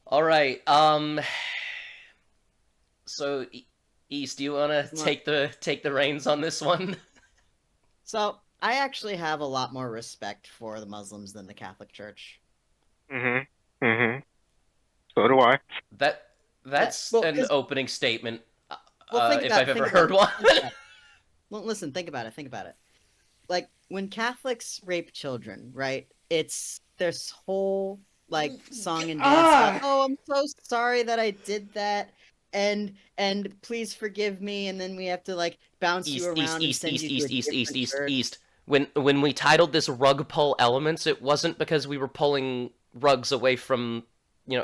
All right. So East, do you want to Look, take the reins on this one? so I actually have a lot more respect for the Muslims than the Catholic Church. Mm-hmm. Mm-hmm. So do I. That that's Well, an because opening statement, think if about I've it, ever think about heard it, one. think about it. Well, listen, think about it, think about it. Like when Catholics rape children, right? It's this whole like song and dance about, Ah! oh, I'm so sorry that I did that, and please forgive me, and then we have to like bounce you East, east, around and east, send east, you to a east, east, east, different east, church. east. When we titled this "Rug Pull Elements," it wasn't because we were pulling rugs away from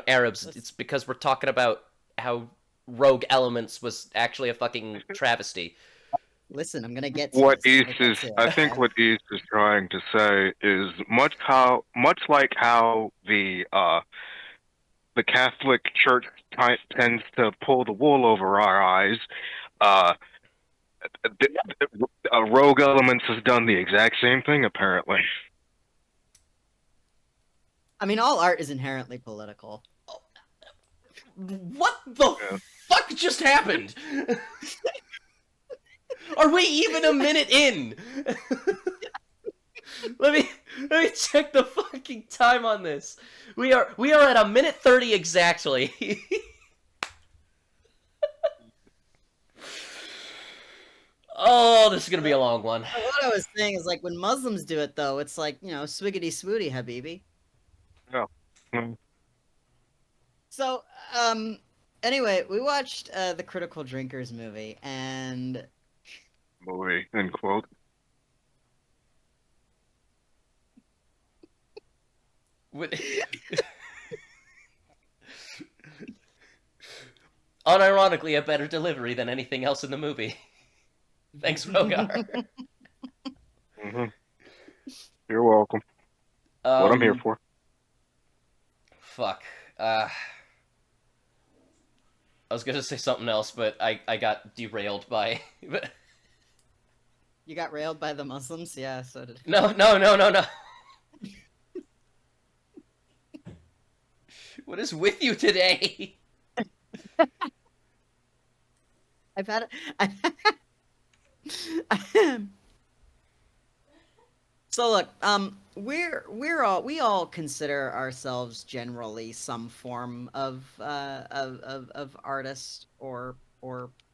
Arabs. Listen, It's because we're talking about how Rogue Elements was actually a fucking travesty. listen, I'm gonna get to What this. I'm East gonna get is, to it. I think, Okay. what East is trying to say is much like how the Catholic Church tends to pull the wool over our eyes. Uh, Rogue Elements has done the exact same thing, apparently. I mean, all art is inherently political. What the Yeah. fuck just happened? Are we even a minute in? let me let me check the fucking time on this. We are at a minute 30 exactly. Oh, this is gonna be a long one. What I was saying is like when Muslims do it though, it's like, swiggity swooty, Habibi. Yeah. Mm, So, anyway, we watched the Critical Drinkers movie, and movie, end quote. Unironically, a better delivery than anything else in the movie. Thanks, Rogar. Hmm. You're welcome. What I'm here um, for. fuck. Uh, I was gonna say something else, but I got derailed by. you got railed by the Muslims. Yeah, so did. No, no, no, no, no. What is with you today? I've had. I, so look, we all consider ourselves generally some form of artist or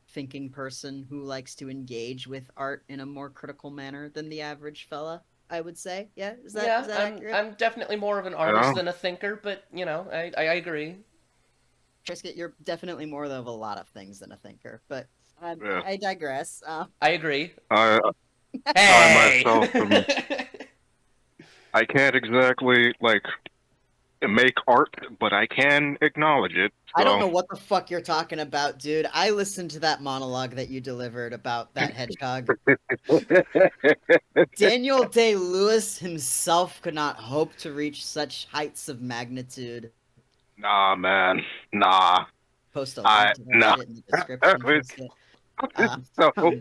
thinking person who likes to engage with art in a more critical manner than the average fella. I would say, yeah, is Yeah, that I'm accurate? I'm definitely more of an artist Yeah. than a thinker, but I agree. Trisket, you're definitely more of a lot of things than a thinker, but Yeah. I digress. I agree. I I Hey. myself am. I can't exactly like make art, but I can acknowledge it. I don't So know what the fuck you're talking about, dude. I listened to that monologue that you delivered about that hedgehog. Daniel Day-Lewis himself could not hope to reach such heights of magnitude. nah, man, nah, Post a link I to that nah. shit in the description, Trisket. It's Uh, so um,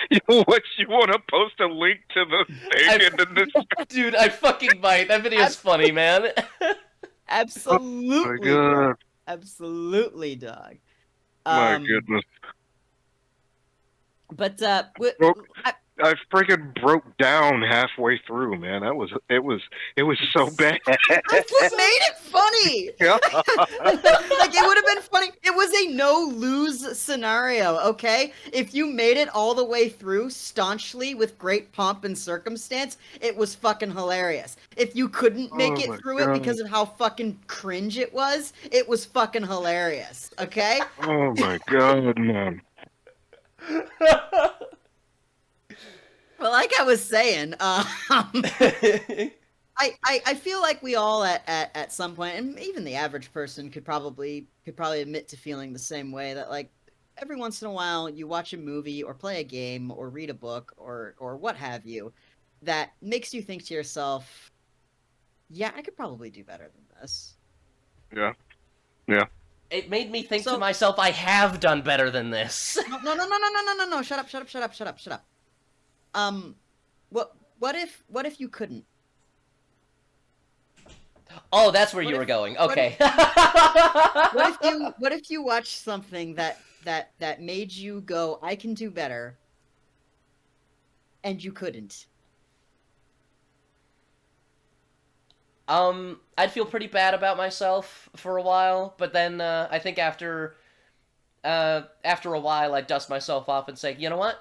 you want to post a link to the I, thing and then this? dude, I fucking might. That video's ab- funny, man. Oh my absolutely, bro. god, Absolutely, dog. my Um, goodness. but Broke, I freaking broke down halfway through, man. It was so bad. that's what made it funny. Yeah. Like it would have been funny. It was a no lose scenario, okay? If you made it all the way through staunchly with great pomp and circumstance, it was fucking hilarious. If you couldn't make Oh it my through it god. because of how fucking cringe it was fucking hilarious, okay? Oh my god, man. Well, like I was saying, I feel like we all at some point, and even the average person could probably admit to feeling the same way that like every once in a while you watch a movie or play a game or read a book or what have you that makes you think to yourself, yeah, I could probably do better than this. Yeah. Yeah. It made me think to So myself, I have done better than this. no no no no no no no no no shut up shut up shut up shut up shut up. Um, what if you couldn't? Oh, that's where What you if- were going. what Okay. What if you watch something that made you go, I can do better, and you couldn't? I'd feel pretty bad about myself for a while, but then I think after a while, I'd dust myself off and say, you know what?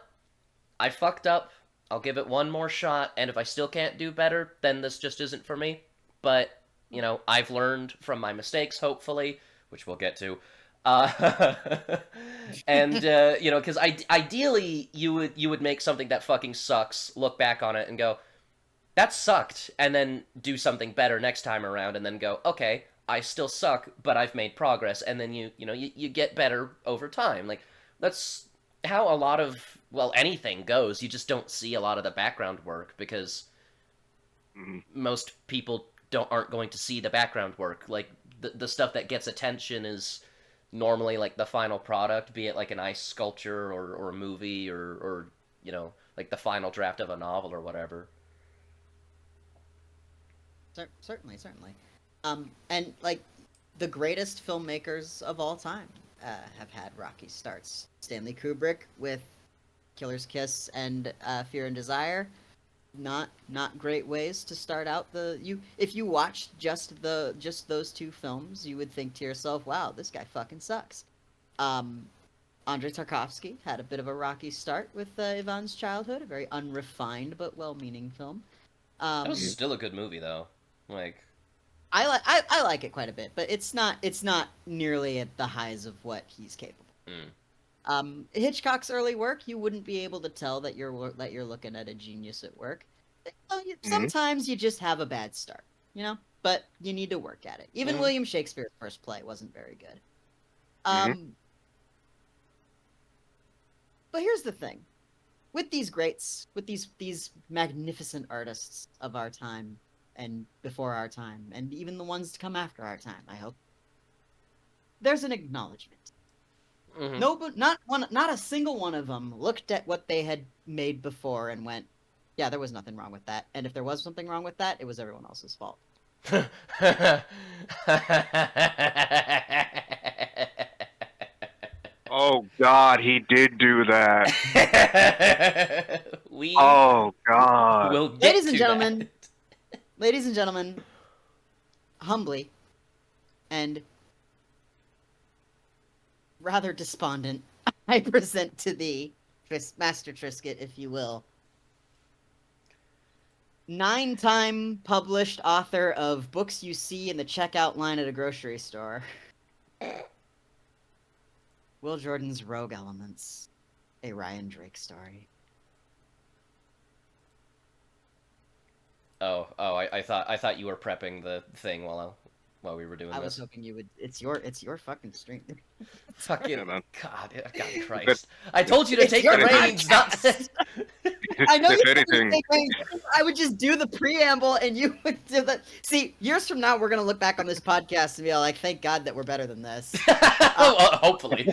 I fucked up. I'll give it one more shot, and if I still can't do better, then this just isn't for me. But, you know, I've learned from my mistakes, hopefully, which we'll get to. Uh, and you know, because ideally you would make something that fucking sucks, look back on it and go, that sucked, and then do something better next time around, and then go, okay, I still suck, but I've made progress, and then you get better over time. Like that's how a lot of well anything goes. You just don't see a lot of the background work because Mhm. most people aren't going to see the background work. Like the stuff that gets attention is normally like the final product, be it like an ice sculpture or a movie or you know like the final draft of a novel or whatever. Certainly, certainly. And like the greatest filmmakers of all time have had rocky starts. Stanley Kubrick with Killer's Kiss and Fear and Desire. Not great ways to start out the you. If you watched just those two films, you would think to yourself, "Wow, this guy fucking sucks." Um, Andrei Tarkovsky had a bit of a rocky start with Ivan's Childhood, a very unrefined but well-meaning film. That was Um, still a good movie though. Like I like it quite a bit, but it's not nearly at the highs of what he's capable. mm, Hitchcock's early work, you wouldn't be able to tell that you're looking at a genius at work. Mhm. Sometimes you just have a bad start, but you need to work at it. Even Mhm. William Shakespeare's first play wasn't very good. Mhm. But here's the thing: with these greats, with these magnificent artists of our time and before our time, and even the ones to come after our time, I hope there's an acknowledgement. mhm. No, but not a single one of them looked at what they had made before and went, "Yeah, there was nothing wrong with that." And if there was something wrong with that, it was everyone else's fault. Oh God, he did do that. We Oh God. will get Ladies and to gentlemen, that. ladies and gentlemen, humbly and rather despondent, I present to thee, Master Trisket, if you will, 9-time published author of books you see in the checkout line at a grocery store. Will Jordan's Rogue Elements, a Ryan Drake story. I thought you were prepping the thing while we were doing I was this. hoping you would. It's your fucking stream. Fucking Yeah, man. God If Christ! I told you to It's take your the reins, not. podcast! I know if you said anything, you take names. I would just do the preamble and you would do the. See, years from now, we're gonna look back on this podcast and be like, "Thank God that we're better than this." Hopefully.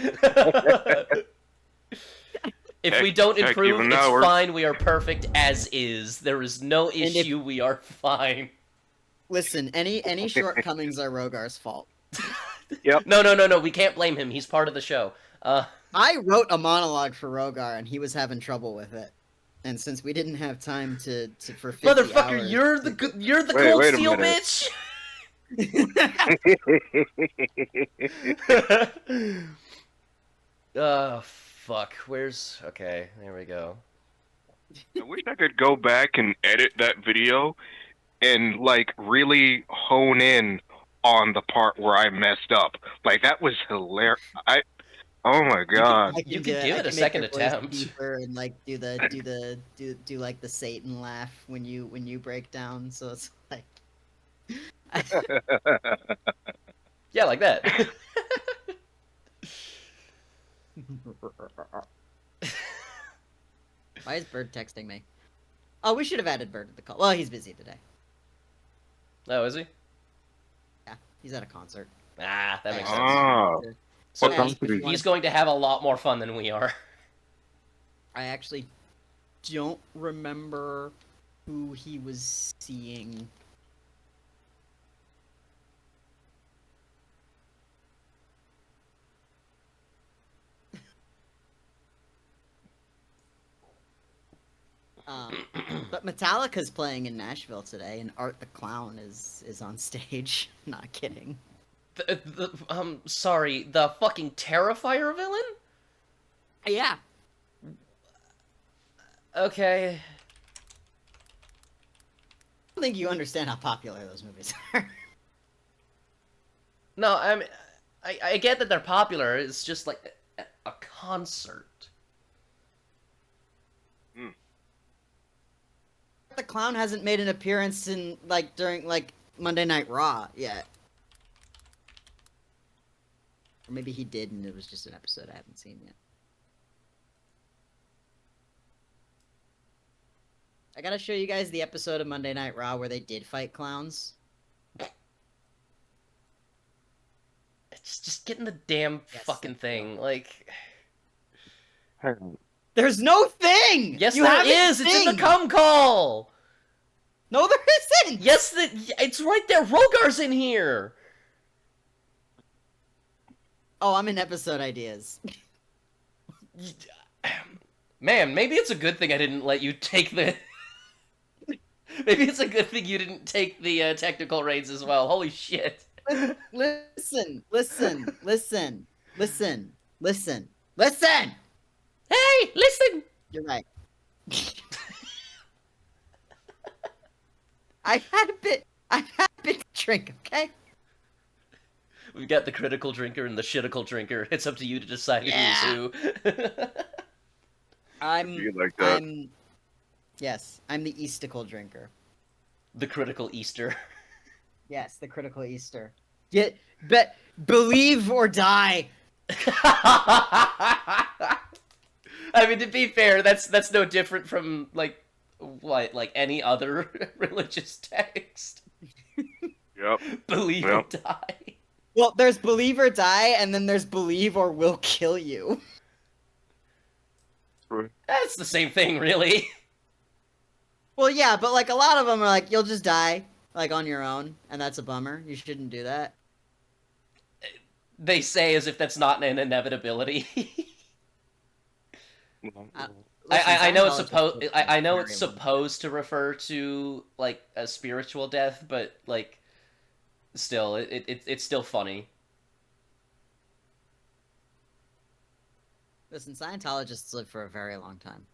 If we don't heck, improve, even it's now we're- fine. We are perfect as is. There is no if- issue. We are fine. Listen, any shortcomings are Rogar's fault. No. We can't blame him. He's part of the show. I wrote a monologue for Rogar and he was having trouble with it. And since we didn't have time to for 50 Motherfucker, hours, you're the Wait, cold wait a steel minute. bitch. Oh fuck. Where's okay? There we go. I wish I could go back and edit that video and like really hone in on the part where I messed up. Like that was hilarious. Oh my God. You could give it a second attempt. deeper and like do like the Satan laugh when you break down. So it's like, Yeah, like that. why is Bird texting me? Oh, we should have added Bird to the call. Well, he's busy today. Oh, is he? Yeah, he's at a concert. Ah, that makes sense. Oh. So What country? he's going to have a lot more fun than we are. I actually don't remember who he was seeing. But Metallica's playing in Nashville today, and Art the Clown is on stage. Not kidding. Sorry, the fucking Terrifier villain? Yeah. Okay. I don't think you understand how popular those movies are. No, I get that they're popular. It's just like a concert. The Clown hasn't made an appearance in during Monday Night Raw yet. Or maybe he did and it was just an episode I haven't seen yet. I gotta show you guys the episode of Monday Night Raw where they did fight clowns. It's just getting the damn fucking thing. Like, there's no thing. yes, you there is. It's in the cum call. No, there isn't. Yes, it's right there. Rogar's in here. Oh, I'm in episode ideas. Man, maybe it's a good thing I didn't let you take the. Maybe it's a good thing you didn't take the technical reins as well. Holy shit. Listen. Hey, listen. You're right. I've had a bit to drink, okay? We've got the critical drinker and the shittical drinker. It's up to you to decide who's who. You like that? I'm the Eastical drinker. The critical Easter. Yes, the critical Easter. Believe or die. I mean, to be fair, that's no different from like any other religious text. Yep. Believe or die. Well, there's believe or die, and then there's believe or will kill you. That's the same thing, really. Well, yeah, but a lot of them are you'll just die, on your own, and that's a bummer. You shouldn't do that. They say as if that's not an inevitability. I know it's supposed. I know it's supposed to refer to a spiritual death, but still, it's still funny. Listen, Scientologists live for a very long time.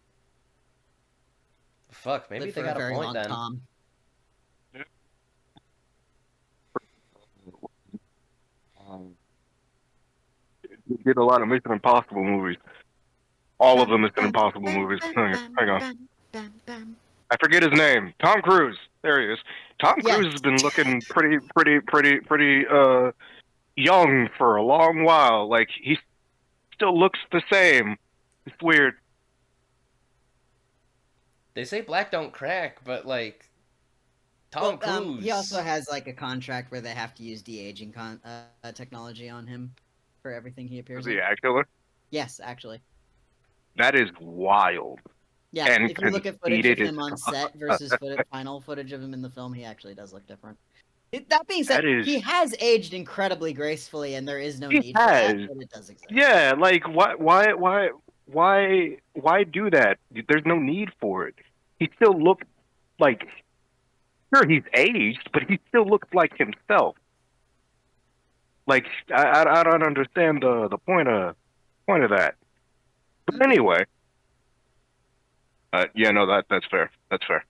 Fuck, maybe they got a point then. Tom. You did a lot of Mission Impossible movies. All of them Mission Impossible movies. Hang on. I forget his name. Tom Cruise. There he is. Tom Cruise has been looking pretty young for a long while. He still looks the same. It's weird. They say black don't crack, but Tom Cruise. He also has a contract where they have to use de-aging technology on him for everything he appears in. Is he actually? Yes, actually. That is wild. Yeah, and if you look at footage of him on set versus final footage of him in the film, he actually does look different. That being said, he has aged incredibly gracefully, and there is no need for that, but it does exist. Yeah, why do that? There's no need for it. He still looks sure, he's aged, but he still looks like himself. I don't understand the point of that. But anyway, that's fair. That's fair.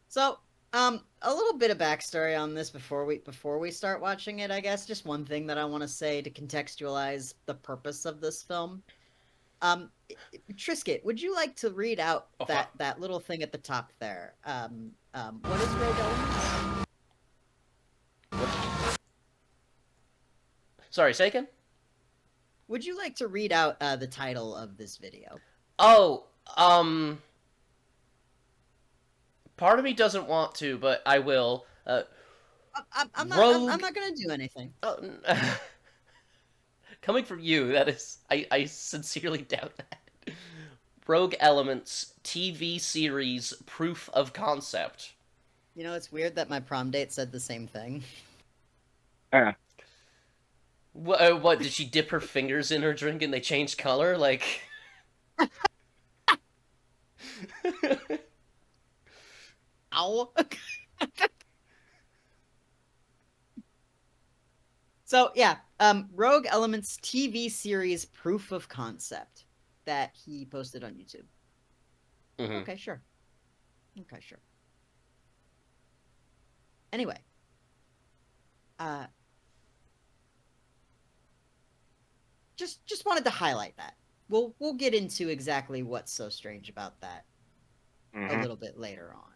So, a little bit of backstory on this before we start watching it, I guess. Just one thing that I want to say to contextualize the purpose of this film. Trisket, would you like to read out that little thing at the top there? What is Rogue Elements? Sorry, say again? Would you like to read out the title of this video? Oh, part of me doesn't want to, but I will. I'm not gonna do anything. Coming from you, that is, I sincerely doubt that. Rogue Elements TV series proof of concept. You know, it's weird that my prom date said the same thing. Yeah. What did she dip her fingers in her drink and they changed color? Like, Ow. So yeah, Rogue Elements TV series proof of concept that he posted on YouTube. mhm. Okay, sure. Okay, sure. Anyway, uh, just wanted to highlight that. We'll get into exactly what's so strange about that a little bit later on.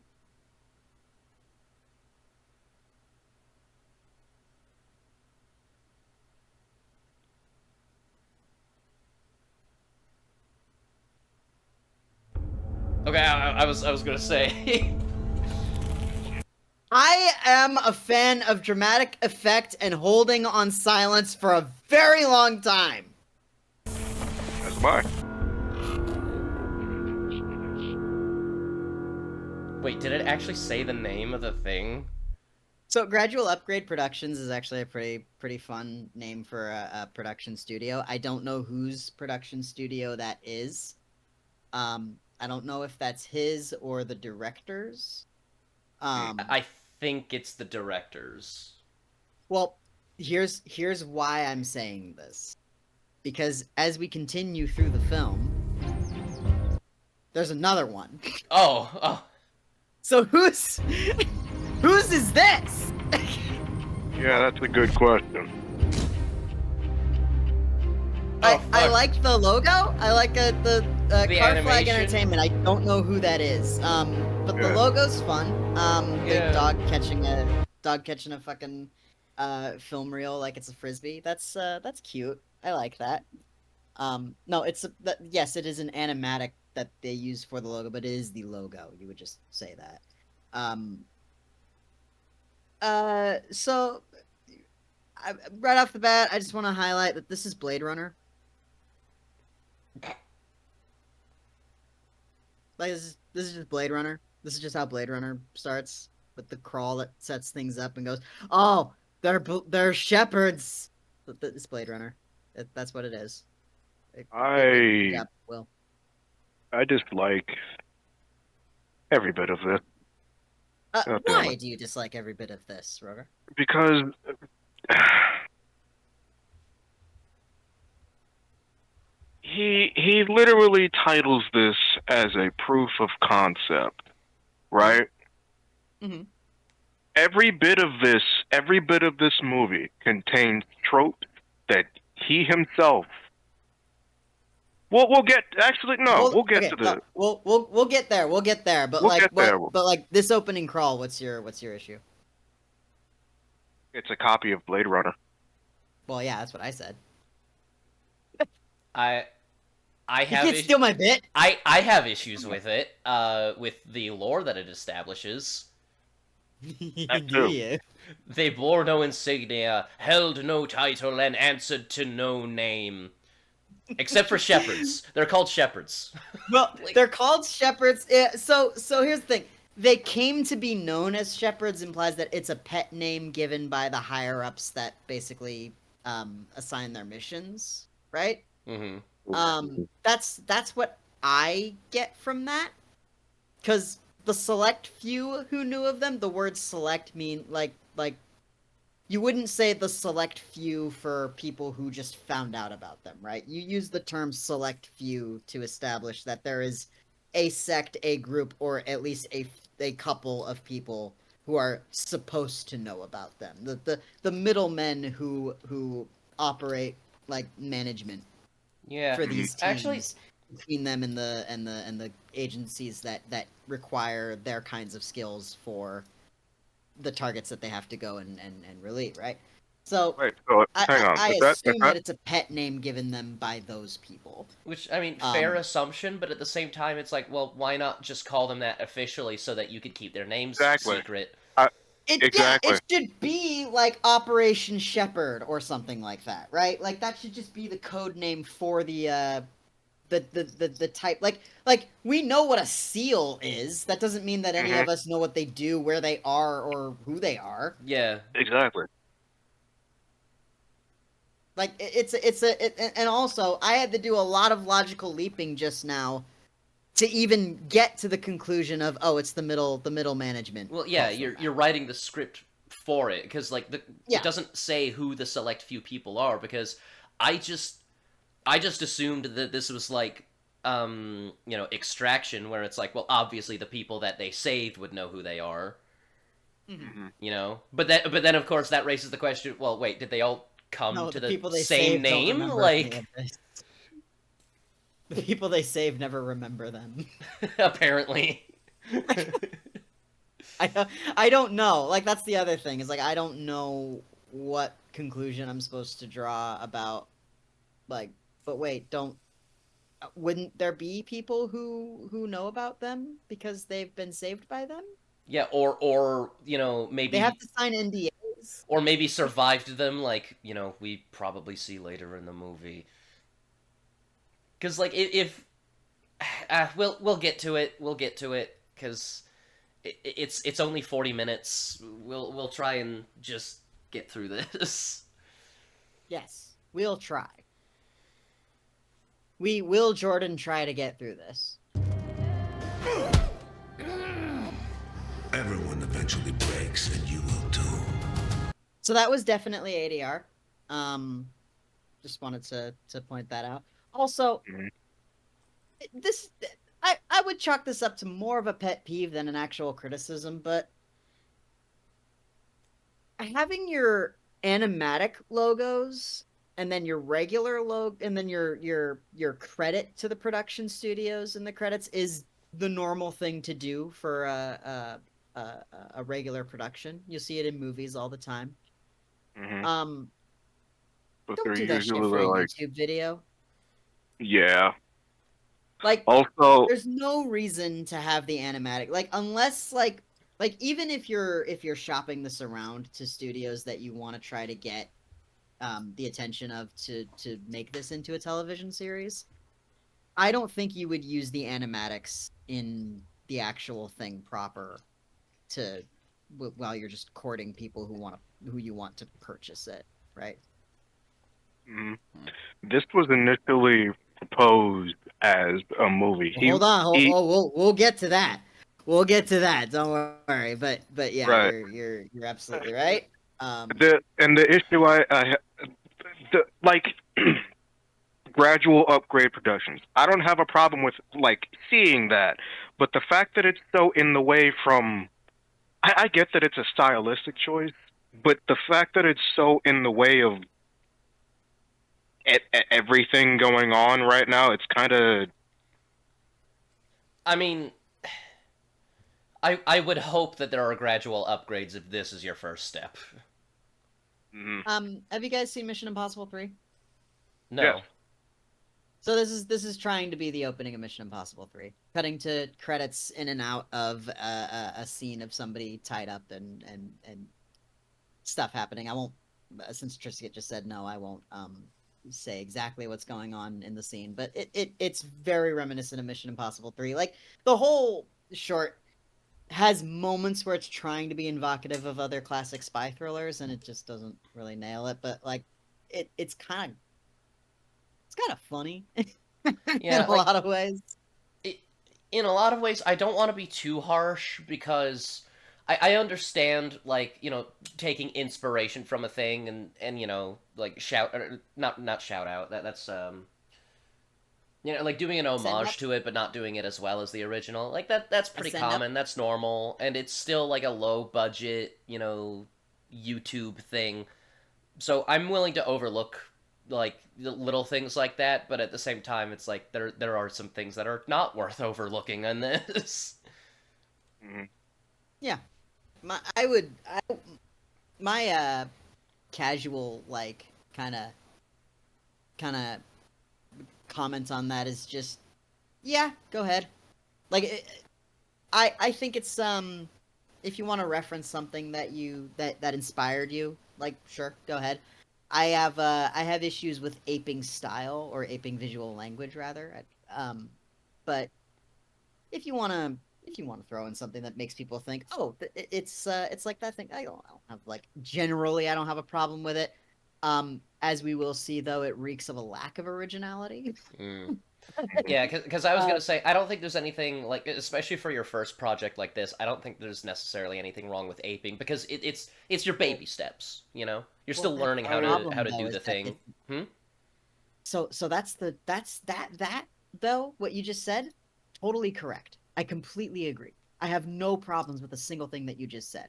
Okay, I was gonna say. I am a fan of dramatic effect and holding on silence for a very long time. That's why. Wait, did it actually say the name of the thing? So Gradual Upgrade Productions is actually a pretty fun name for a production studio. I don't know whose production studio that is. I don't know if that's his or the director's. I think it's the directors. Well, here's why I'm saying this. Because as we continue through the film, there's another one. Oh. So whose is this? Yeah, that's a good question. I fuck. like the logo. I like the Car Flag animation? Entertainment. I don't know who that is. But the Yeah. logo's fun. The Yeah. dog catching a fucking film reel like it's a frisbee. That's cute. I like that. No, yes, it is an animatic that they use for the logo, but it is the logo. You would just say that. So right off the bat, I just want to highlight that this is Blade Runner. Like this is just Blade Runner. This is just how Blade Runner starts with the crawl that sets things up and goes, "Oh, they're shepherds." It's Blade Runner. That's what it is. Good job, Will. I dislike every bit of this. God damn Why it. do you dislike every bit of this, Roger? Because he literally titles this as a proof of concept, right? Mm-hmm. Every bit of this movie contains tropes that he himself. We'll get actually no, we'll get to the. We'll get there. We'll get there. But We'll like get there. But like this opening crawl, what's your issue? It's a copy of Blade Runner. Well, yeah, that's what I said. I You have can't steal my bit. I have issues with it. With the lore that it establishes. That Do too. you? They bore no insignia, held no title, and answered to no name. Except for shepherds. They're called shepherds. Well, Like- they're called shepherds. So here's the thing. They came to be known as shepherds implies that it's a pet name given by the higher ups that basically assign their missions, right? Mm-hmm. That's what I get from that. Because the select few who knew of them, the word select mean like you wouldn't say the select few for people who just found out about them, right? You use the term select few to establish that there is a sect, a group, or at least a couple of people who are supposed to know about them. The middlemen who operate like management Yeah. for these teams Actually, between them and the agencies that require their kinds of skills for the targets that they have to go and relieve, right? So Wait, so hang on. I Is that, assume that it's a pet name given them by those people. which, I mean, fair assumption, but at the same time, it's like, well, why not just call them that officially so that you could keep their names Exactly. secret? Exactly. Yeah, it should be like Operation Shepherd or something like that, right? Like that should just be the code name for the type. Like we know what a seal is. That doesn't mean that any of us know what they do, where they are, or who they are. Yeah. Exactly. Like and also I had to do a lot of logical leaping just now to even get to the conclusion of, oh, it's the middle management. Well, yeah, cult you're format. writing the script for it because like it Yeah. doesn't say who the select few people are because I just I just assumed that this was like extraction where it's like, well, obviously the people that they saved would know who they are, Mhm. Hmm. but then of course that raises the question, well, wait, did they all come No, to the the people they same save don't name? remember any of Like this. The people they save never remember them. apparently. I don't know. Like that's the other thing is like I don't know what conclusion I'm supposed to draw about like. But wait, don't wouldn't there be people who know about them because they've been saved by them? Yeah, or They have maybe to sign NDAs. or maybe survived them like, we probably see later in the movie. Cuz like if we'll get to it. We'll get to it cuz it's only 40 minutes. We'll try and just get through this. Yes, we'll try. We will, Jordan, try to get through this. Everyone eventually breaks, and you will too. So that was definitely ADR. Um, just wanted to point that out. Also, Mhm. this I would chalk this up to more of a pet peeve than an actual criticism, but having your animatic logos and then your regular logo and then your credit to the production studios in the credits is the normal thing to do for a regular production. You see it in movies all the time. Hmm. Um, But don't they're do that shit for usually a like, YouTube video. yeah. Like, Also, there's no reason to have the animatic, like, unless like even if you're shopping this around to studios that you want to try to get the attention of to make this into a television series, I don't think you would use the animatics in the actual thing proper to while you're just courting people who you want to purchase it, right? mhm. This was initially proposed as a movie. Well, hold on, He, we'll get to that. We'll get to that. Don't worry. But yeah, right. you're absolutely right. The issue like gradual upgrade productions. I don't have a problem with like seeing that, but the fact that it's so in the way from, I get that it's a stylistic choice, but the fact that it's so in the way of everything going on right now, it's kind of. I mean, I would hope that there are gradual upgrades if this is your first step. Mm, Have you guys seen Mission Impossible 3? yes. No. So this is trying to be the opening of Mission Impossible 3, cutting to credits in and out of a scene of somebody tied up and stuff happening. I won't, since Trisket just said no, I won't say exactly what's going on in the scene, but it's very reminiscent of Mission Impossible 3. Like the whole short has moments where it's trying to be evocative of other classic spy thrillers, and it just doesn't really nail it. But like, it's kind of funny in Yeah, a like lot of ways. it, in a lot of ways, I don't want to be too harsh because I understand like taking inspiration from a thing and like shout or not shout out that's like doing an Send up homage to it but not doing it as well as the original, like that's a pretty send up. common, that's normal, and it's still like a low budget YouTube thing, so I'm willing to overlook like the little things like that, but at the same time it's like there are some things that are not worth overlooking in this. Mm, Yeah, my casual like kind of comment on that is just, yeah, go ahead. Like I think it's if you want to reference something that inspired you, like sure, go ahead. I have issues with aping style or aping visual language rather. But if you want to throw in something that makes people think, oh, it's like that thing. I don't have like generally I don't have a problem with it. As we will see, though, it reeks of a lack of originality. Mm. Yeah, because I was Uh, gonna say I don't think there's anything like, especially for your first project like this. I don't think there's necessarily anything wrong with aping because it's your baby steps. You know, you're well, still that's learning the how problem, to though, do is the that thing. it's Hmm? so that's that though what you just said, totally correct. I completely agree. I have no problems with a single thing that you just said.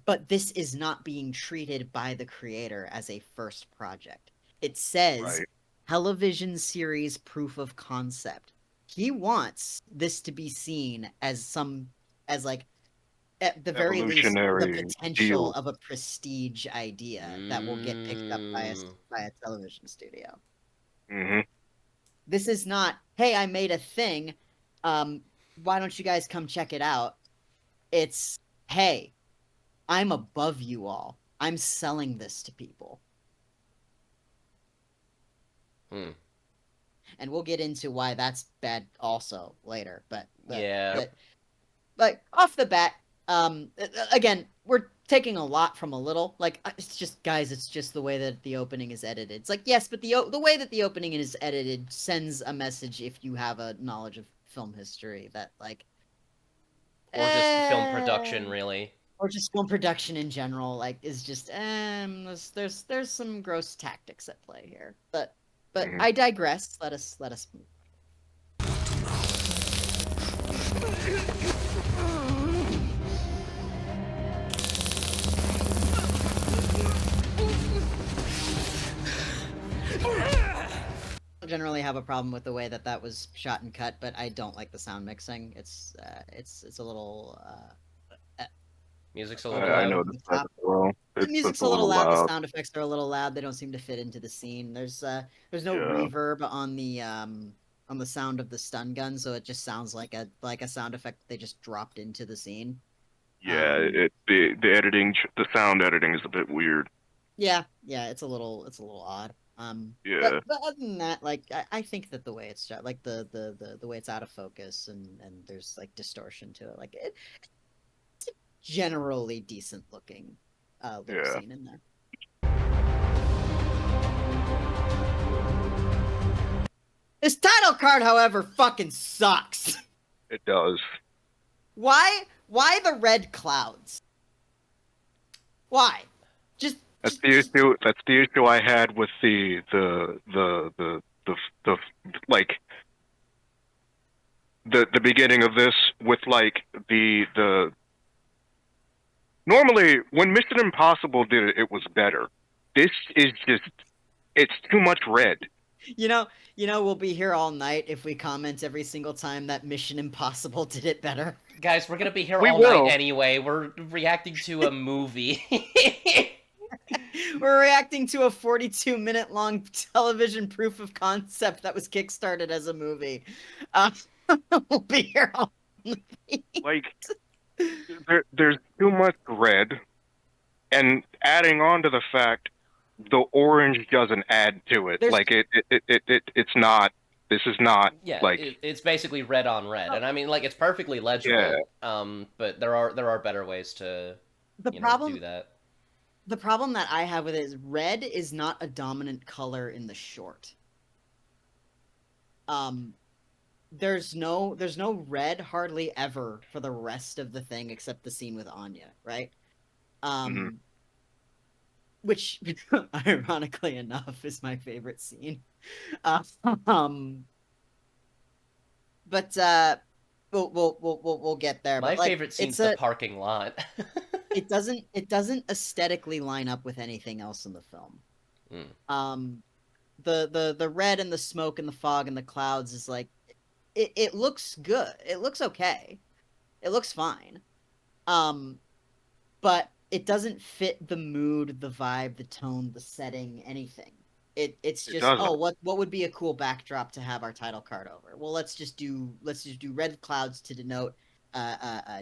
But this is not being treated by the creator as a first project. It says Right. television series proof of concept. He wants this to be seen as as like at the very least the Evolutionary potential deal. of a prestige idea that will get picked up by Mm. a television studio. Hmm. This is not, hey, I made a thing. Um, why don't you guys come check it out? It's, hey, I'm above you all. I'm selling this to people. Hmm. And we'll get into why that's bad also later. Yeah. But like off the bat, again, we're taking a lot from a little. Like it's just guys, it's just the way that the opening is edited. It's like yes, but the way that the opening is edited sends a message if you have a knowledge of film history that like Or just film eh, production, really. or just film production in general like is just there's some gross tactics at play here. But Hmm. I digress. Let us move. I generally have a problem with the way that that was shot and cut, but I don't like the sound mixing. It's a little Music's a little I loud. noticed the that top. as well. The It's music's a a little little loud. The loud. sound effects are a little loud. They don't seem to fit into the scene. There's no Yeah. reverb on the sound of the stun gun, so it just sounds like a sound effect they just dropped into the scene. Yeah. The editing, the sound editing is a bit weird. Yeah, it's a little odd. Yeah. But other than that, like I think that the way it's shot, like the way it's out of focus and there's like distortion to it, like it's a generally decent looking little Yeah. scene in there. This title card, however, fucking sucks. It does. Why the red clouds? Why? Just That's just, the just issue. That's the issue I had with the like the beginning of this with like the normally when Mission Impossible did it, it was better. This is just it's too much red. you know, we'll be here all night if we comment every single time that Mission Impossible did it better. Guys, we're gonna be here We all night will. anyway. We're reacting to a movie. We're reacting to a 42-minute long television proof of concept that was kickstarted as a movie. Uh, we'll be here all night. Like there's too much red, and adding on to the fact the orange doesn't add to it. There's Like it's not. This is not Yeah, like it's basically red on red, and I mean, like, it's perfectly yeah. legible. But there are better ways to, the do problem. that. The problem that I have with it is red is not a dominant color in the short. Um, there's no red hardly ever for the rest of the thing except the scene with Anya, right? Mhm. Um, which ironically enough is my favorite scene. Uh, um, but we'll get there. My But like, favorite scene's it's the a parking lot. it doesn't aesthetically line up with anything else in the film. Mm. Um, the red and the smoke and the fog and the clouds is like it looks good. It looks okay. It looks fine. Um, but it doesn't fit the mood, the vibe, the tone, the setting, anything. It's It just doesn't. oh what would be a cool backdrop to have our title card over? Well, let's just do red clouds to denote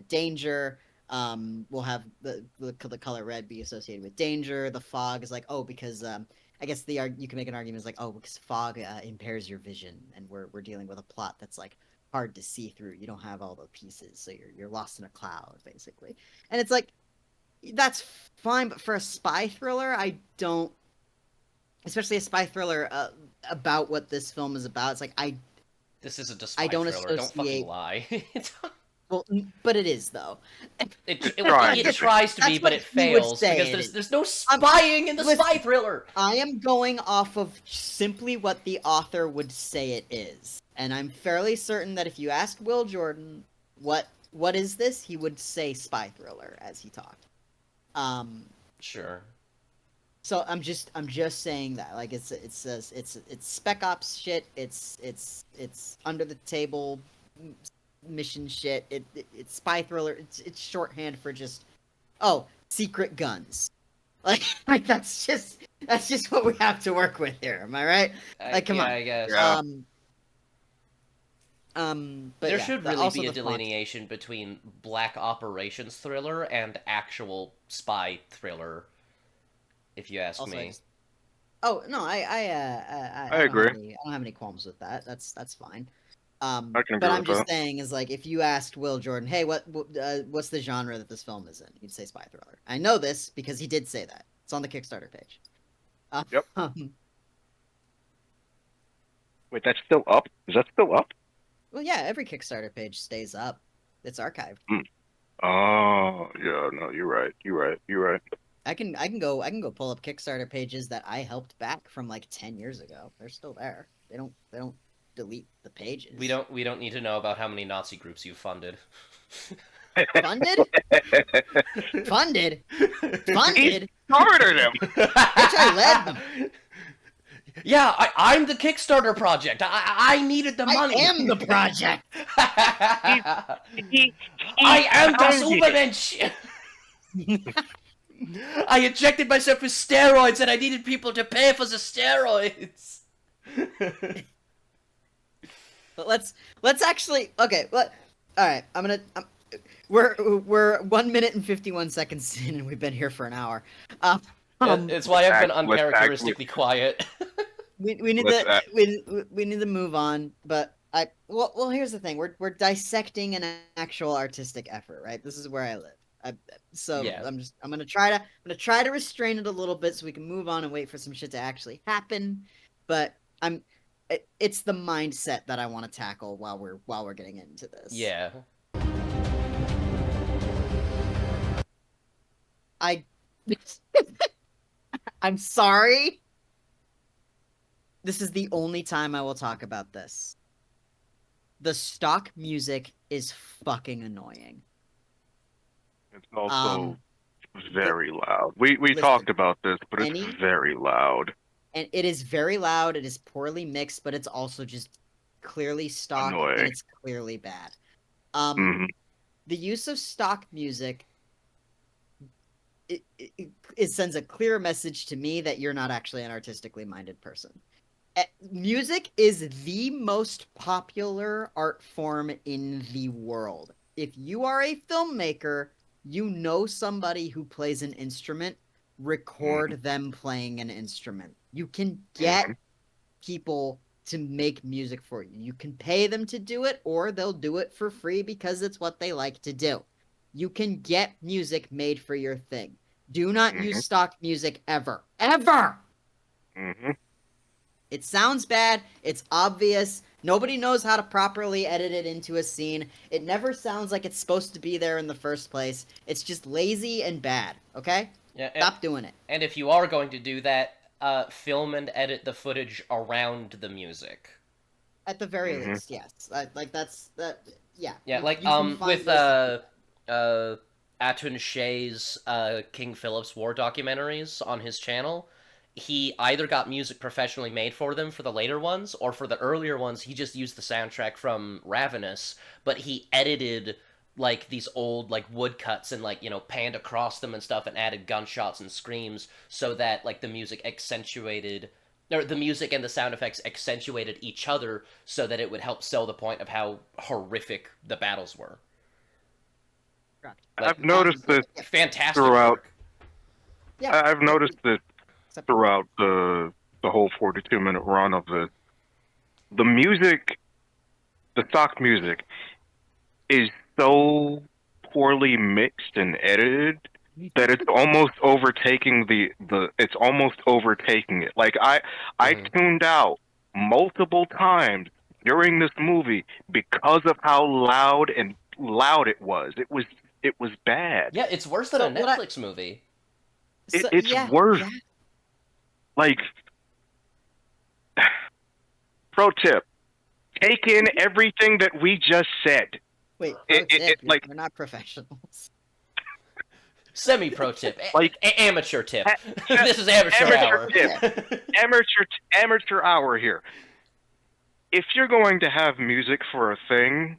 danger. We'll have the color red be associated with danger. The fog is like oh because I guess you can make an argument is like oh because fog impairs your vision and we're dealing with a plot that's like hard to see through. You don't have all the pieces, so you're lost in a cloud basically. And it's like that's fine, but for a spy thriller, I don't. Especially a spy thriller about what this film is about. It's like This isn't a I spy don't thriller. Don't fucking associate. lie. Well, but it is though. trying It to be. tries to be, That's but what it he would fails say because it is. there's no spying in the listen, spy thriller. I am going off of simply what the author would say it is, and I'm fairly certain that if you ask Will Jordan what is this, he would say spy thriller as he talked. Sure. So I'm just saying that like it's spec ops shit. It's under the table mission shit. It's spy thriller. It's shorthand for just secret guns. Like that's just what we have to work with here. Am I right? Like come on. I guess. Yeah. But There yeah, should the- really also be a the font. delineation between black operations thriller and actual spy thriller, if you ask Also, I me. just- Oh no, I don't agree. have I don't have any qualms with that. That's fine. I can agree But I'm with just that. saying is like if you asked Will Jordan, hey, what's the genre that this film is in? He'd say spy thriller. I know this because he did say that. It's on the Kickstarter page. Yep. Well, Wait, that's still up? Is that still up? yeah, every Kickstarter page stays up. It's archived. Oh, yeah, no, you're right. You're right. I can go pull up Kickstarter pages that I helped back from like 10 years ago. They're still there. They don't delete the pages. We don't need to know about how many Nazi groups you funded. Funded? Funded? Funded? Started him! Bitch, I led them. Yeah, I'm the Kickstarter project. I needed the money. I am the project. I am das Übermensch. I injected myself with steroids and I needed people to pay for the steroids. But let's actually okay. All right. We're 1 minute and 51 seconds in, and we've been here for an hour. It's why I've been let's uncharacteristically quiet. we need let's to we need to move on. But well here's the thing. We're dissecting an actual artistic effort, right? This is where I live. Yeah. I'm gonna try to restrain it a little bit so we can move on and wait for some shit to actually happen. But it's the mindset that I want to tackle while we're getting into this. Yeah. I'm sorry. This is the only time I will talk about this. The stock music is fucking annoying. It's also Um, very loud. We listen, talked about this, but it's any- very loud. And it is very loud, it is poorly mixed, but it's also just clearly stock Annoying. and it's clearly bad. Mhm. The use of stock music it sends a clear message to me that you're not actually an artistically minded person. Music is the most popular art form in the world. If you are a filmmaker, you know somebody who plays an instrument, record them playing an instrument. You can get people to make music for you. You can pay them to do it, or they'll do it for free because it's what they like to do. You can get music made for your thing. Do not use stock music ever. Ever! Mhm. It sounds bad. It's obvious. Nobody knows how to properly edit it into a scene. It never sounds like it's supposed to be there in the first place. It's just lazy and bad, okay? Yeah. Stop doing it. And if you are going to do that, film and edit the footage around the music. At the very least, yes. Yeah. Yeah, You- like you can find with ways- Atun Shea's King Philip's War documentaries on his channel, he either got music professionally made for them for the later ones, or for the earlier ones, he just used the soundtrack from Ravenous, but he edited like these old like woodcuts and like, you know, panned across them and stuff and added gunshots and screams so that like the music accentuated or the music and the sound effects accentuated each other so that it would help sell the point of how horrific the battles were. I've noticed this Fantastic throughout. work. Yeah. I've noticed this Except- throughout the whole 42-minute run of this. The music, the stock music, is so poorly mixed and edited that it's almost overtaking it's almost overtaking it. Like I Mhm. tuned out multiple times during this movie because of how loud it was. It was bad. Yeah, it's worse than a So what I Netflix movie. so It's yeah, worse. yeah. Like, pro tip, take in everything that we just said. Wait, pro tip, Like we're not professionals. Semi-pro tip, like amateur tip. a- This is amateur amateur hour. tip, amateur hour here. If you're going to have music for a thing,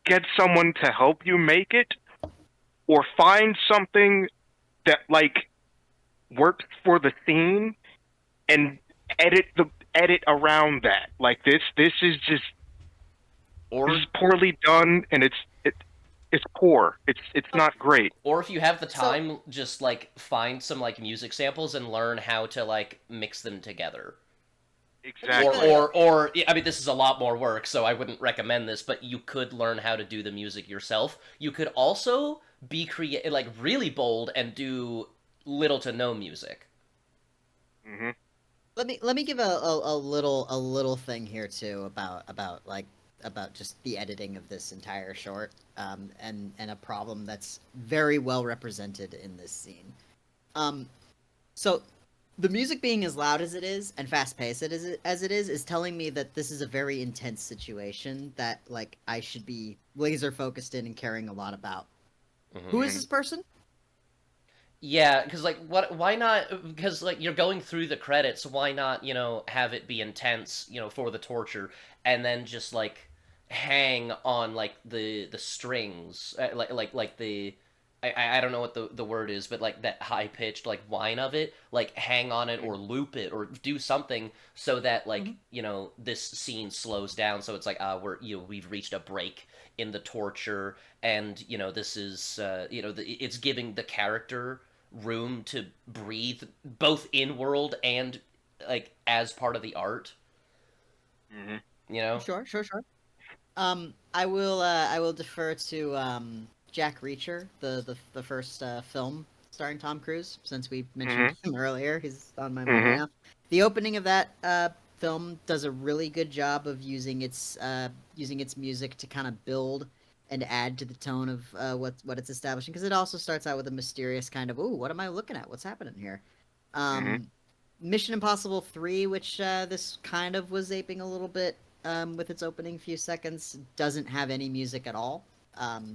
get someone to help you make it, or find something that like works for the scene and edit around that. Like this is just Or this is poorly done, and it's poor. It's not great. or if you have the So time, just like find some like music samples and learn how to like mix them together. Exactly. Or I mean, this is a lot more work, so I wouldn't recommend this. But you could learn how to do the music yourself. You could also be like really bold and do little to no music. Hmm. let me give a little thing here too about just the editing of this entire short, and a problem that's very well represented in this scene. So the music being as loud as it is and fast paced as it is telling me that this is a very intense situation that like I should be laser focused in and caring a lot about. Mhm. Who is this person? Yeah, because like, what? Why not? Because like, you're going through the credits. Why not? Have it be intense. For the torture, and then just like hang on like the strings, like the. I don't know what the word is, but like that high pitched like whine of it, like hang on it or loop it or do something so that like Mhm. this scene slows down. So it's like we've reached a break in the torture, and this is it's giving the character room to breathe both in world and like as part of the art. Hmm. You know. Sure. I will defer to Jack Reacher, the first film starring Tom Cruise, since we mentioned Hmm. him earlier. He's on my mind right Hmm. now. The opening of that film does a really good job of using its music to kind of build and add to the tone of what it's establishing, because it also starts out with a mysterious kind of, ooh, what am I looking at? What's happening here? Hmm. Um, Mission Impossible 3, which this kind of was aping a little bit with its opening few seconds, doesn't have any music at all.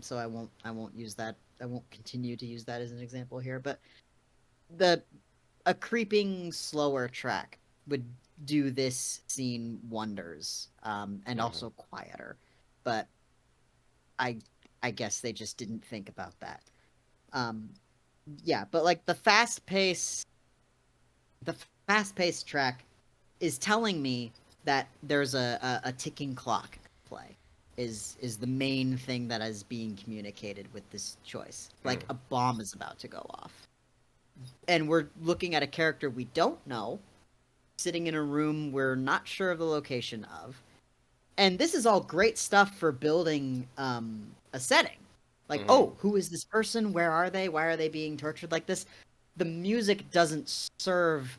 So I won't use that. I won't continue to use that as an example here. But the a creeping slower track would do this scene wonders, and Mhm. also quieter. But I I guess they just didn't think about that. Um, yeah, but like the fast paced track is telling me that there's a ticking clock at play, is the main thing that is being communicated with this choice. Like a bomb is about to go off. And we're looking at a character we don't know, sitting in a room we're not sure of the location of. And this is all great stuff for building a setting. Like, Mhm. oh, who is this person? Where are they? Why are they being tortured like this? The music doesn't serve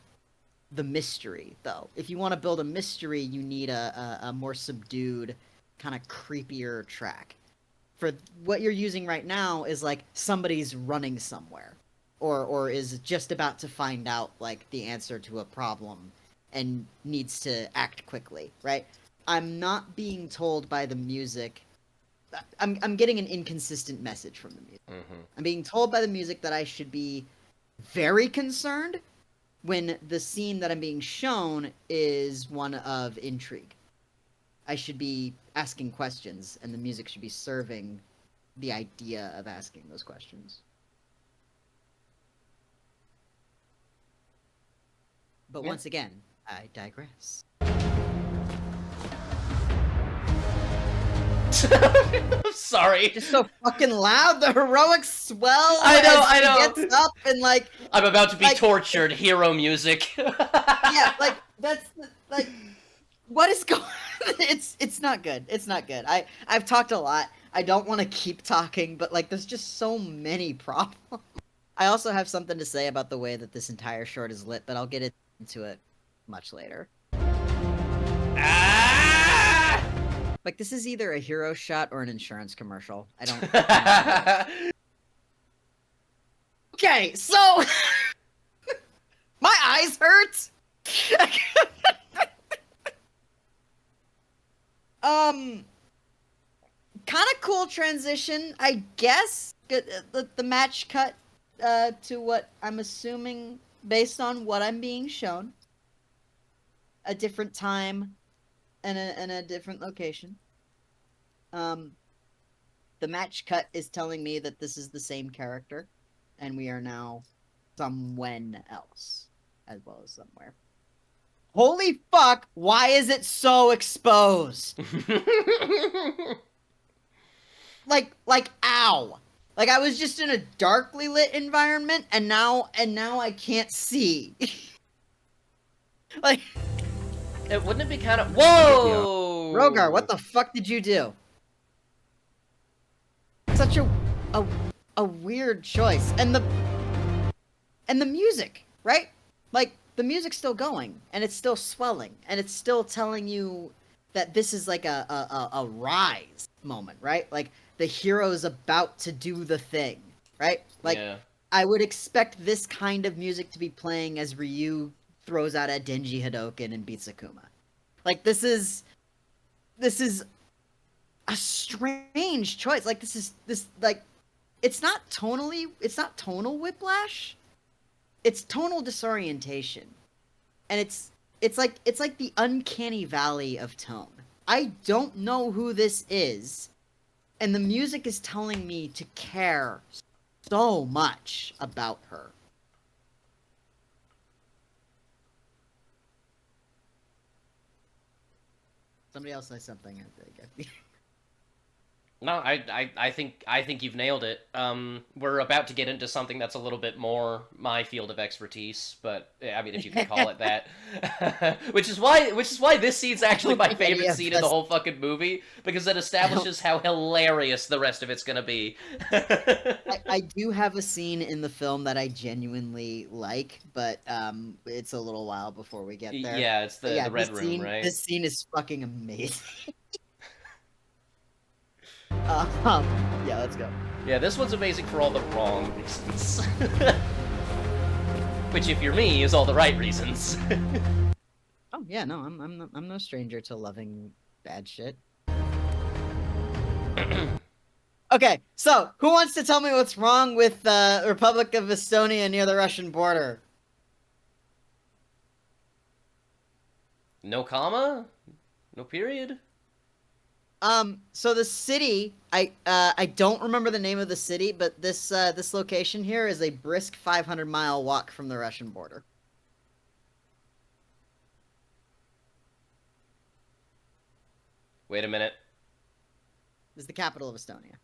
the mystery, though. If you want to build a mystery, you need a more subdued, kind of creepier track. For what you're using right now is like somebody's running somewhere, or is just about to find out like the answer to a problem and needs to act quickly, right? I'm not being told by the music. I'm getting an inconsistent message from the music. Mhm. I'm being told by the music that I should be very concerned when the scene that I'm being shown is one of intrigue. I should be asking questions, and the music should be serving the idea of asking those questions. But Yeah. once again, I digress. I'm sorry. Just so fucking loud, the heroic swell. I as know. he gets up and like, I'm about to be like- tortured. Hero music. yeah, like that's like, what is going? It's not good. It's not good. I've talked a lot. I don't want to keep talking, but like there's just so many problems. I also have something to say about the way that this entire short is lit, but I'll get into it much later. Ah! Like this is either a hero shot or an insurance commercial. I don't. Okay, so my eyes hurt. Kind of cool transition, I guess. The match cut to what I'm assuming based on what I'm being shown. A different time and a different location. The match cut is telling me that this is the same character, and we are now somewhen else, as well as somewhere. Holy fuck! Why is it so exposed? Like, ow! Like I was just in a darkly lit environment, and now I can't see. Like, Wouldn't it be kind of whoa? Rogar, what the fuck did you do? Such a weird choice, and the music, right? Like the music's still going, and it's still swelling, and it's still telling you that this is like a rise moment, right? Like the hero's about to do the thing, right? Like Yeah. I would expect this kind of music to be playing as Ryu throws out a Denji Hadoken and beats Akuma. Like this is a strange choice. Like this like it's not tonal whiplash. It's tonal disorientation. And it's like the uncanny valley of tone. I don't know who this is, and the music is telling me to care so much about her. Somebody else say something. No, I think you've nailed it. We're about to get into something that's a little bit more my field of expertise, but I mean, if you can call it that, which is why this scene's actually my favorite Yeah, scene in the whole fucking movie, because it establishes how hilarious the rest of it's gonna be. I do have a scene in the film that I genuinely like, but it's a little while before we get there. Yeah, it's the red room, scene, right? This scene is fucking amazing. Yeah, let's go. Yeah, this one's amazing for all the wrong reasons. Which, if you're me, is all the right reasons. Oh yeah, no, I'm no stranger to loving bad shit. Okay, so who wants to tell me what's wrong with the Republic of Estonia near the Russian border? No comma? No period? So the city, I don't remember the name of the city, but this location here is a brisk 500-mile walk from the Russian border. Wait a minute. This is the capital of Estonia.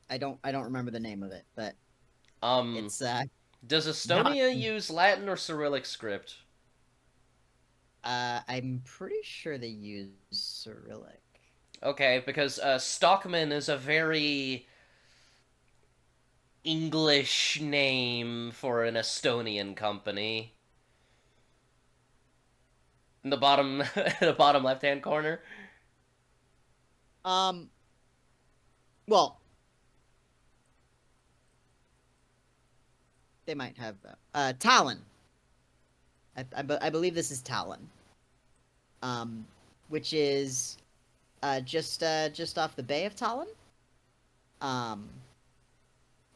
I don't remember the name of it, but it's Does Estonia use Latin or Cyrillic script? I'm pretty sure they use Cyrillic. Okay, because Stockman is a very English name for an Estonian company. In the bottom, the bottom left-hand corner. Well, they might have Tallinn. I believe this is Tallinn. Which is just off the Bay of Tallinn.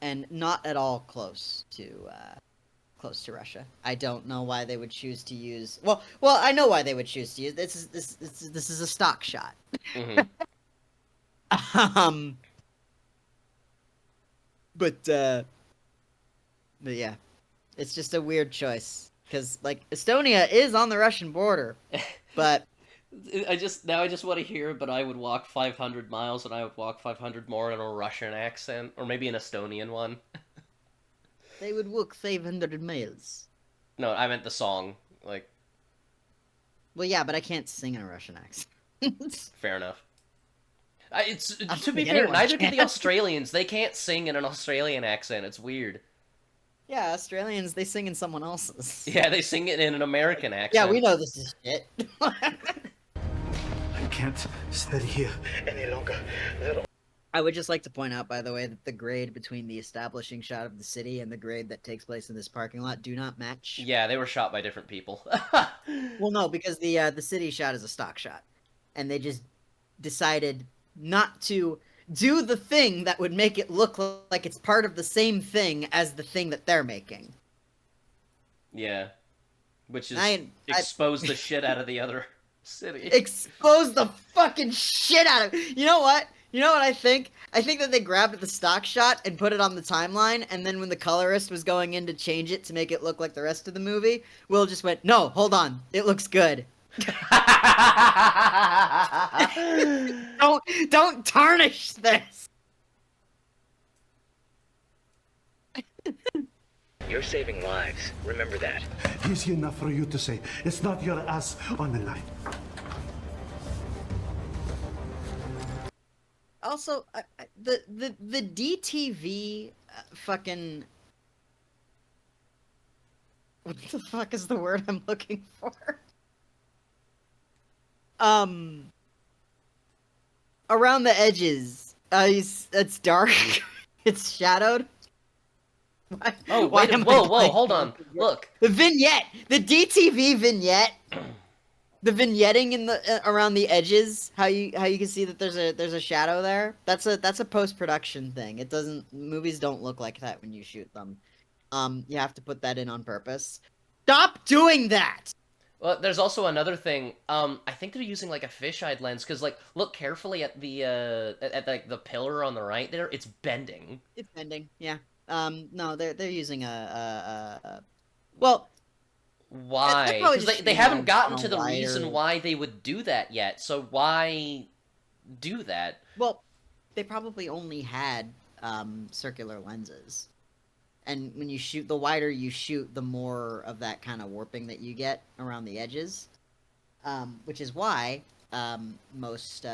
And not at all close to Russia. I don't know why they would choose to use. Well, I know why they would choose to use this is a stock shot. Mm-hmm. But yeah, it's just a weird choice because like Estonia is on the Russian border, but I just want to hear, but I would walk 500 miles and I would walk 500 more in a Russian accent, or maybe an Estonian one. they would walk 500 miles. No, I meant the song. Like, Well, yeah, but I can't sing in a Russian accent. fair enough. It's don't to be think fair, anyone neither can the can. Australians. They can't sing in an Australian accent. It's weird. Yeah, Australians, they sing in someone else's. Yeah, they sing it in an American Yeah, accent. we know this is shit. I can't stay here any longer. I would just like to point out, by the way, that the grade between the establishing shot of the city and the grade that takes place in this parking lot do not match. Yeah, they were shot by different people. Well, no, because the city shot is a stock shot, and they just decided not to do the thing that would make it look like it's part of the same thing as the thing that they're making. Yeah, which is I- expose the shit out of the other city. Expose the fucking shit out of it. You know what? You know what I think? I think that they grabbed the stock shot and put it on the timeline, and then when the colorist was going in to change it to make it look like the rest of the movie, Will just went, "No, hold on, it looks good. Don't tarnish this." You're saving lives. Remember that. Easy enough for you to say. It's not your ass on the line. Also, the DTV fucking, what the fuck is the word I'm looking for? Around the edges. It's dark. It's shadowed. Why, Oh, why wait, am I whoa, blanking hold on on. Look. the vignette, the DTV vignette, the vignetting in the around the edges. How you can see that there's a shadow there. That's a post production thing. It doesn't movies don't look like that when you shoot them. You have to put that in on purpose. Stop doing that. Well, there's also another thing. I think they're using like a fisheye lens because, like, look carefully at the at like the pillar on the right there. It's bending. It's bending. Yeah. No, they're using well. Why? probably Because just they shooting haven't on gotten a to the wider- reason why they would do that yet. So why do that? Well, they probably only had circular lenses. And when you shoot, the wider you shoot, the more of that kind of warping that you get around the edges. Which is why most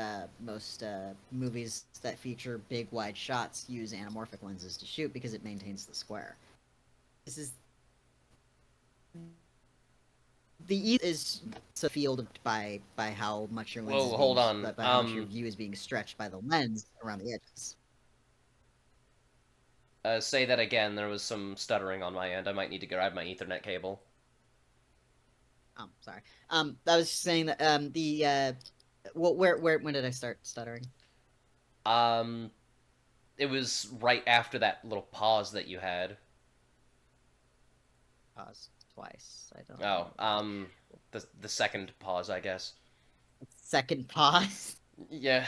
movies that feature big wide shots use anamorphic lenses to shoot, because it maintains the square. This is the is so fielded by how much your lens. Whoa, is hold being, on. by how much your view is being stretched by the lens around the edges. Say that again. There was some stuttering on my end. I might need to grab my Ethernet cable. Oh, sorry. I was just saying that well, when did I start stuttering? It was right after that little pause that you had. Pause twice. I don't. Oh, know. the second pause, I guess. Second pause. Yeah.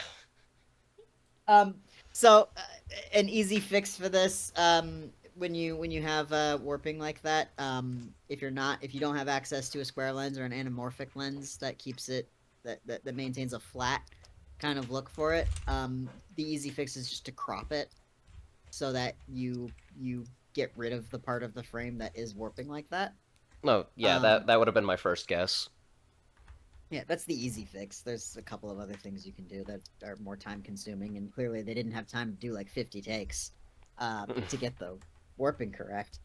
So an easy fix for this, when you have warping like that, if you don't have access to a square lens or an anamorphic lens that keeps it that maintains a flat kind of look for it, the easy fix is just to crop it so that you get rid of the part of the frame that is warping like that. No, yeah, that would have been my first guess. Yeah, that's the easy fix. There's a couple of other things you can do that are more time consuming, and clearly they didn't have time to do like 50 takes to get the warping correct.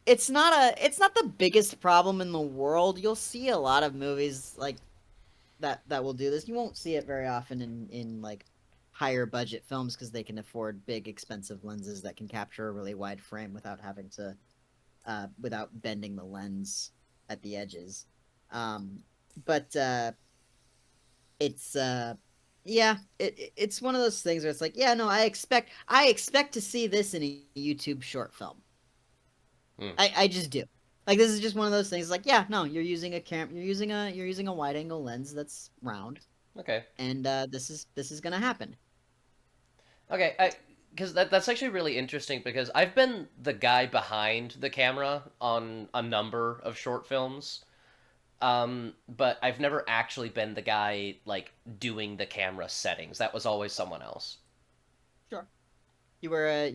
It's not the biggest problem in the world. You'll see a lot of movies like that will do this. You won't see it very often in like higher budget films because they can afford big expensive lenses that can capture a really wide frame without having to without bending the lens at the edges. But it's it's one of those things where it's like, yeah, no, I expect to see this in a YouTube short film. I just do. Like, this is just one of those things like, yeah, no, you're using a wide angle lens that's round. Okay. And this is gonna happen. Okay, because that's actually really interesting because I've been the guy behind the camera on a number of short films, but I've never actually been the guy like doing the camera settings. That was always someone else. Sure. You were a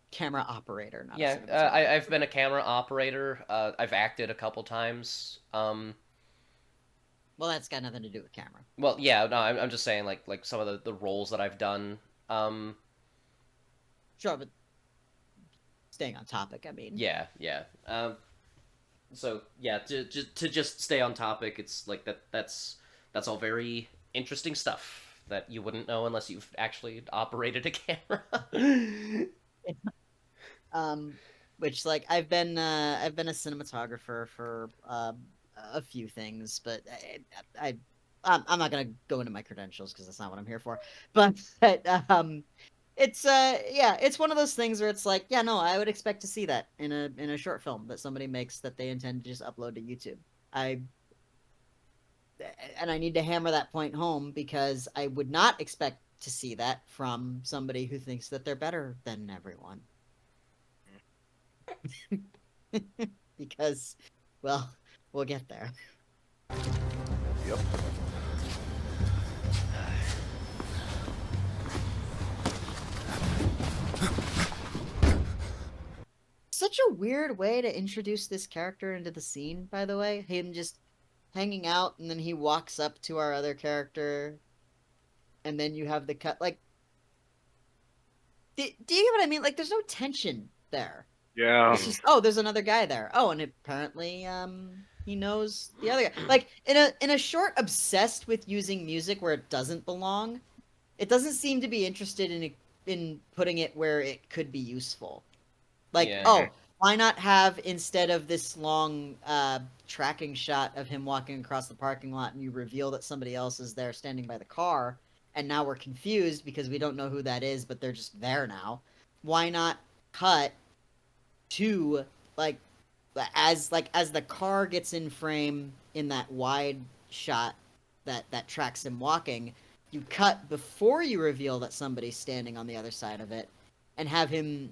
camera operator, not Yeah, a cinematographer. I've been a camera operator. I've acted a couple times. Well, that's got nothing to do with camera. Well, yeah, no, I'm just saying like some of the roles that I've done. Sure, but staying on topic, I mean. Yeah, yeah. So yeah, to just stay on topic, it's like that's all very interesting stuff that you wouldn't know unless you've actually operated a camera. Um, which like I've been a cinematographer for a few things, but I'm not gonna go into my credentials because that's not what I'm here for. But it's yeah, it's one of those things where it's like, yeah, no, I would expect to see that in a short film that somebody makes that they intend to just upload to YouTube. I and I need to hammer that point home because I would not expect to see that from somebody who thinks that they're better than everyone. Because, well, we'll get there. Yep. Such a weird way to introduce this character into the scene, by the way. Him just hanging out, and then he walks up to our other character, and then you have the cut. Like, do you get what I mean? Like, there's no tension there. Yeah. It's just, oh, there's another guy there. Oh, and apparently, he knows the other guy. Like, in a short obsessed with using music where it doesn't belong, it doesn't seem to be interested in putting it where it could be useful. Like, Yeah. oh, why not have, instead of this long tracking shot of him walking across the parking lot and you reveal that somebody else is there standing by the car, and now we're confused because we don't know who that is, but they're just there now. Why not cut to, like, as the car gets in frame in that wide shot that tracks him walking, you cut before you reveal that somebody's standing on the other side of it, and have him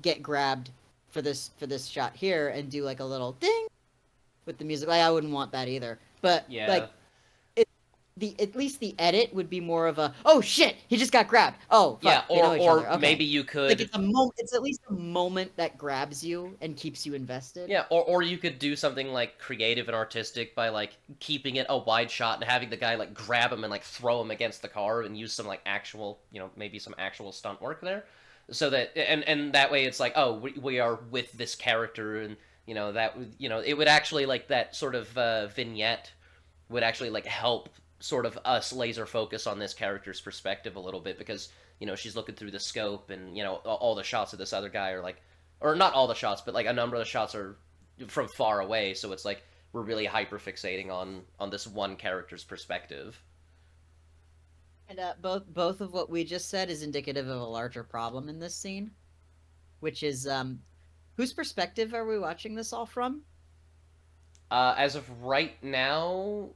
get grabbed for this shot here and do like a little ding with the music. Like, I wouldn't want that either. But Yeah. like at least the edit would be more of a, oh shit, he just got grabbed. Oh fuck, Yeah, they know each or other. Okay. maybe you like could it's a moment. It's at least a moment that grabs you and keeps you invested. yeah, or you could do something like creative and artistic by like keeping it a wide shot and having the guy like grab him and like throw him against the car and use some like actual, maybe some actual stunt work there. So that and that way it's like, oh, we are with this character, and that it would actually, like, that sort of vignette would actually like help sort of us laser focus on this character's perspective a little bit, because she's looking through the scope, and all the shots of this other guy are like, or not all the shots, but like a number of the shots are from far away, so it's like we're really hyper fixating on this one character's perspective. And both of what we just said is indicative of a larger problem in this scene, which is whose perspective are we watching this all from? As of right now,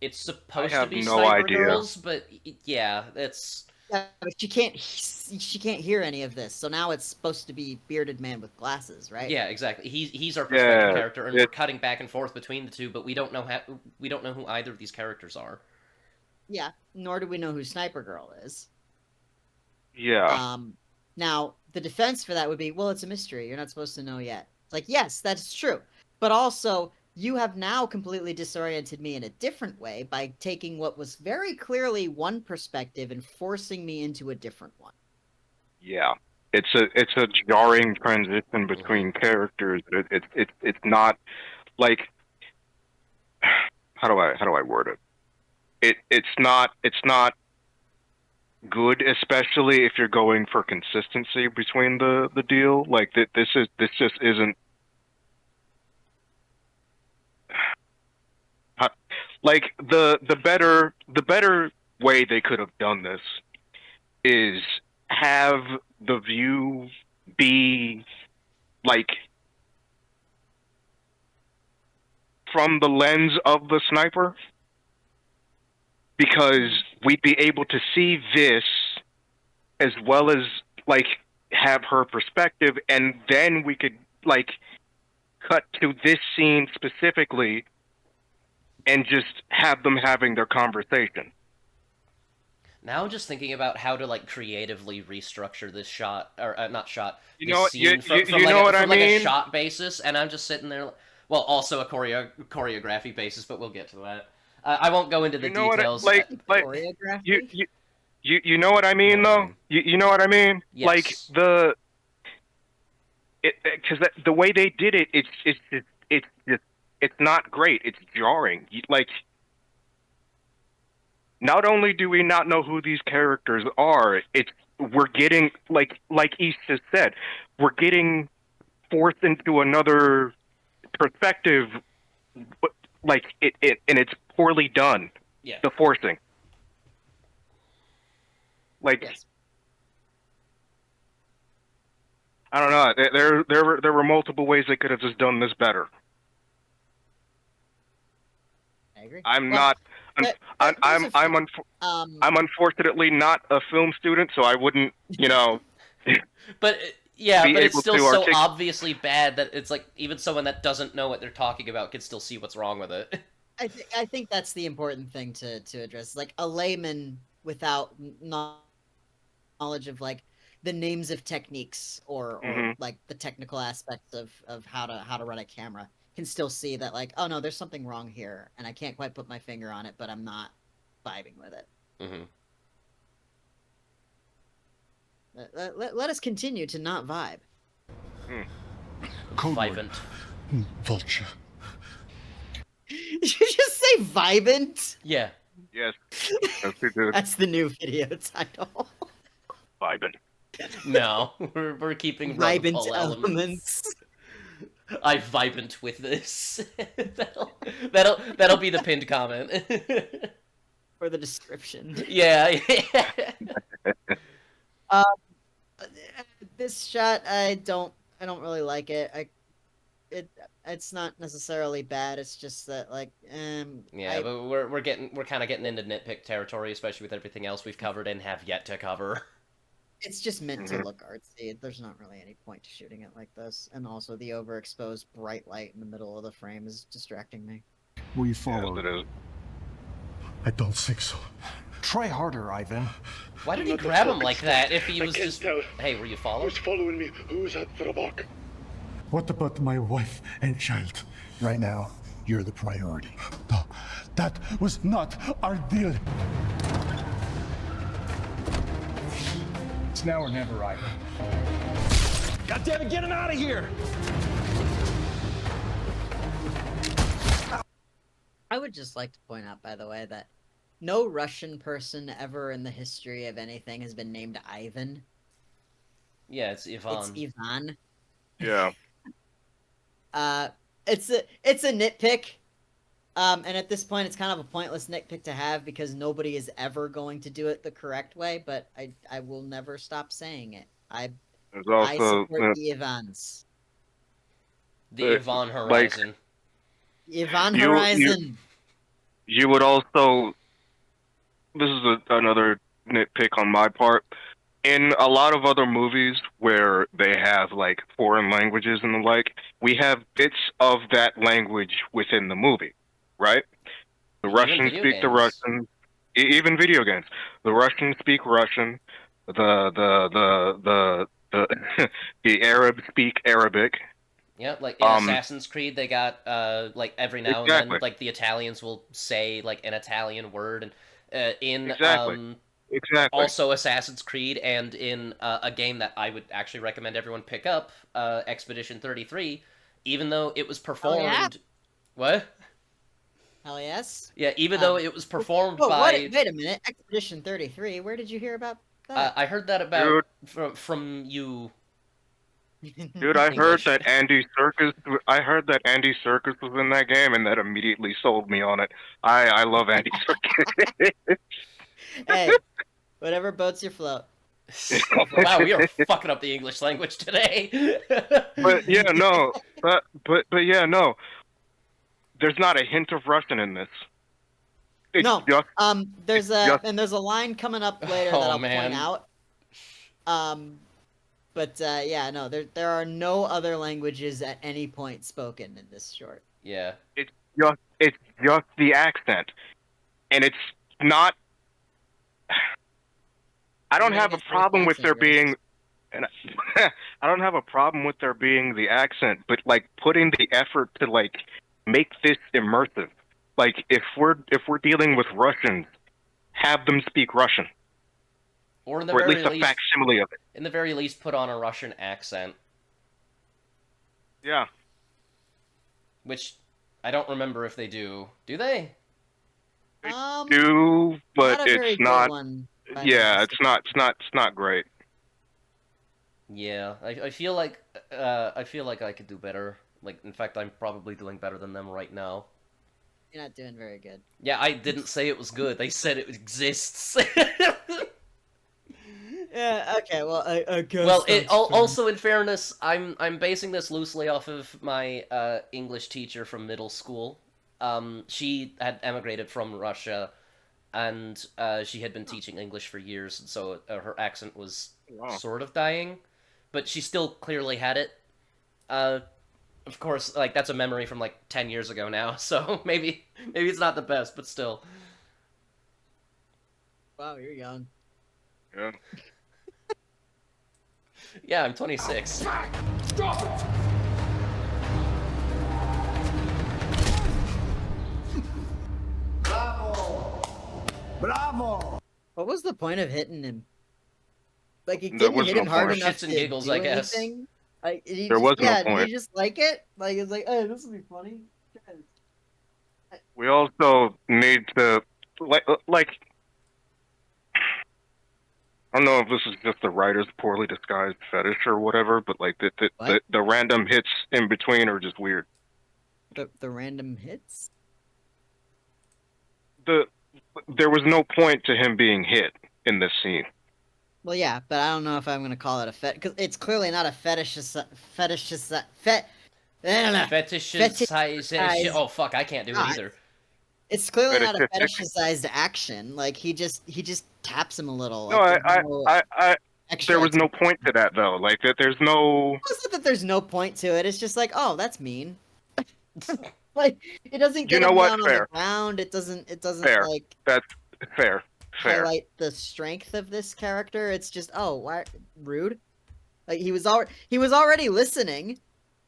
it's supposed I to have be no Sniper idea. Girls, but yeah, it's Yeah, but she can't hear any of this. So now it's supposed to be bearded man with glasses, right? yeah, exactly. He's our perspective Yeah, character, and we're cutting back and forth between the two, but we don't know who either of these characters are. Yeah. Nor do we know who Sniper Girl is. Yeah. Now the defense for that would be, well, it's a mystery. You're not supposed to know yet. It's like, yes, that's true, but also you have now completely disoriented me in a different way by taking what was very clearly one perspective and forcing me into a different one. Yeah. It's a jarring transition between characters. It's not like, how do I word it? It's not good, especially if you're going for consistency between the deal. Like this just isn't like the better way they could have done this is have the view be like from the lens of the sniper, because we'd be able to see this as well as like have her perspective, and then we could like cut to this scene specifically and just have them having their conversation. Now I'm just thinking about how to like creatively restructure this shot, or not shot, You this know, scene from you know what I like a mean? shot basis, and I'm just sitting there. Well, also a choreography basis, but we'll get to that. I won't go into the You know what? details. Like Choreography. you know what I mean though. You know what I mean? Like Yes. because the way they did it, it's not great. It's jarring. Like, not only do we not know who these characters are, we're getting like East has said, we're getting forced into another perspective, but like and it's poorly done. Yeah. The forcing, like. Yes. I don't know. There were multiple ways they could have just done this better. I agree. I'm Well, not. there- I'm there's I'm a I'm, few- I'm unfortunately not a film student, so I wouldn't, But yeah, be but it's able still to so artic- obviously bad that it's like even someone that doesn't know what they're talking about can still see what's wrong with it. I think that's the important thing to address. Like a layman without knowledge of like the names of techniques or Mhm. like the technical aspects of how to run a camera can still see that like, oh no, there's something wrong here and I can't quite put my finger on it, but I'm not vibing with it. Mm-hmm. Let us continue to not vibe. Code word. Vivant. Vulture. Did you just say vibant? Yeah. Yes, that's too good. That's the new video title. Vibing. No, we're keeping rug Vibant pull elements. I vibant with this. that'll be the pinned comment. For the description. Yeah. This shot, I don't really like it. It's not necessarily bad. It's just that like, Yeah, but we're kind of getting into nitpick territory, especially with everything else we've covered and have yet to cover. it's just meant to Mhm. look artsy. There's not really any point to shooting it like this. And also, the overexposed bright light in the middle of the frame is distracting me. Will you Yes, follow? it is. I don't think so. Try harder, Ivan. Why did he Not the grab him full like extent. that if he I was can't just... tell. Hey, were you followed? Who's following me? Who's at the back? What about my wife and child? Right now, you're the priority. No, that was not our deal. It's now or never, Ivan. God damn it, get him out of here! I would just like to point out, by the way, that no Russian person ever in the history of anything has been named Ivan. Yeah, it's Ivan. It's Ivan. Yeah. It's a nitpick. And at this point, it's kind of a pointless nitpick to have because nobody is ever going to do it the correct way. But I will never stop saying it. I There's also support the Ivans. The Ivan Horizon. Ivan You- Horizon. you would also. This is another nitpick on my part. In a lot of other movies where they have like foreign languages and the like, we have bits of that language within the movie, right? The Even Russians video speak the games. Russian, even video games. The Russians speak Russian. The the Arabs speak Arabic. Yeah, like in Um, Assassin's Creed, they got like every now and Exactly. then, like the Italians will say like an Italian word, and in Exactly. Exactly. also Assassin's Creed, and in a game that I would actually recommend everyone pick up, Expedition 33, even though it was performed. yeah? What? Hell yes. Yeah, even though it was performed Oh, by. wait a minute. Expedition 33. Where did you hear about that? I heard that about from you. Dude, I heard English. that Andy Serkis. I heard that Andy Serkis was in that game, and that immediately sold me on it. I love Andy Serkis. Hey, whatever boats your float. Wow, we are fucking up the English language today. but yeah, no, but yeah, no. There's not a hint of Russian in this. It's No, just there's just- there's a line coming up later that Oh, I'll man. point out. But yeah, no, there are no other languages at any point spoken in this short. Yeah. it's just the accent, and it's not. I don't You're have a against problem with there accent races. being. and I don't have a problem with there being the accent, but like putting the effort to like make this immersive. Like if we're dealing with Russians, have them speak Russian, Or in the or at very least a least, facsimile of it. in the very least, put on a Russian accent, Yeah. which I don't remember if they do. Do they? Do, but not a very it's good not. one. by my Yeah, it's estimate. not. It's not great. Yeah, I feel like I could do better. Like, in fact, I'm probably doing better than them right now. You're not doing very good. Yeah, I didn't say it was good. They said it exists. Yeah. Okay. Well, I guess. Well, that's fair. also in fairness, I'm basing this loosely off of my English teacher from middle school. She had emigrated from Russia, and she had been teaching English for years, and so her accent was Wow. sort of dying, but she still clearly had it. Of course, like that's a memory from like 10 years ago now, so maybe it's not the best, but still. Wow, you're young. Yeah. Yeah, I'm 26. Bravo! What was the point of hitting him? Like he There didn't was hit no him hard point. enough Shits and to giggles, do I guess. anything? Like, he There just, was no yeah, did point. you just like it? Like it's like, hey, this will be funny. We also need to like. I don't know if this is just the writer's poorly disguised fetish or whatever, but like What? the random hits in between are just weird. The random hits. There was no point to him being hit in this scene. Well, yeah, but I don't know if I'm gonna call it a because it's clearly not a fetishization. Fetishization. Oh fuck, I can't do it God. either. It's clearly not a Fetishistic. fetishized action. Like he just taps him a little. No, Like, there's no I extra there was no point to that though. Like that, there's no. It's not that there's no point to it. It's just like, oh, that's mean. Like it doesn't get You know him what? down on the Fair. ground. It doesn't Fair. like That's fair. Fair. highlight the strength of this character. It's just, oh, why rude? Like he was already listening.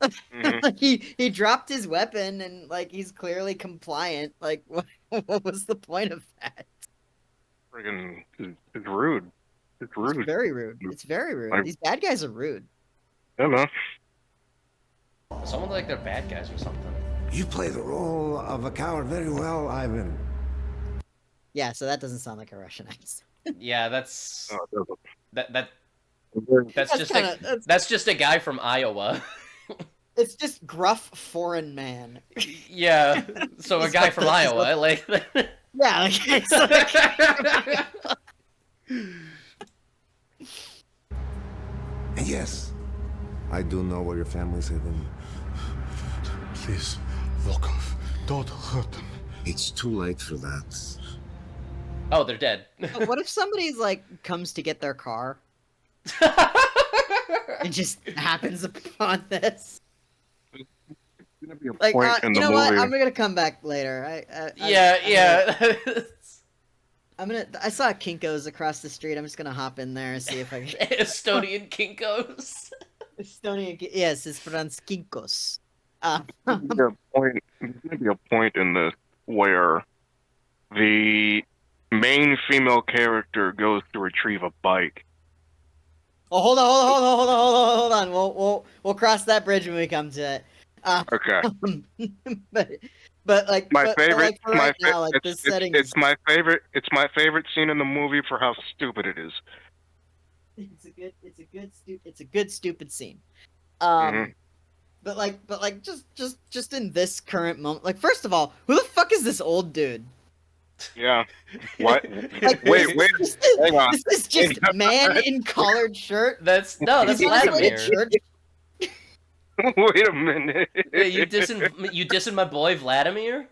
Mhm. Like he dropped his weapon and like he's clearly compliant. Like what was the point of that? Friggin' it's rude. It's It's rude. very rude. It's very rude. I- These bad guys are rude. Yeah, man. Someone like they're bad guys or something. You play the role of a coward very well, Ivan. Yeah, so that doesn't sound like a Russian accent. Yeah, that's No, it doesn't. that's just kinda, that's just a guy from Iowa. it's just gruff foreign man. Yeah, so a He's guy like from the- he's Iowa, like. Yeah, like, it's like And yes, I do know where your family's hidden. Please, Volkov, don't hurt them. It's too late for that. Oh, they're dead. But what if somebody's like comes to get their car and just happens upon this? There's gonna be a Like, point in you the know what? movie. I'm gonna come back later. Yeah. I saw Kinko's across the street. I'm just gonna hop in there and see if I can. Estonian Kinkos. Estonian. Yes, it's pronounced Kinkos. There's gonna be a point in this where the main female character goes to retrieve a bike. Oh, hold on. We'll cross that bridge when we come to it. Okay. But like My but favorite. like for right now, like this setting it's my favorite. It's my favorite scene in the movie for how stupid it is. it's a good stupid scene. Mhm. But like just in this current moment, like first of all, who the fuck is this old dude? Yeah. What? Like, Wait, this hang on. This is just man in collared shirt. That's Is he just Vladimir. at church? Wait a minute. Wait, you dissing my boy Vladimir?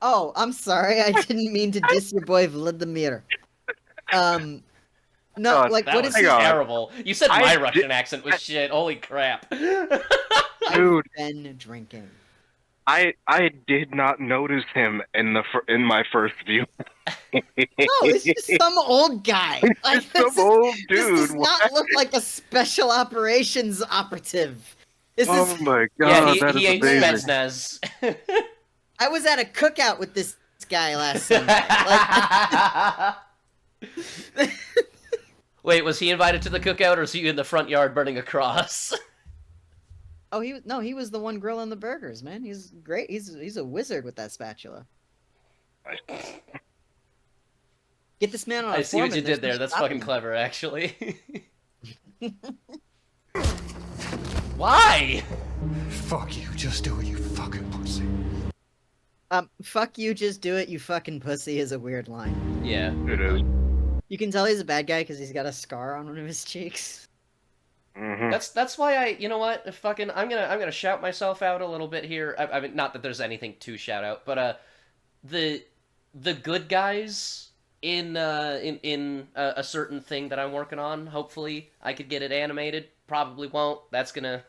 Oh, I'm sorry. I didn't mean to diss your boy Vladimir. No, God, like That what was is he? hang on. terrible. You said I my did- Russian accent was shit. Holy crap. Dude, Been drinking. I did not notice him in my first view. No, it's just some old guy. Like, Some old this dude. does not look like a special operations operative. This Oh is. my Yeah, god, that he is ain't amazing. Spetsnaz. I was at a cookout with this guy last Sunday. Like, Wait, was he invited to the cookout, or was he in the front yard burning a cross? oh, he was the one grilling the burgers, man. He's great. He's a wizard with that spatula. Get this man on a I see what foreman, you there's did there. no That's stopping fucking him. clever, actually. Why? Fuck you, just do it, you fucking pussy. Fuck you, just do it, you fucking pussy is a weird line. Yeah. It is. You can tell he's a bad guy because he's got a scar on one of his cheeks. Mhm. That's why you know what, fucking, I'm gonna shout myself out a little bit here. I mean, not that there's anything to shout out, but the good guys in a certain thing that I'm working on. Hopefully, I could get it animated. Probably won't. That's gonna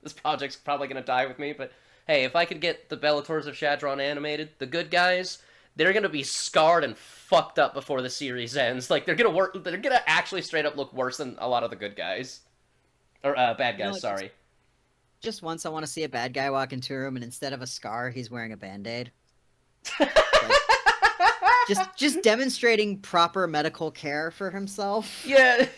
this project's probably gonna die with me. But hey, if I could get the Bellators of Shadron animated, the good guys, they're gonna be scarred and fucked up before the series ends. Like they're gonna actually straight up look worse than a lot of the good guys. Or, bad guys, like, sorry. Just once I want to see a bad guy walk into a room and instead of a scar, he's wearing a band-aid. Just demonstrating proper medical care for himself. Yeah.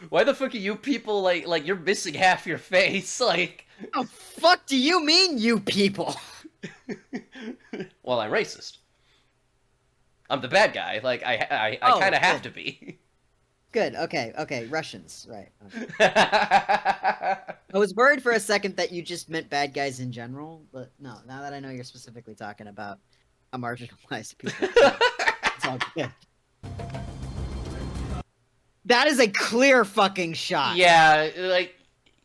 Why the fuck are you people, like, you're missing half your face, like... Oh, fuck do you mean, you people? Well, I'm racist. I'm the bad guy, like, I Oh, kinda have good. to be. Good, okay, Russians, right. Okay. I was worried for a second that you just meant bad guys in general, but no, now that I know you're specifically talking about a marginalized people, it's all good. That is a clear fucking shot. Yeah, like,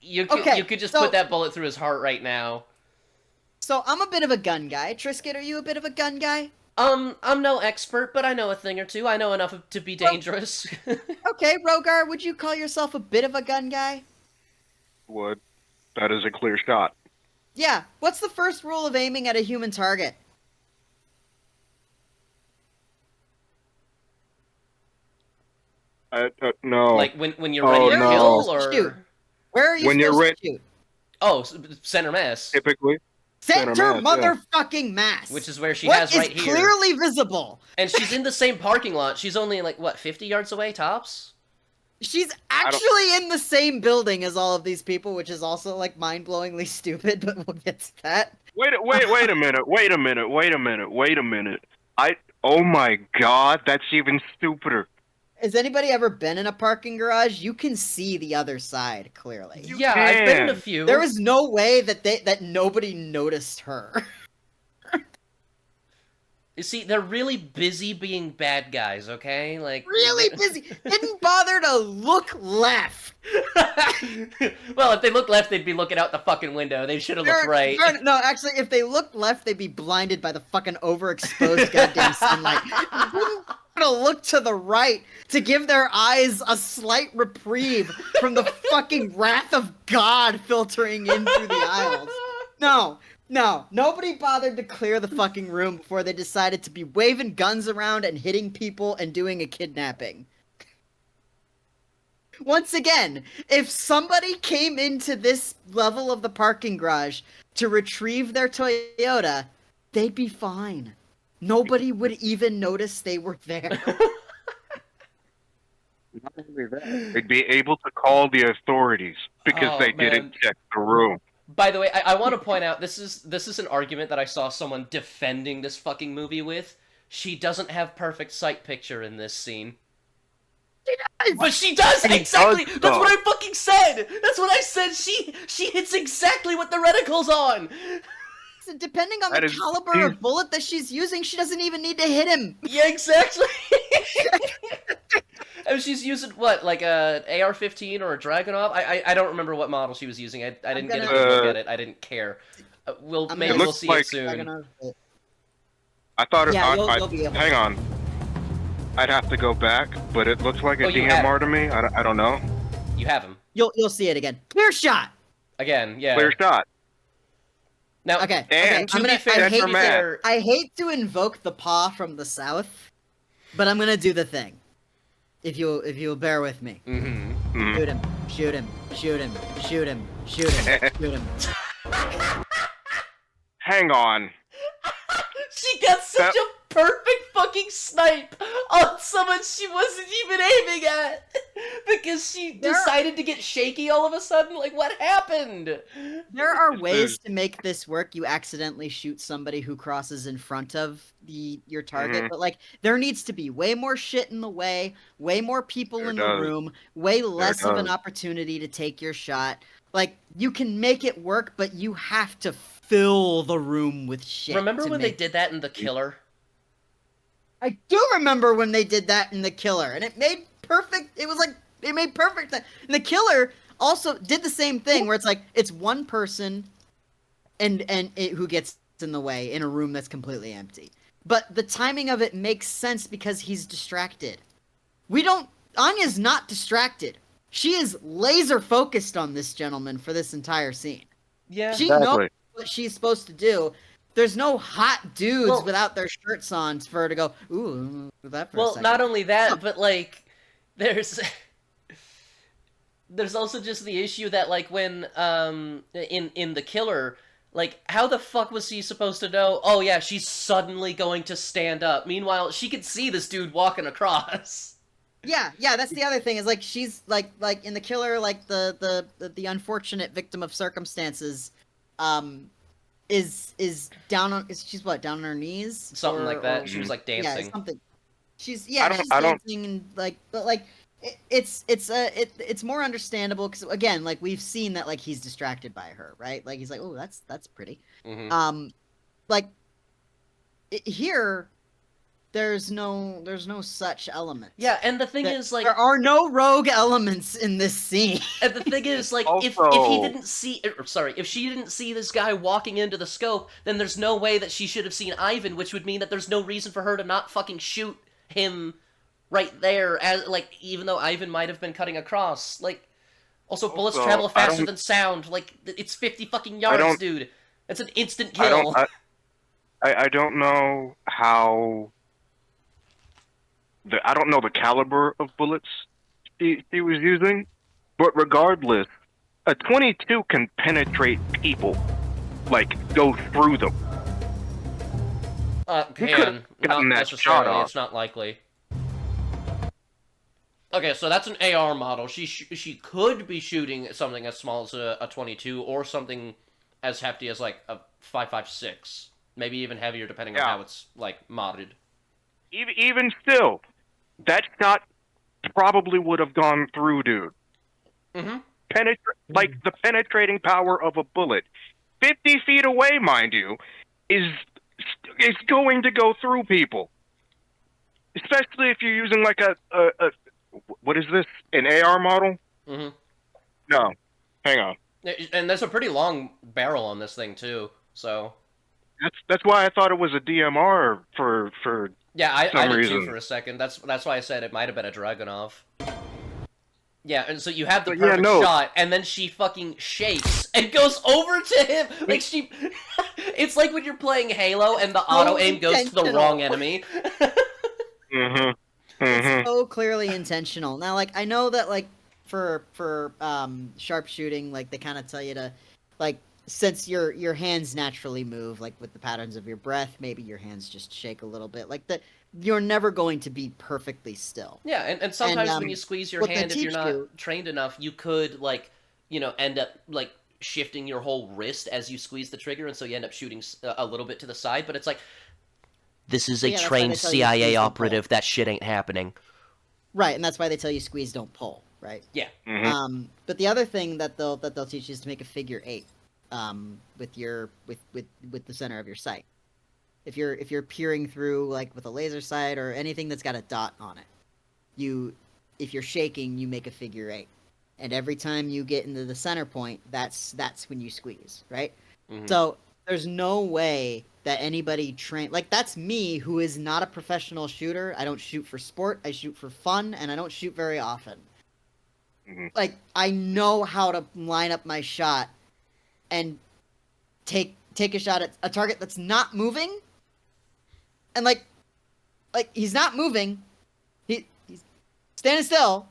you Okay, could just so- put that bullet through his heart right now. So I'm a bit of a gun guy. Trisket, are you a bit of a gun guy? I'm no expert, but I know a thing or two. I know enough to be dangerous. Okay, Rogar, would you call yourself a bit of a gun guy? Would. That is a clear shot. Yeah. What's the first rule of aiming at a human target? No. Like, when you're Oh, ready to no. kill, or... Shoot. Where are you When you're supposed to shoot? Oh, center mass. Typically. Center Center mass, yeah. motherfucking mass. Which is where she What has is right here. clearly visible. And she's in the same parking lot. She's only, like, what, 50 yards away, tops? She's actually in the same building as all of these people, which is also like mind-blowingly stupid, but we'll get to that. Wait a minute. Oh my god, that's even stupider. Has anybody ever been in a parking garage? You can see the other side clearly. Yeah, I've been in a can. few. There is no way that nobody noticed her. You see, they're really busy being bad guys, okay? Like... Really busy. Didn't bother to look left. Well, if they looked left, they'd be looking out the fucking window. They should have looked right. No, actually, if they looked left, they'd be blinded by the fucking overexposed goddamn sunlight. To look to the right to give their eyes a slight reprieve from the fucking wrath of God filtering in through the aisles. No, nobody bothered to clear the fucking room before they decided to be waving guns around and hitting people and doing a kidnapping. Once again, if somebody came into this level of the parking garage to retrieve their Toyota, they'd be fine. Nobody would even notice they were there. Not only that, they'd be able to call the authorities because Oh, they man. didn't check the room. By the way, I want to point out, this is an argument that I saw someone defending this fucking movie with. She doesn't have perfect sight picture in this scene. But she does! She Exactly! does, That's what though. I fucking said! That's what I said! She hits exactly what the reticle's on! So depending on That the is- caliber of bullet that she's using, she doesn't even need to hit him. Yeah, exactly! And she's using, what, like a AR-15 or a Dragunov? I don't remember what model she was using. I didn't get a gonna- good look at it. I didn't care. I'm Maybe gonna- we'll looks see like- it soon. I thought Yeah, it. you'll be able to. Hang on. I'd have to go back, but it looks like a Oh, you have DMR to me. I don't know. You have him. You'll see it again. Clear shot. Again, yeah. Clear shot. Now, Okay. And to I'm be gonna, fair, I hate to be fair, I hate to invoke the paw from the south, but I'm gonna do the thing. If you'll bear with me. mhm. Shoot him, shoot him, shoot him, shoot him, shoot him, shoot him. Hang on. She got such That- a perfect fucking snipe on someone she wasn't even aiming at because she decided to get shaky all of a sudden. Like, what happened? There are ways to make this work. You accidentally shoot somebody who crosses in front of your target, Mhm. but like there needs to be way more shit in the way, way more people There in does. the room, way less of an does. opportunity to take your shot. Like you can make it work, but you have to fill the room with shit. Remember to when they make- did that in The Killer? I do remember when they did that in The Killer, and it made perfect. It was like it made perfect. And The Killer also did the same thing, where it's like it's one person, who gets in the way in a room that's completely empty. But the timing of it makes sense because he's distracted. Anya's not distracted. She is laser focused on this gentleman for this entire scene. Yeah. She Exactly. knows what she's supposed to do. There's no hot dudes Well- without their shirts on for her to go, ooh, that for a Well, second. not only that, but like, there's also just the issue that like when in The Killer, like how the fuck was he supposed to know? Oh yeah, she's suddenly going to stand up. Meanwhile, she could see this dude walking across. Yeah, that's the other thing is like she's like in The Killer, like the unfortunate victim of circumstances, is down on she's what, down on her knees, Something like that. or- She was like yeah, dancing. something. She's I don't- dancing and like, but like it's more understandable because again, like we've seen that like he's distracted by her, right? Like he's like, oh, that's pretty. Mhm. Like here, there's no such element. Yeah, and the thing is like There are no rogue elements in this scene. And the thing is, like, if he Also- didn't see, if she didn't see this guy walking into the scope, then there's no way that she should have seen Ivan, which would mean that there's no reason for her to not fucking shoot him right there, as like, even though Ivan might have been cutting across. Like, also bullets Also, travel I faster don't- than sound. Like, it's 50 fucking I yards, don't- dude. It's an instant I kill. don't. I don't know how. I don't know the caliber of bullets she was using, but regardless, a 22 can penetrate people, like go through them. He could've Can gotten not that shot necessarily. off. It's not likely. Okay, so that's an AR model. She could be shooting something as small as a 22 or something as hefty as like a 5.56, maybe even heavier depending on Yeah. how it's like modded. Even still, that shot probably would have gone through, dude. Mhm. Like the penetrating power of a bullet, 50 feet away, mind you, is going to go through people. Especially if you're using like a what is this? An AR model? Mhm. No, hang on. And there's a pretty long barrel on this thing too. So That's why I thought it was a DMR for yeah, I some did reason. too for a second. That's why I said it might have been a Dragunov. Yeah, and so you have the But yeah, perfect no. shot, and then she fucking shakes and goes over to him. Like she, it's like when you're playing Halo and the auto aim goes to the intentional. wrong enemy. Mm-hmm. Mm-hmm. So clearly intentional. Now, like I know that like for sharpshooting, like they kind of tell you to like since your hands naturally move like with the patterns of your breath, maybe your hands just shake a little bit. Like that, you're never going to be perfectly still. Yeah, and sometimes when And, you squeeze your what they hand, if you're teach not you- trained enough, you could like end up like shifting your whole wrist as you squeeze the trigger, and so you end up shooting a little bit to the side. But it's like this is a Yeah, that's why they trained tell you to squeeze CIA the operative. That shit ain't happening. Right, and that's why they tell you squeeze, don't pull. Right. Yeah. Mm-hmm. But the other thing that they'll teach you is to make a figure 8, with the center of your sight. If you're peering through like with a laser sight or anything that's got a dot on it, if you're shaking, you make a figure 8, and every time you get into the center point, that's when you squeeze, right? Mhm. So there's no way that anybody trained like that's me who is not a professional shooter. I don't shoot for sport. I shoot for fun, and I don't shoot very often. Mhm. Like I know how to line up my shot and take take a shot at a target that's not moving, and like he's not moving, he's standing still,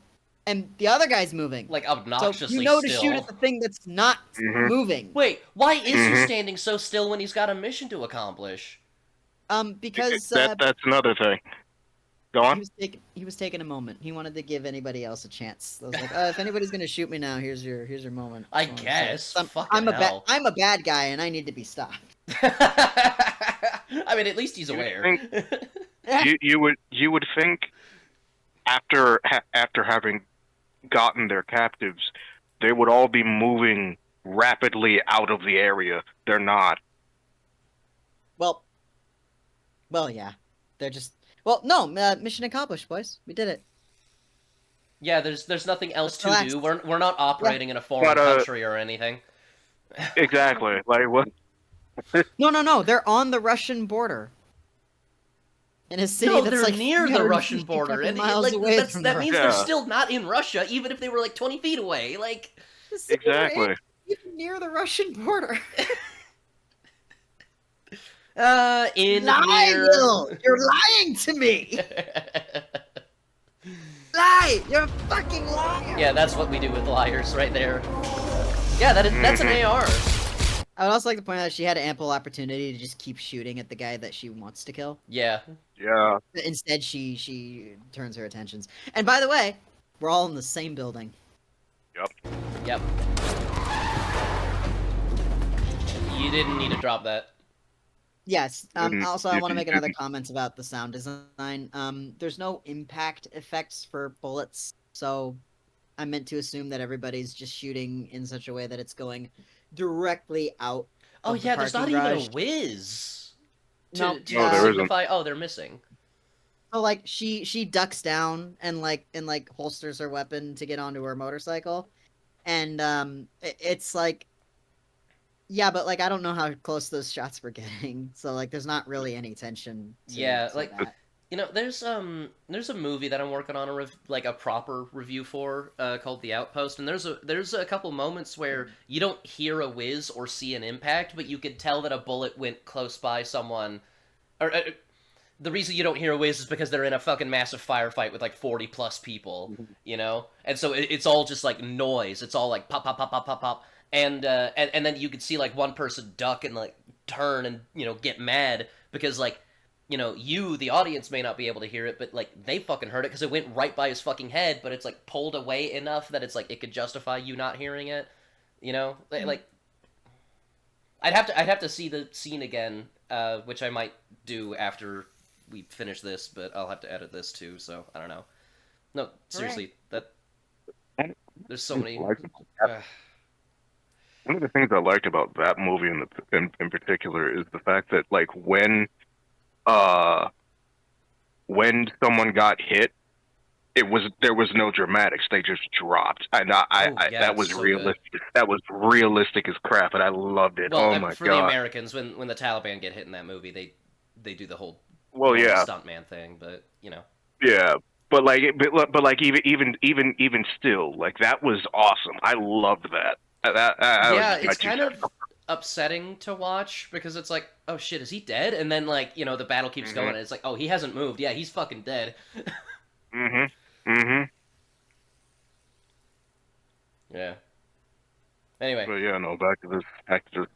and the other guy's moving. Like So obnoxiously you know to still. shoot at the thing that's not moving. Wait, why is he standing so still when he's got a mission to accomplish? Because That's another thing. Go on. he was taking a moment. He wanted to give anybody else a chance. I was like, if anybody's gonna shoot me now, here's your moment. I So it's like, guess. Fucking I'm hell. I'm a bad guy, and I need to be stopped. I mean, at least he's aware. You would think after having gotten their captives, they would all be moving rapidly out of the area. They're not. Well, yeah, they're just. Well, no, mission accomplished, boys. We did it. Yeah, there's nothing else to Relax. do. We're not operating in a foreign But, country or anything. Exactly. Like what? No. They're on the Russian border. In a city No, that's they're like near the 350 Russian border, fucking and miles like away that from means Russia. they're Yeah. still not in Russia, even if they were like 20 feet away. Like, The city we're Exactly. in is near the Russian border. in Lie, near. Will! You're lying to me. Lie! You're a fucking liar. Yeah, that's what we do with liars, right there. Yeah, that's an AR. I would also like to point out that she had ample opportunity to just keep shooting at the guy that she wants to kill. Yeah. Yeah. Instead, she turns her attentions. And by the way, we're all in the same building. Yep. You didn't need to drop that. Yes. Also, I want to didn't- make another comment about the sound design. There's no impact effects for bullets, so I meant to assume that everybody's just shooting in such a way that it's going directly out. Oh of the yeah, there's not parking even garage. a whiz. No, To No, there isn't. signify, oh, they're missing. So like she ducks down and holsters her weapon to get onto her motorcycle, and it's like, yeah, but like I don't know how close those shots were getting, so like there's not really any tension. Yeah, to like, that. You know, there's a movie that I'm working on a proper review for called The Outpost, and there's a couple moments where you don't hear a whiz or see an impact, but you could tell that a bullet went close by someone. Or the reason you don't hear a whiz is because they're in a fucking massive firefight with like 40 plus people, you know, and so it's all just like noise. It's all like pop pop pop pop pop pop, and then you could see like one person duck and like turn and get mad because like. The audience may not be able to hear it, but, like, they fucking heard it because it went right by his fucking head, but it's, like, pulled away enough that it's, like, it could justify you not hearing it, Like, I'd have to see the scene again, which I might do after we finish this, but I'll have to edit this, too, so, I don't know. No, seriously, there's so many... One of the things I liked about that movie in particular is the fact that like when someone got hit, there was no dramatics. They just dropped, and that was so realistic. That was realistic as crap, and I loved it. Well, oh my for god! the Americans, when the Taliban get hit in that movie, they do the whole stuntman thing, but Yeah, but even still, like that was awesome. I loved that. It's kind of upsetting to watch because it's like, oh shit, is he dead? And then like the battle keeps going, and it's like, oh, he hasn't moved. Yeah, he's fucking dead. Yeah. Anyway. But yeah, no, back to this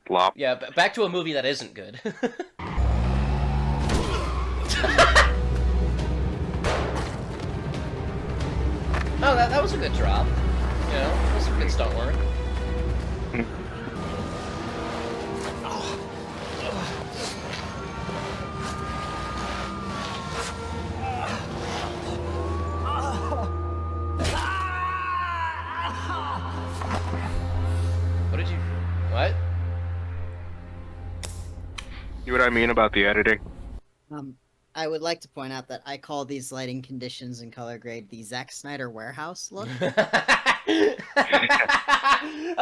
flop. Yeah, back to a movie that isn't good. Oh, that was a good drop. That was some good stunt work. What? See what I mean about the editing? I would like to point out that I call these lighting conditions and color grade the Zack Snyder warehouse look.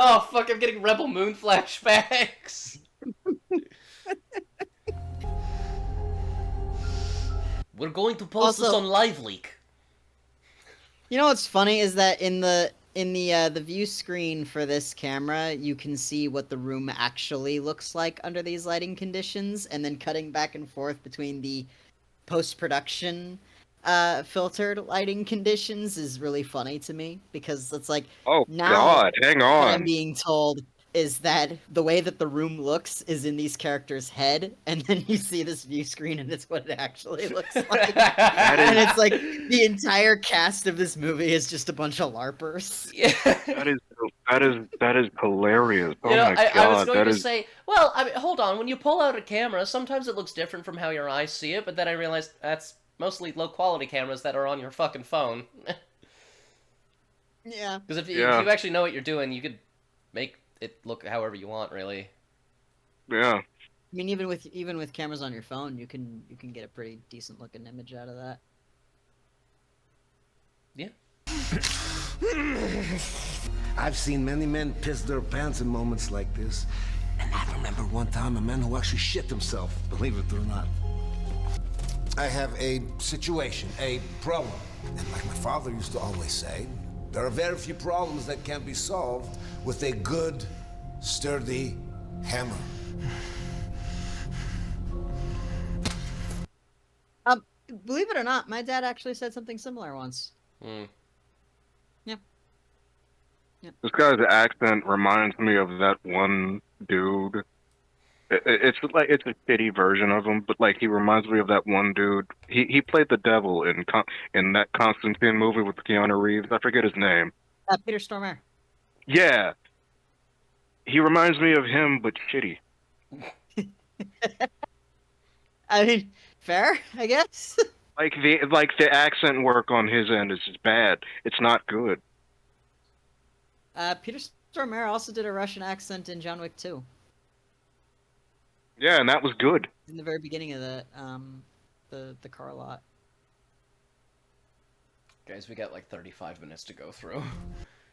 Oh fuck! I'm getting Rebel Moon flashbacks. We're going to post this Also- on Live Leak. You know what's funny is that in the in the view screen for this camera, you can see what the room actually looks like under these lighting conditions, and then cutting back and forth between the post-production filtered lighting conditions is really funny to me, because it's like, Oh now God, hang what I'm on. being told is that the way that the room looks is in these characters' head, and then you see this view screen and it's what it actually looks like. And it's like the entire cast of this movie is just a bunch of LARPers. Yeah. That is hilarious. Oh You know, my God, I was going that to is say, well, I mean, hold on. When you pull out a camera, sometimes it looks different from how your eyes see it, but then I realized that's mostly low-quality cameras that are on your fucking phone. Yeah. Because if Yeah. you actually know what you're doing, you could make it look however you want, really. yeah. I mean, even with cameras on your phone, you can get a pretty decent looking image out of that. Yeah. I've seen many men piss their pants in moments like this. And I remember one time a man who actually shit himself, believe it or not. I have a situation, a problem. And like my father used to always say, there are very few problems that can be solved with a good, sturdy hammer. Believe it or not, my dad actually said something similar once. Hmm. This guy's accent reminds me of that one dude. It's like it's a shitty version of him, but like he reminds me of that one dude. He played the devil in that Constantine movie with Keanu Reeves. I forget his name. Peter Stormare. Yeah, he reminds me of him, but shitty. I mean, fair, I guess. Like the accent work on his end is just bad. It's not good. Peter Stormare also did a Russian accent in John Wick 2. Yeah, and that was good. In the very beginning of the car lot. Guys, we got like 35 minutes to go through.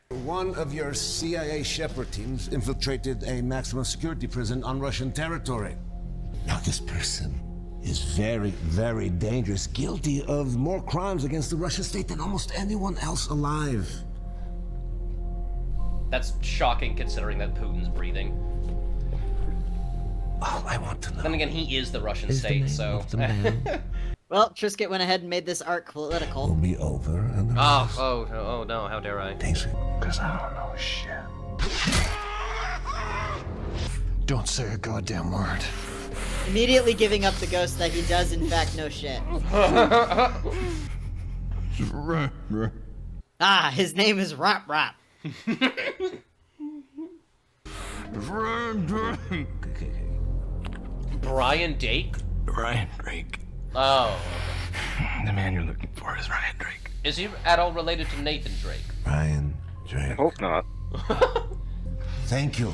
One of your CIA Shepherd teams infiltrated a maximum security prison on Russian territory. Now this person is very, very dangerous, guilty of more crimes against the Russian state than almost anyone else alive. That's shocking considering that Putin's breathing. All I want to know Then again, he is the Russian is the state, name so. of the man Well, Trisket went ahead and made this arc will political. be over and the Oh no, how dare I? Thanks, because I don't know shit. Don't say a goddamn word. Immediately giving up the ghost that he does in fact know shit. Ah, his name is Rap Rap. Brian Dake? Ryan Drake. Oh. The man you're looking for is Ryan Drake. Is he at all related to Nathan Drake? Ryan I Drake. hope not. Thank you.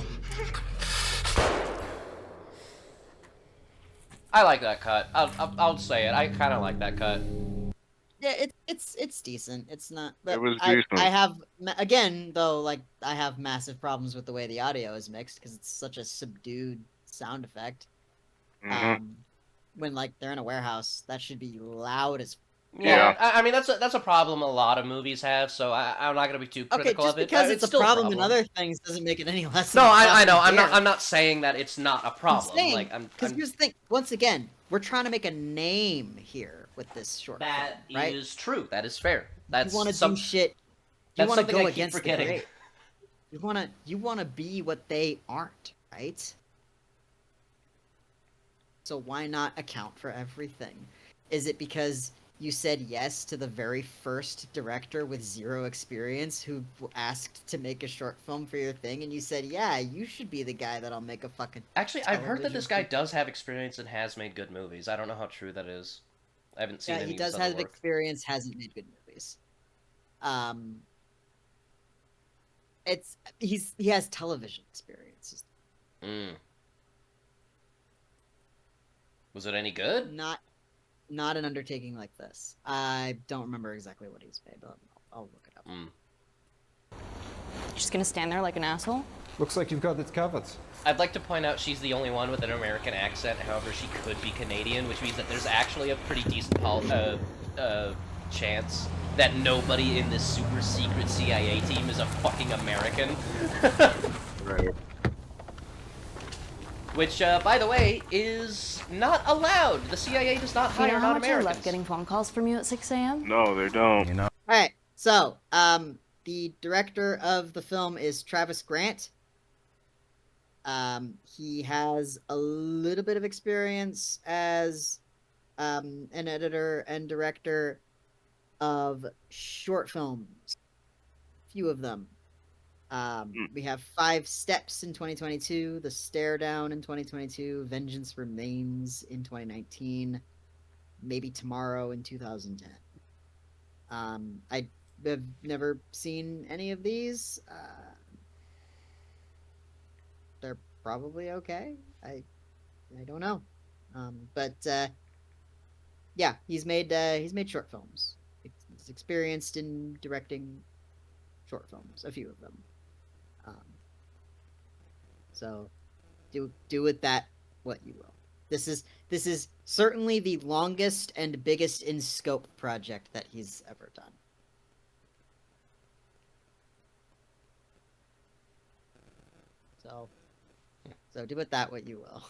I like that cut. I'll say it. I kind of like that cut. Yeah, it's decent. It's not. But It was I decent. have again though, like I have massive problems with the way the audio is mixed because it's such a subdued sound effect. Mhm. When like they're in a warehouse, that should be loud as. Yeah, I mean that's a problem a lot of movies have. So I'm not gonna be too Okay, critical just of it. because it's a still problem in other things doesn't make it any less. No, of a I know. problem I'm here. not saying that it's not a problem. Like I'm Because here's the thing. Once again, we're trying to make a name here with this short that film, right? is true. That is fair. That's You want to some. do shit. You that's want to something go I keep against the forgetting. grain. You want to be what they aren't, right? So why not account for everything? Is it because you said yes to the very first director with zero experience who asked to make a short film for your thing, and you said, "Yeah, you should be the guy that'll make a fucking." Actually, I've heard that television this guy film." does have experience and has made good movies. I don't know how true that is. I haven't seen Yeah, any he of his does other have work. experience. Hasn't made good movies. He has television experience. Mm. Was it any good? Not an undertaking like this. I don't remember exactly what he's made, but I'll look it up. Mm. Just gonna stand there like an asshole? Looks like you've got it covered. I'd like to point out she's the only one with an American accent. However, she could be Canadian, which means that there's actually a pretty decent chance that nobody in this super secret CIA team is a fucking American. Right. Which, by the way, is not allowed. The CIA does not Do you hire know how much I non-Americans. love getting phone calls from you at 6 a.m.? No, they don't. You know? All right. So, the director of the film is Travis Grant. He has a little bit of experience as an editor and director of short films. Few of them. We have 5 Steps in 2022, The Stare Down in 2022, Vengeance Remains in 2019, Maybe Tomorrow in 2010. I have never seen any of these. They're probably okay. I don't know. But yeah, he's made short films. He's experienced in directing short films, a few of them. So do with that what you will. This is certainly the longest and biggest in scope project that he's ever done. So do with that what you will.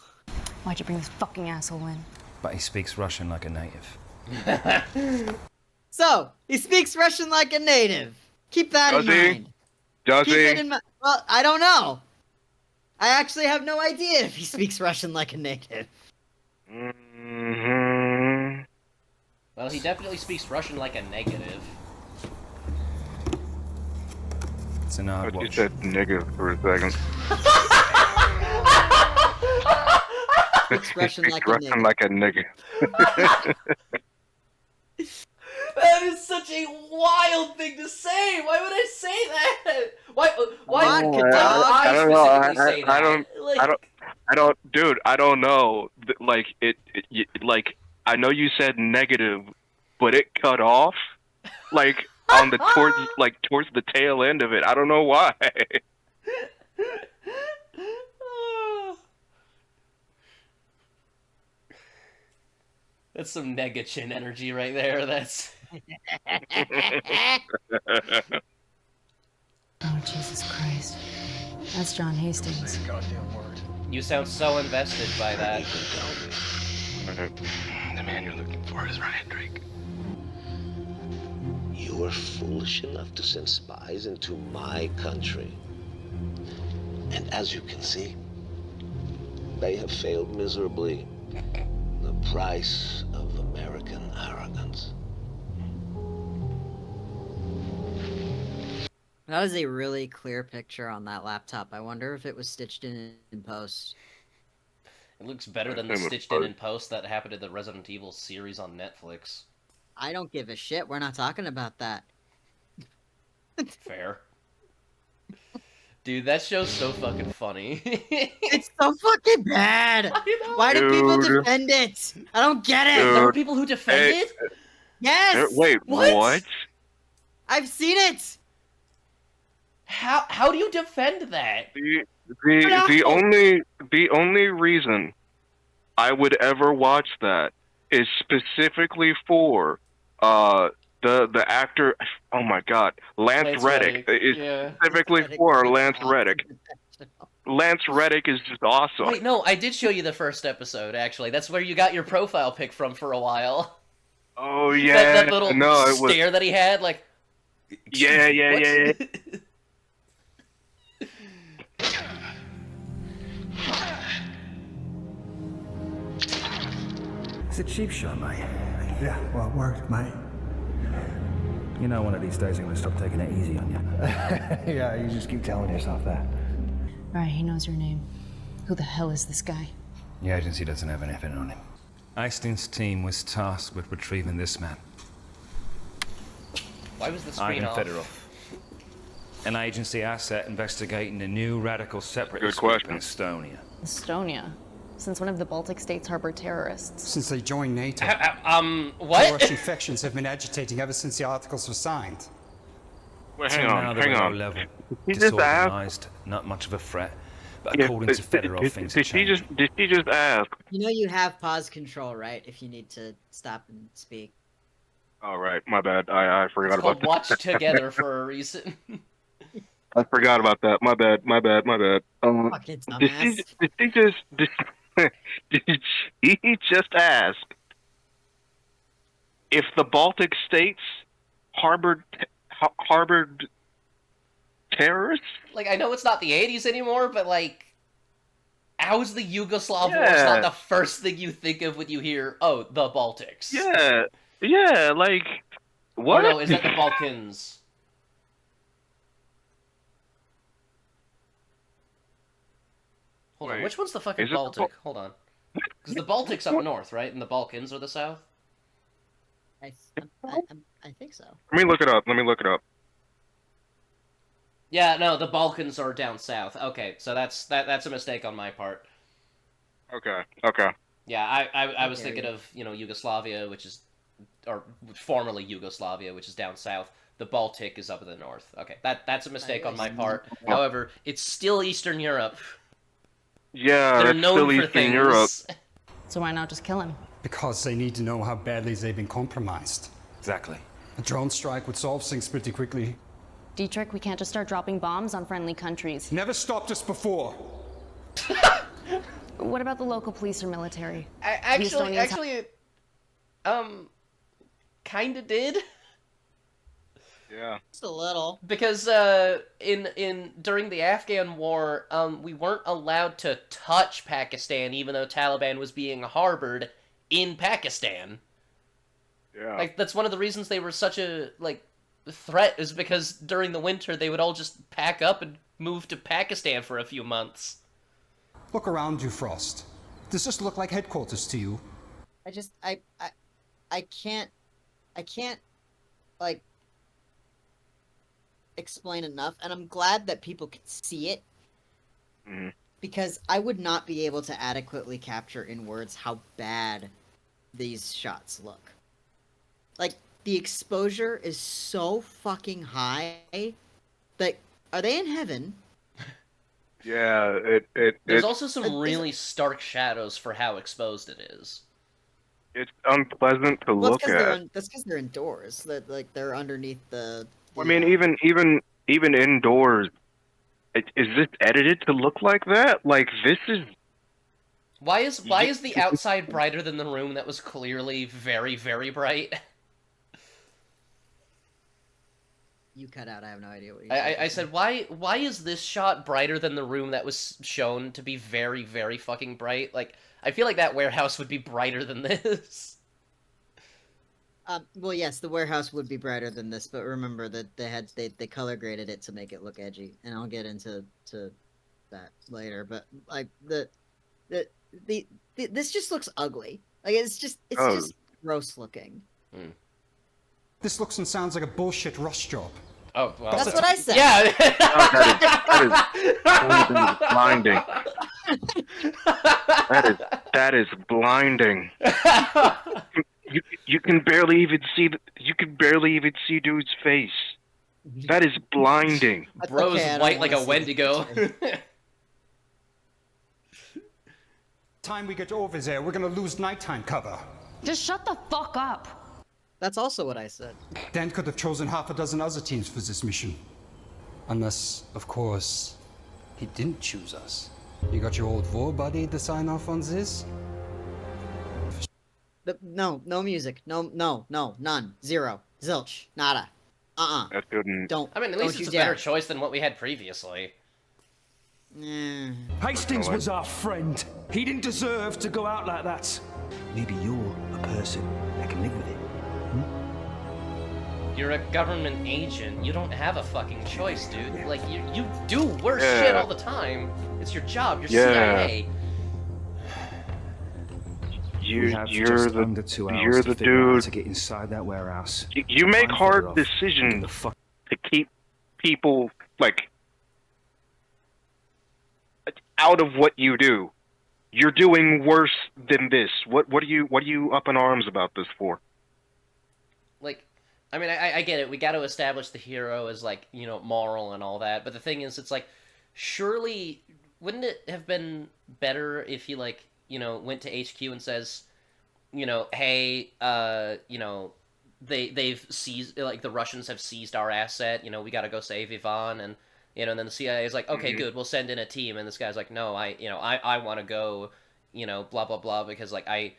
Why'd you bring this fucking asshole in? But he speaks Russian like a native. So he speaks Russian like a native. Keep that Does in he? mind. Does Keep he? it in mind. Well, I don't know. I actually have no idea if he speaks Russian like a native. Mm-hmm. Well, he definitely speaks Russian like a negative. It's an hard But you watch. said negative for a second. Speaks Russian Speaks like a Russian nigga. like a nigga. That is such a wild thing to say. Why would I say that? Why Vodka, would dog. I don't know. specifically say that? I don't, dude. I don't know. Like like I know you said negative, but it cut off, like on the towards the tail end of it. I don't know why. That's some negachin energy right there. That's Oh, Jesus Christ. That's John Hastings. Goddamn word. you sound so invested by that. The man you're looking for is Ryan Drake. You were foolish enough to send spies into my country. And as you can see, they have failed miserably. The price of American arrogance. That was a really clear picture on that laptop. I wonder if it was stitched in post. It looks better than the stitched in post that happened in the Resident Evil series on Netflix. I don't give a shit. We're not talking about that. Fair. Dude, that show's so fucking funny. It's so fucking bad. I know. Why do people Dude. defend it? I don't get it. Dude. There were people who defend Hey. it? Yes. Wait, what? I've seen it. How do you defend that? The only reason I would ever watch that is specifically for the actor. Oh my God, Lance Reddick. Is Yeah. specifically for Lance Reddick. Lance Reddick is just awesome. Wait, no, I did show you the first episode, actually. That's where you got your profile pic from for a while. Oh yeah, That little no, it was. stare that he had, like... Yeah, yeah, what? yeah, It's a cheap shot, mate. Yeah, well, it worked, mate. You know one of these days I'm gonna stop taking it easy on you. Yeah, you just keep telling yourself that. Alright, he knows your name. Who the hell is this guy? The agency doesn't have anything on him. Hastings' team was tasked with retrieving this man. Why was the screen Ivan off? Fedorov. An agency asset investigating the new radical separatist Good group question. in Estonia. Estonia. Since when have the Baltic states harbored terrorists? Since they joined NATO. What? Pro-Russian factions have been agitating ever since the articles were signed. Wait, Till hang now, on, they're hang low on. level, Did he just ask? disorganized, not much of a threat. But Yeah, according to Fedorov, things did have changed. Did she just ask? You know you have pause control, right? If you need to stop and speak. All right, my bad. I forgot It's about called Watch that. Together for a reason. I forgot about that. My bad. My bad. My bad. Fucking Did she, dumbass. did she just did she just ask if the Baltic states harbored terrorists? Like, I know it's not the 80s anymore, but, like, how is the Yugoslav War Yeah. not the first thing you think of when you hear, oh, the Baltics? Yeah, yeah. Like what? Or no, is that the Balkans? Hold on, Wait, which one's the fucking is it the Baltic? Hold on. Because the Baltic's up north, right? And the Balkans are the south? I think so. Let me look it up. Let me look it up. Yeah, no, the Balkans are down south. Okay, so that's a mistake on my part. Okay. Okay. Yeah, I was Okay, thinking yeah. of, Yugoslavia, which is, or formerly Yugoslavia, which is down south. The Baltic is up in the north. Okay, that's a mistake on my part. However, it's still Eastern Europe. Yeah, They're that's known still for Eastern things. Europe. So why not just kill him? Because they need to know how badly they've been compromised. Exactly. A drone strike would solve things pretty quickly. Dietrich, we can't just start dropping bombs on friendly countries. Never stopped us before. What about the local police or military? Actually, kinda did. Yeah. Just a little. Because during the Afghan war, we weren't allowed to touch Pakistan, even though Taliban was being harbored in Pakistan. Yeah. Like, that's one of the reasons they were such a threat, is because during the winter they would all just pack up and move to Pakistan for a few months. Look around you, Frost. Does this look like headquarters to you? I can't like explain enough, and I'm glad that people can see it, because I would not be able to adequately capture in words how bad these shots look. Like, the exposure is so fucking high. Like, are they in heaven? Yeah, There's also some really stark shadows for how exposed it is. it's unpleasant to Well, look at. that's because they're indoors. That, like, they're underneath the. I mean, even indoors, is this edited to look like that? Like, this is. Why is the outside brighter than the room that was clearly very, very bright? You cut out. I have no idea what you I said, why is this shot brighter than the room that was shown to be very, very fucking bright? Like, I feel like that warehouse would be brighter than this. Well, yes, the warehouse would be brighter than this, but remember that they color graded it to make it look edgy, and I'll get into that later. But like this just looks ugly. Like, it's just gross looking. This looks and sounds like a bullshit rush job. Oh, well. That's what I said. Yeah. That is blinding. That is blinding. You can barely even see dude's face. That is blinding. Bro's okay, I don't white like a wanna see Wendigo. Time we get over there, we're gonna lose nighttime cover. Just shut the fuck up. That's also what I said. Dan could have chosen half a dozen other teams for this mission. Unless, of course, he didn't choose us. You got your old war buddy to sign off on this? No music. No, none. Zero. Zilch. Nada. That couldn't. Don't. I mean, at don't least you it's a dare. better choice than what we had previously. Hastings was our friend. He didn't deserve to go out like that. Maybe you're a person that can live with it. You're a government agent. You don't have a fucking choice, dude. Like, you do worse shit all the time. It's your job. You're CIA. You're the dude to get inside that warehouse. You make I'm hard better off. decisions to keep people like out of what you do. You're doing worse than this. What are you up in arms about this for? Like, I mean, I get it. We got to establish the hero as, like, moral and all that. But the thing is, it's like, surely, wouldn't it have been better if he, like, went to HQ and says, hey, they've seized, like, the Russians have seized our asset, you know, we gotta go save Ivan, and, you know, and then the CIA is like, okay, good, we'll send in a team, and this guy's like, no, I want to go, you know, blah, blah, blah, because, like, I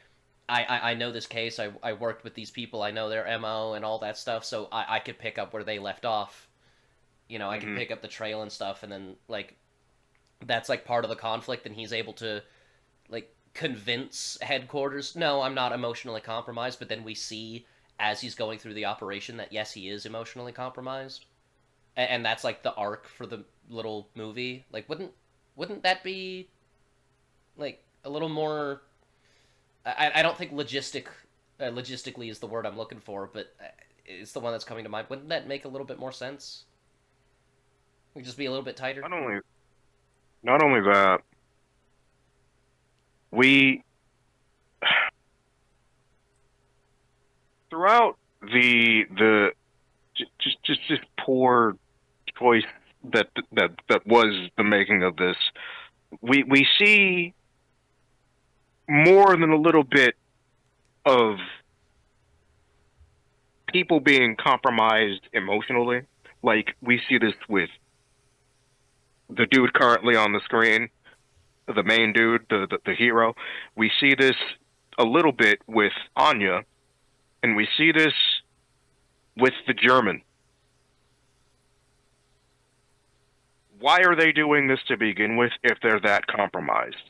know this case, I worked with these people, I know their MO and all that stuff, so I could pick up where they left off, you know, I can pick up the trail and stuff, and then, like, that's, like, part of the conflict, and he's able to, like, convince headquarters, no, I'm not emotionally compromised, but then we see, as he's going through the operation, that yes, he is emotionally compromised. And that's, like, the arc for the little movie. Like, wouldn't that be, like, a little more... I don't think logistically is the word I'm looking for, but it's the one that's coming to mind. Wouldn't that make a little bit more sense? Would just be a little bit tighter? Not only that, we... Throughout the just poor choice that was the making of this, we see more than a little bit of people being compromised emotionally. Like, we see this with the dude currently on the screen, the main dude, the hero. We see this a little bit with Anya, and we see this with the German. Why are they doing this to begin with if they're that compromised?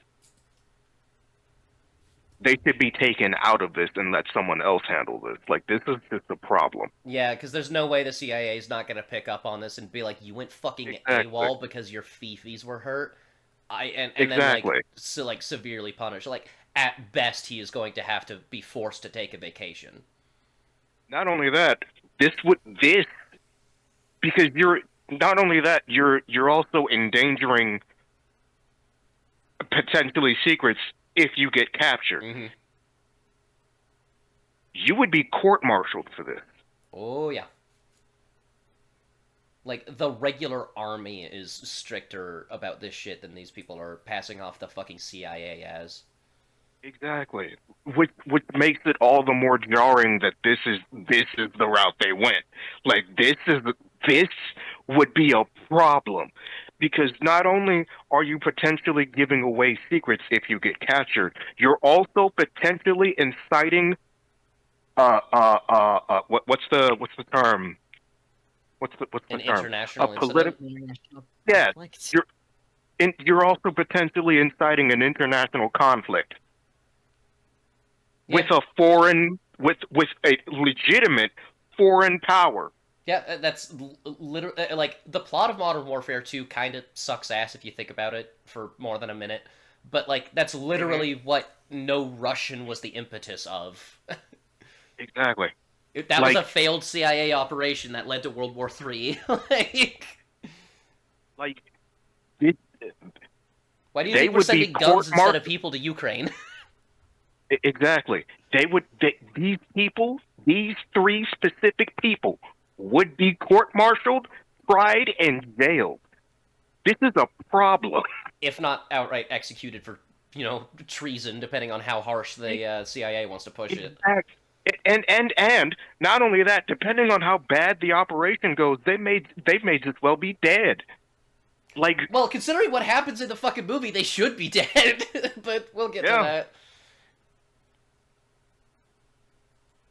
They should be taken out of this and let someone else handle this. Like, this is just a problem. Yeah, because there's no way the CIA is not going to pick up on this and be like, you went fucking AWOL because your fifis were hurt. And then, like, severely punish. Like, at best, he is going to have to be forced to take a vacation. Not only that, because you're also endangering potentially secrets if you get captured. You would be court-martialed for this. Oh, yeah. Like, the regular army is stricter about this shit than these people are passing off the fucking CIA as. Exactly. Which makes it all the more jarring that this is the route they went. Like, this would be a problem. Because not only are you potentially giving away secrets if you get captured, you're also potentially inciting what's the term? What's the term? International International. Yeah, you're also potentially inciting an international conflict. With a legitimate foreign power. Yeah, that's literally, like, the plot of Modern Warfare 2 kind of sucks ass if you think about it for more than a minute. But, like, that's literally what No Russian was the impetus of. Exactly. That was a failed CIA operation that led to World War III. Like, why do you think we're sending guns instead of people to Ukraine? Exactly. These people, these three specific people, would be court-martialed, tried, and jailed. This is a problem. If not outright executed for, you know, treason, depending on how harsh the CIA wants to push it. And not only that, depending on how bad the operation goes, they may just well be dead. Like, well, considering what happens in the fucking movie, they should be dead. But we'll get to that.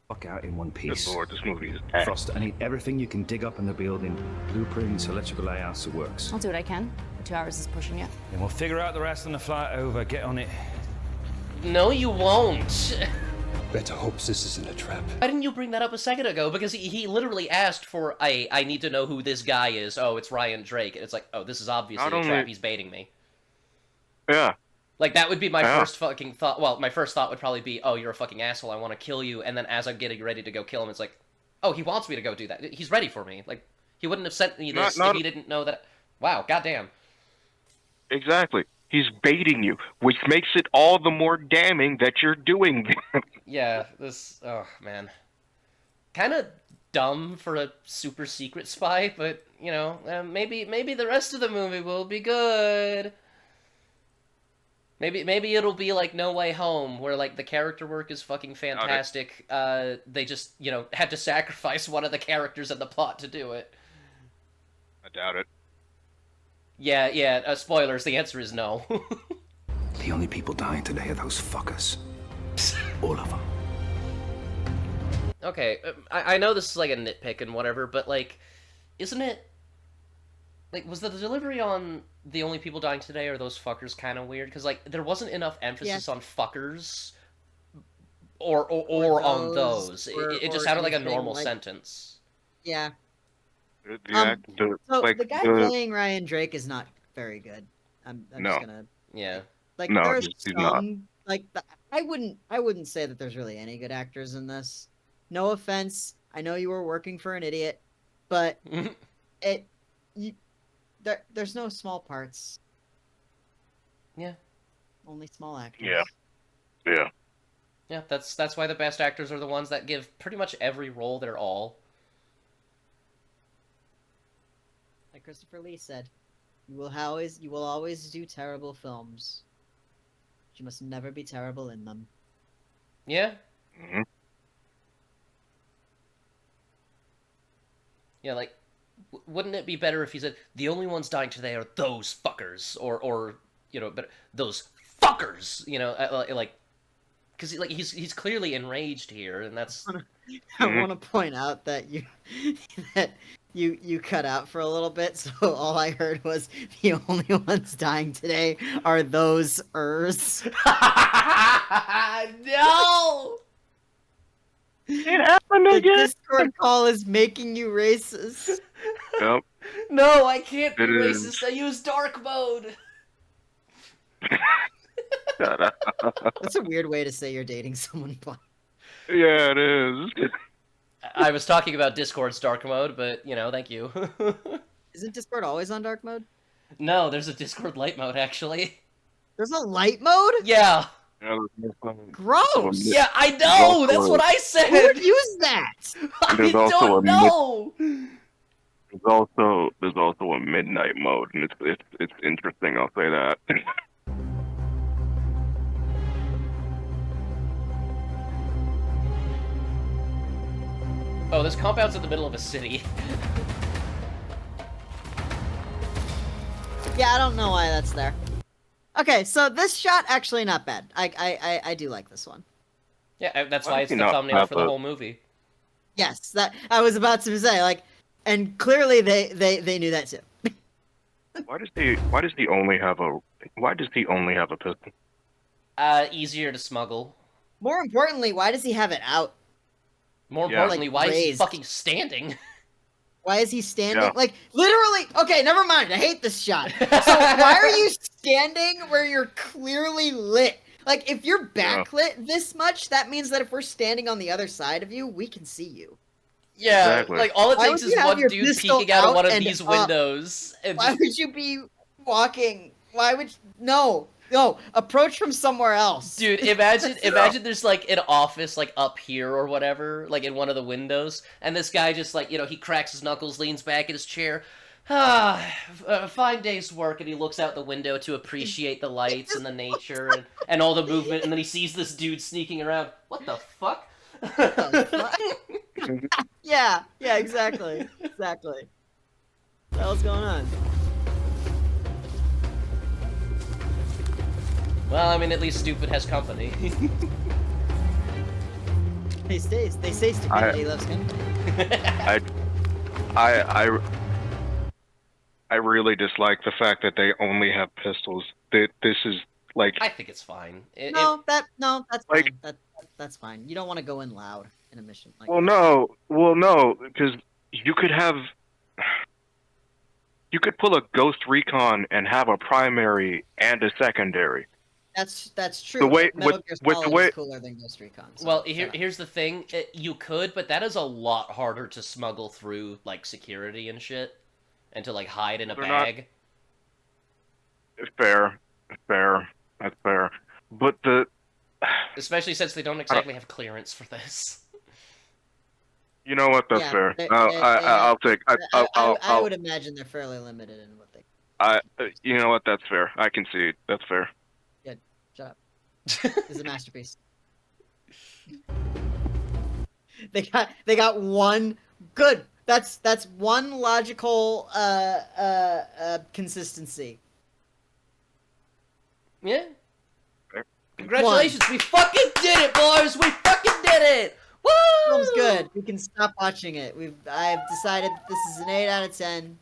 Fuck out in one piece. Good Lord, this movie is Frost, I need everything you can dig up in the building. Blueprints, electrical layouts, it works. I'll do what I can. 2 hours is pushing it. Then we'll figure out the rest on the flight over. Get on it. No, you won't. Better hopes this isn't a trap. Why didn't you bring that up a second ago? Because he literally asked for, I need to know who this guy is. Oh, it's Ryan Drake. And it's like, oh, this is obviously a trap. He's baiting me. Yeah. Like, that would be my first fucking thought. Well, my first thought would probably be, oh, you're a fucking asshole, I want to kill you. And then as I'm getting ready to go kill him, it's like, oh, he wants me to go do that. He's ready for me. Like, he wouldn't have sent me this if he didn't know that. Wow, goddamn. Exactly. He's baiting you, which makes it all the more damning that you're doing this. Yeah, oh, man. Kind of dumb for a super secret spy, but, you know, maybe the rest of the movie will be good. Maybe it'll be like No Way Home, where like the character work is fucking fantastic. They just, you know, had to sacrifice one of the characters in the plot to do it. I doubt it. Yeah, spoilers, the answer is no. The only people dying today are those fuckers. All of them. Okay, I know this is like a nitpick and whatever, but like, isn't it... Like, was the delivery on the only people dying today are those fuckers kind of weird? Because, like, there wasn't enough emphasis on fuckers or on those. It just sounded like a normal sentence. Yeah. The guy playing Ryan Drake is not very good. I'm just gonna... Yeah. Like, no, there's he's some... Like, I wouldn't say that there's really any good actors in this. No offense. I know you were working for an idiot, but there's no small parts. Yeah. Only small actors. Yeah. Yeah, that's why the best actors are the ones that give pretty much every role their all. Like Christopher Lee said, you will always do terrible films. But you must never be terrible in them. Yeah. Mm-hmm. Yeah, like, wouldn't it be better if he said, the only ones dying today are those fuckers, or you know, but those fuckers, you know, like, because like he's clearly enraged here, and that's. I want to point out that you cut out for a little bit, so all I heard was the only ones dying today are those ers. No. It happened The again. Discord call is making you racist. Yep. No, I can't be It racist. is. I use dark mode. That's a weird way to say you're dating someone. Yeah, it is. I was talking about Discord's dark mode, but, you know, thank you. Isn't Discord always on dark mode? No, there's a Discord light mode, actually. There's a light mode? Yeah. Gross! Yeah, I know! That's what I said! Who would use that? I There's also don't know! There's also a midnight mode, and it's interesting. I'll say that. Oh, this compound's in the middle of a city. Yeah, I don't know why that's there. Okay, so this shot actually not bad. I do like this one. Yeah, that's why it's the not thumbnail for the have a- whole movie. Yes, that I was about to say, like, and clearly they knew that too. Why does he only have a pistol? Easier to smuggle. More importantly, why does he have it out? More Yeah. importantly, Like, why is he raised. fucking standing? Why is he standing? Yeah. Like, literally, okay, never mind. I hate this shot. So why are you standing where you're clearly lit? Like, if you're backlit this much, that means that if we're standing on the other side of you, we can see you. Yeah, Exactly. like, all it Why takes would is you have one your dude pistol peeking out of out one of and these up? windows. And Why would you be walking? Why would you... No, approach from somewhere else. Dude, imagine there's like an office like up here or whatever, like in one of the windows, and this guy just like, you know, he cracks his knuckles, leans back in his chair. A fine day's work, and he looks out the window to appreciate the lights and the nature and all the movement, and then he sees this dude sneaking around. What the fuck? Yeah, exactly. What the hell's going on? Well, I mean, at least stupid has company. They say stupidity loves company. I really dislike the fact that they only have pistols. That this is like I think it's fine. That's Like- fine. That's fine. You don't want to go in loud in a mission like well, that. no, because you could pull a Ghost Recon and have a primary and a secondary. That's true. The way- Metal Gear with the Solid way- is cooler than Ghost Recon. So, Well, shut up. here's the thing. You could, but that is a lot harder to smuggle through, like, security and shit. And to, like, hide in a They're not- bag. Fair, that's fair. But Especially since they don't exactly have clearance for this. you know what? That's Yeah, fair. I'll take. I would imagine they're fairly limited in what they. You know what? That's fair. I can see it. That's fair. is a masterpiece. They got one good. That's one logical consistency. Yeah. Congratulations, we fucking did it, boys! We fucking did it! Woo! Film's good. We can stop watching it. I've decided this is an 8 out of 10.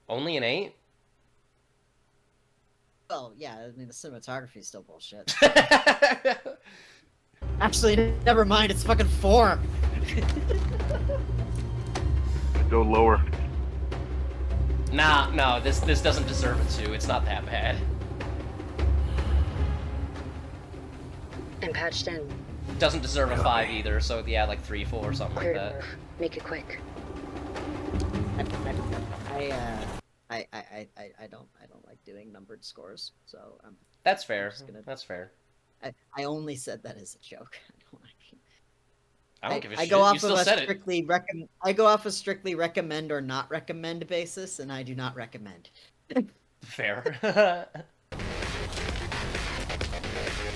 Only an 8? Well, yeah, I mean, the cinematography is still bullshit. Actually, never mind, it's fucking 4. Go lower. Nah, no, this doesn't deserve a 2. It's not that bad. I'm patched in. Doesn't deserve a 5 either, so yeah, like 3, 4, something like that. Make it quick. I don't like doing numbered scores, so That's fair. That's fair. I only said that as a joke. I don't give a I shit. go You off still of a said it. strictly recommend or not recommend basis, and I do not recommend. Fair.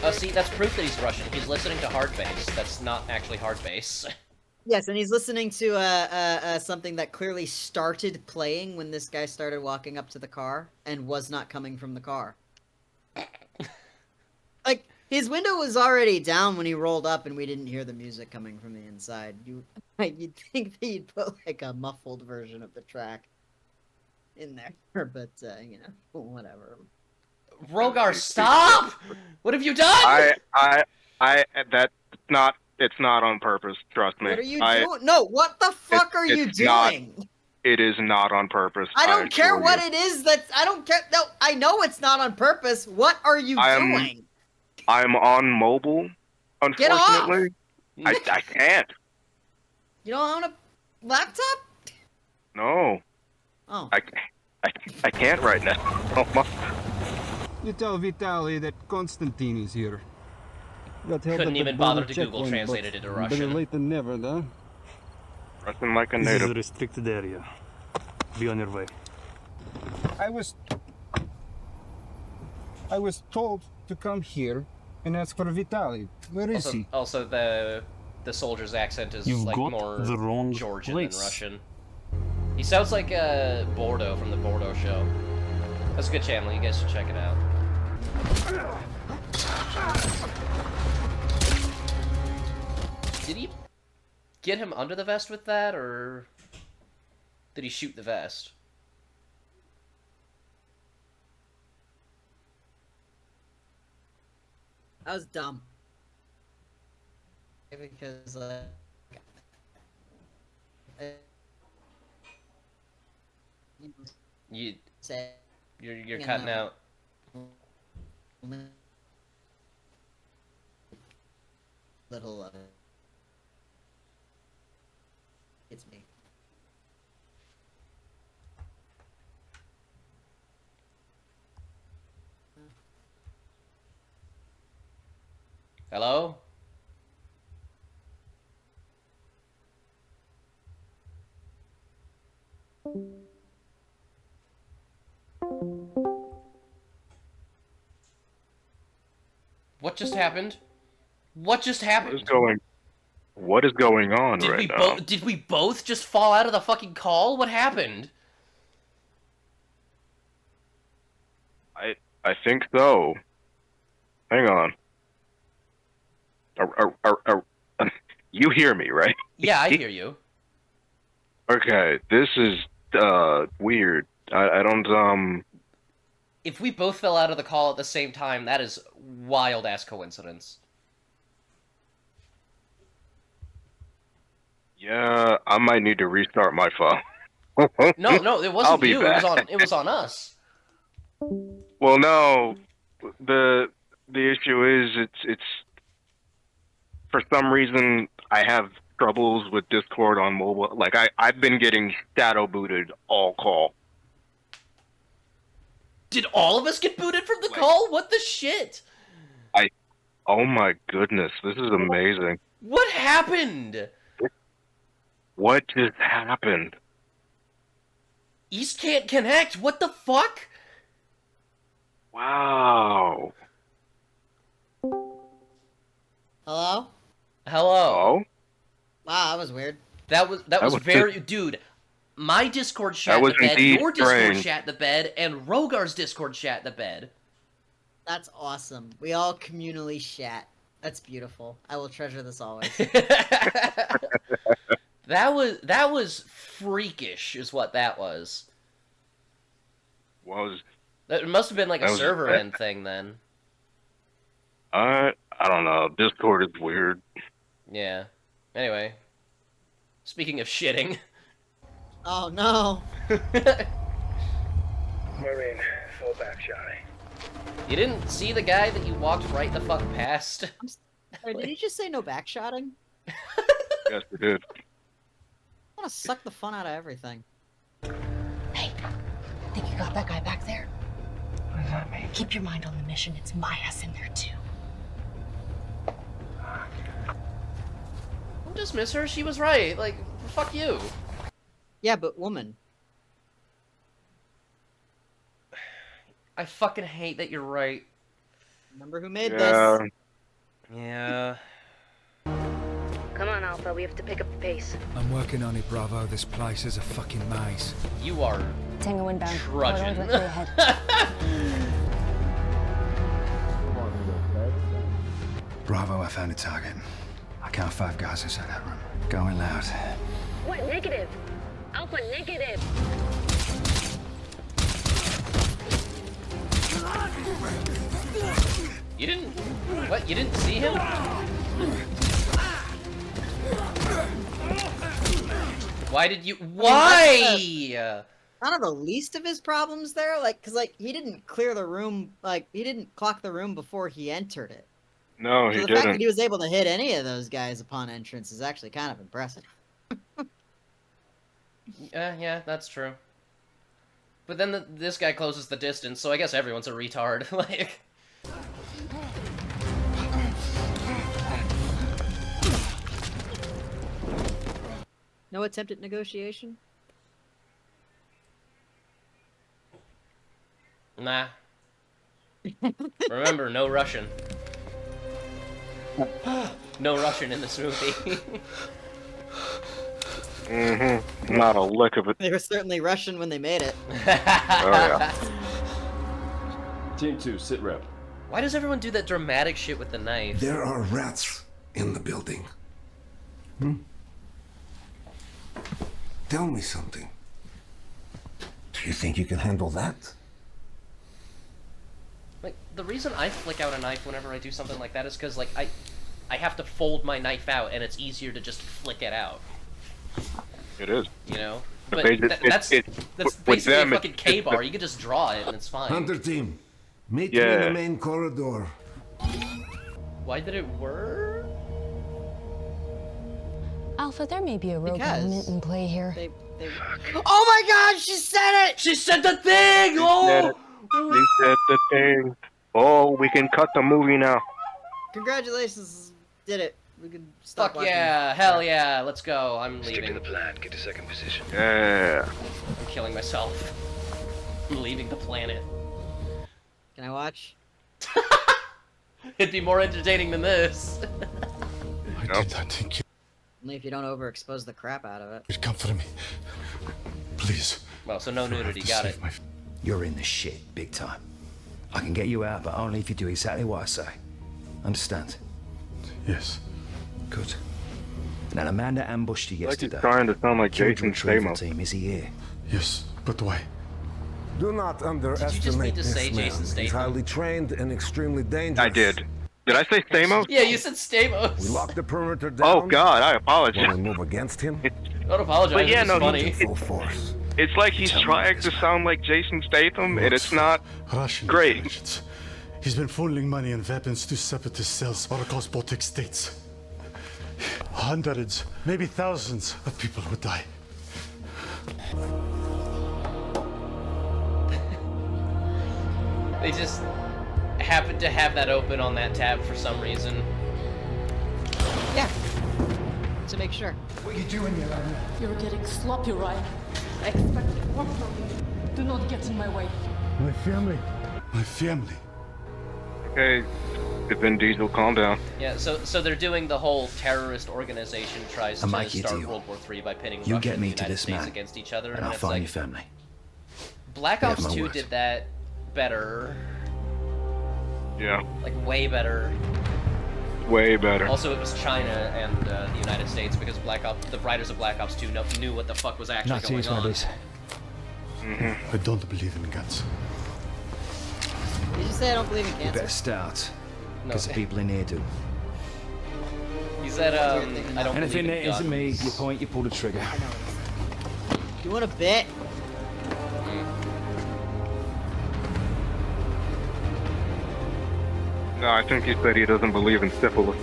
Oh, see, that's proof that he's Russian. He's listening to hard bass. That's not actually hard bass. Yes, and he's listening to something that clearly started playing when this guy started walking up to the car and was not coming from the car. Like, his window was already down when he rolled up and we didn't hear the music coming from the inside. You'd think that you'd put, like, a muffled version of the track in there, but, you know, whatever. Rogar, stop! What have you done? It's not on purpose, trust me. What are you doing? No, what the fuck are you doing? It is not on purpose. I don't care what it is I don't care. No, I know it's not on purpose. What are you doing? I'm on mobile, unfortunately. Get off! I can't. You don't own a laptop? No. Oh. I can't right now. You tell Vitaly that Konstantin is here. Couldn't even bother to Google translate it into Russian. Better late than never, though. Russian like a This native. is a restricted area. Be on your way. I was told to come here and ask for Vitaly. Where is he? Also, the soldier's accent is You've like got more the wrong Georgian place. than Russian. He sounds like Bordeaux from the Bordeaux show. That's a good channel. You guys should check it out. Did he get him under the vest with that, or did he shoot the vest? That was dumb. Because, You're cutting out. Little it's me. Hello? What just happened? What just happened? What is going on right now? Did we both just fall out of the fucking call? What happened? I think so. Hang on. You hear me, right? Yeah, I hear you. Okay, this is weird. I don't If we both fell out of the call at the same time, that is wild ass coincidence. Yeah, I might need to restart my phone. No, it wasn't you. It was on us. Well, no. The issue is it's for some reason I have troubles with Discord on mobile. Like I've been getting shadow booted all call. Did all of us get booted from the call? What the shit? Oh my goodness, this is amazing. What happened? What just happened? East can't connect. What the fuck? Wow. Hello? Hello. Wow, that was weird. That was was very dude. My Discord That shat was the bed, indeed your Discord strange. shat the bed, and Rogar's Discord shat the bed. That's awesome. We all communally shat. That's beautiful. I will treasure this always. That was freakish, is what that was. It must have been like a That was- server end thing then. I don't know. Discord is weird. Yeah. Anyway, speaking of shitting. Oh no. Marine, fall back, Johnny. You didn't see the guy that you walked right the fuck past? Sorry, did you just say no backshotting? Yes, we did. I want to suck the fun out of everything. Hey, think you got that guy back there? What does that mean? Keep your mind on the mission. It's my ass in there too. Don't dismiss her. She was right. Like, fuck you. Yeah, but woman. I fucking hate that you're right. Remember who made Yeah. this? Yeah. Come on, Alpha. We have to pick up the pace. I'm working on it, Bravo. This place is a fucking maze. You are Tango inbound. trudging. Directly ahead. Bravo, I found a target. I count 5 guys inside that room. Going loud. What? Negative. Alpha, negative. You didn't... What? You didn't see him? Why did you... Why? Kind of the least of his problems there, like, cause like he didn't clear the room, like he didn't clock the room before he entered it. No, So he the fact that didn't. he was able to hit any of those guys upon entrance is actually kind of impressive. Yeah, that's true. But then this guy closes the distance, so I guess everyone's a retard. Like... No attempt at negotiation? Nah. Remember, no Russian. No Russian in this movie. Not a lick of it. They were certainly Russian when they made it. Oh yeah. Team 2, sit rep. Why does everyone do that dramatic shit with the knife? There are rats in the building. Tell me something. Do you think you can handle that? Like, the reason I flick out a knife whenever I do something like that is because, like, I have to fold my knife out, and it's easier to just flick it out. It is. You know? But But that's with basically them, a fucking K-bar. You can just draw it, and it's fine. Hunter team, meet me in Yeah. the main corridor. Why did it work? Alpha, there may be a rogue element in play here. Oh my god, she said it! She said the thing! He Oh! said it. He said the thing. Oh, we can cut the movie now. Congratulations, did it. We can stop Fuck watching. yeah, hell yeah, let's go. I'm Stick to leaving. the plan. Get to second position. Yeah. I'm killing myself. I'm leaving the planet. Can I watch? It'd be more entertaining than this. I did not think Only if you don't overexpose the crap out of it. you'd come for me. Please. Well, so no nudity, got it. You're in the shit, big time. I can get you out, but only if you do exactly what I say. Understand? Yes. Good. Now, Amanda ambushed you Like he's yesterday. trying to sound like Killed Jason the retrieval Statham. team. Is he here? Yes, but why? Do not underestimate Did you just need to this say man. Jason He's Statham? highly trained and extremely dangerous. I did. Did I say Stamos? Yeah, you said Stamos. We lock the perimeter down. Oh God, I When apologize. we move against him, Don't apologize. But yeah, it's no, funny. full force. It's like he's trying to sound like Jason Statham, and it's not Russian great. intelligence. He's been funneling money and weapons to separatist cells all across Baltic states. Hundreds, maybe thousands of people would die. They just happened to have that open on that tab for some reason. Yeah. To make sure. What are you doing here, Ryan? You're getting sloppy, Ryan. I expected more from you. Do not get in my way. My family. My family. Okay, Vin Diesel, calm down. Yeah, so they're doing the whole terrorist organization tries I'll to make you a start deal. World War III by pitting You Russia get and me the to United this States man, against each other, and I'll it's find like your family. Black You Ops have my 2 word. did that better, Yeah, like way better. way better. Also, it was China and the United States because the writers of Black Ops 2 knew what the fuck was actually going Nazis, on. maybe. I don't believe in guns. Did you say I don't believe in You cancer? better start. No. Because the people in here do. He said, I don't Anything believe that in isn't me, guns. you point, you pull the trigger. I know what it is. You want a bit? No, I think he said he doesn't believe in syphilis.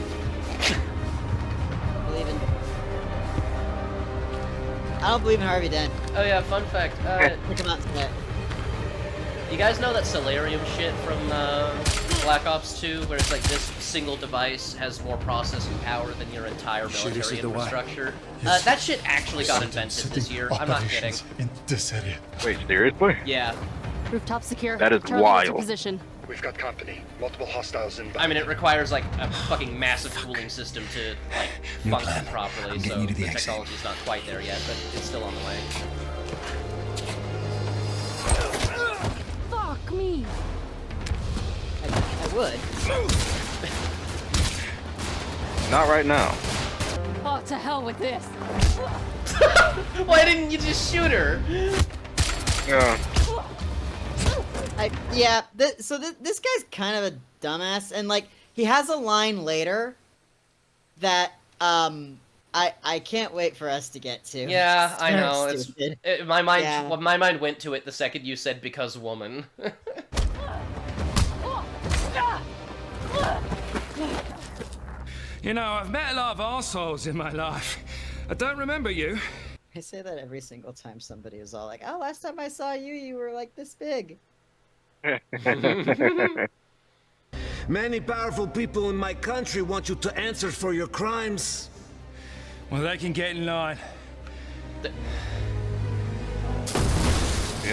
I don't believe in Harvey Dent. Oh yeah, fun fact. Pick him out today. You guys know that Solarium shit from Black Ops 2, where it's like this single device has more processing power than your entire Sure, this military is the way. infrastructure? Yes. That shit actually got invented this year. I'm not kidding. Operations in this area. Wait, seriously? Yeah. Rooftop secure. That is Charlie, what's your wild. position? We've got company. Multiple hostiles inbound. I mean, it requires like a fucking massive cooling system to like New function plan. properly, I'm getting so you to the the exit. technology's not quite there yet, but it's still on the way. Fuck me. I would. Not right now. Oh, to hell with this. Why didn't you just shoot her? Yeah. This guy's kind of a dumbass, and like he has a line later that I can't wait for us to get to. Yeah, I so know. stupid. My mind, Yeah. well, my mind went to it the second you said because woman. You know, I've met a lot of assholes in my life. I don't remember you. I say that every single time somebody is all like, "Oh, last time I saw you, you were like this big." Many powerful people in my country want you to answer for your crimes. Well, they can get in line. They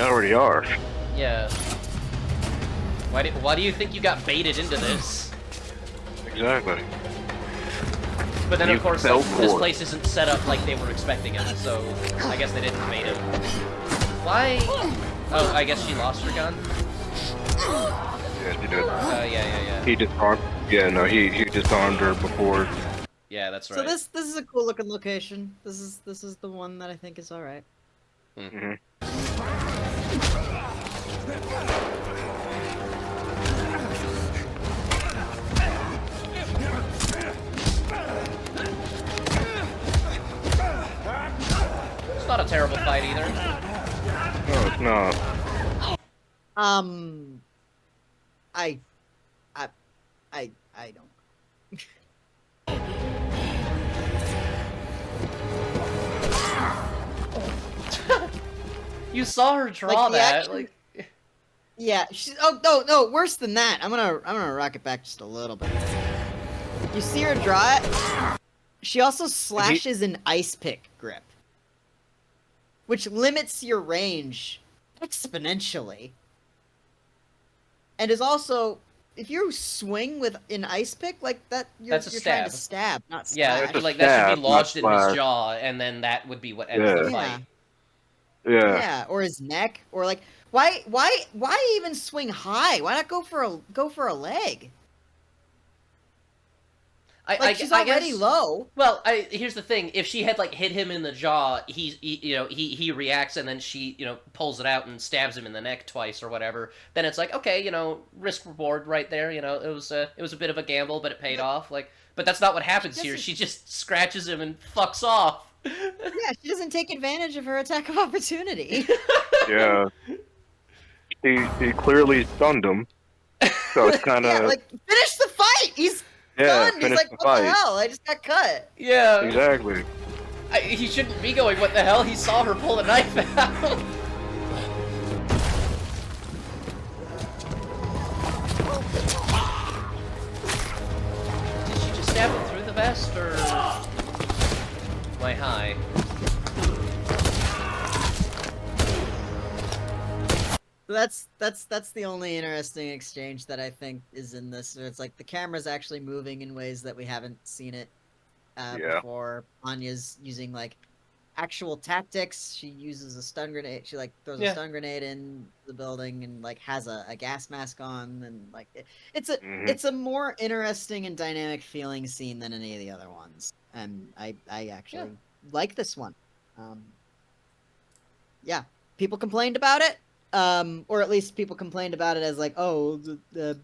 already are. Yeah. Why do you think you got baited into this? Exactly. But then, You of course, fell like, this for it. place isn't set up like they were expecting it, so I guess they didn't bait him. Why? Oh, I guess she lost her gun? Yeah, he did. Yeah. He disarmed. Yeah, no, he disarmed her before. Yeah, that's right. So this is a cool looking location. This is the one that I think is all right. Mm-hmm. It's not a terrible fight either. No, it's not. I don't. You saw her draw Like, the that. action- Like, Yeah. No. Worse than that. I'm gonna rock it back just a little bit. You see her draw it. She also slashes an ice pick grip, which limits your range exponentially, and is also, if you swing with an ice pick like that, you're That's a trying to stab. stab, not slash. yeah, That's a like that should stab, be not lodged in his slash. jaw, and then that would be what ends Yeah. the fight. Yeah. Yeah, or his neck, or like, why even swing high? Why not go for a leg? Like, she's already guess- low. Well, here's the thing: if she had like hit him in the jaw, he reacts, and then she pulls it out and stabs him in the neck twice or whatever. Then it's like, okay, risk reward right there. It was a bit of a gamble, but it paid off. Like, but that's not what happens here. She just scratches him and fucks off. Yeah, she doesn't take advantage of her attack of opportunity. Yeah. He clearly stunned him. So it's kind of. Yeah, like, finish the fight. He's done. He's finish like, the what fight. the hell? I just got cut. Yeah. Exactly. He shouldn't be going, what the hell? He saw her pull a knife out. Did she just stab him through the vest, or am I high? That's the only interesting exchange that I think is in this. It's like the camera's actually moving in ways that we haven't seen it before. Anya's using like actual tactics. She uses a stun grenade. She like throws a stun grenade in the building and like has a gas mask on, and like it's a more interesting and dynamic feeling scene than any of the other ones. And I actually like this one. Yeah, people complained about it. Or at least people complained about it as like, oh, the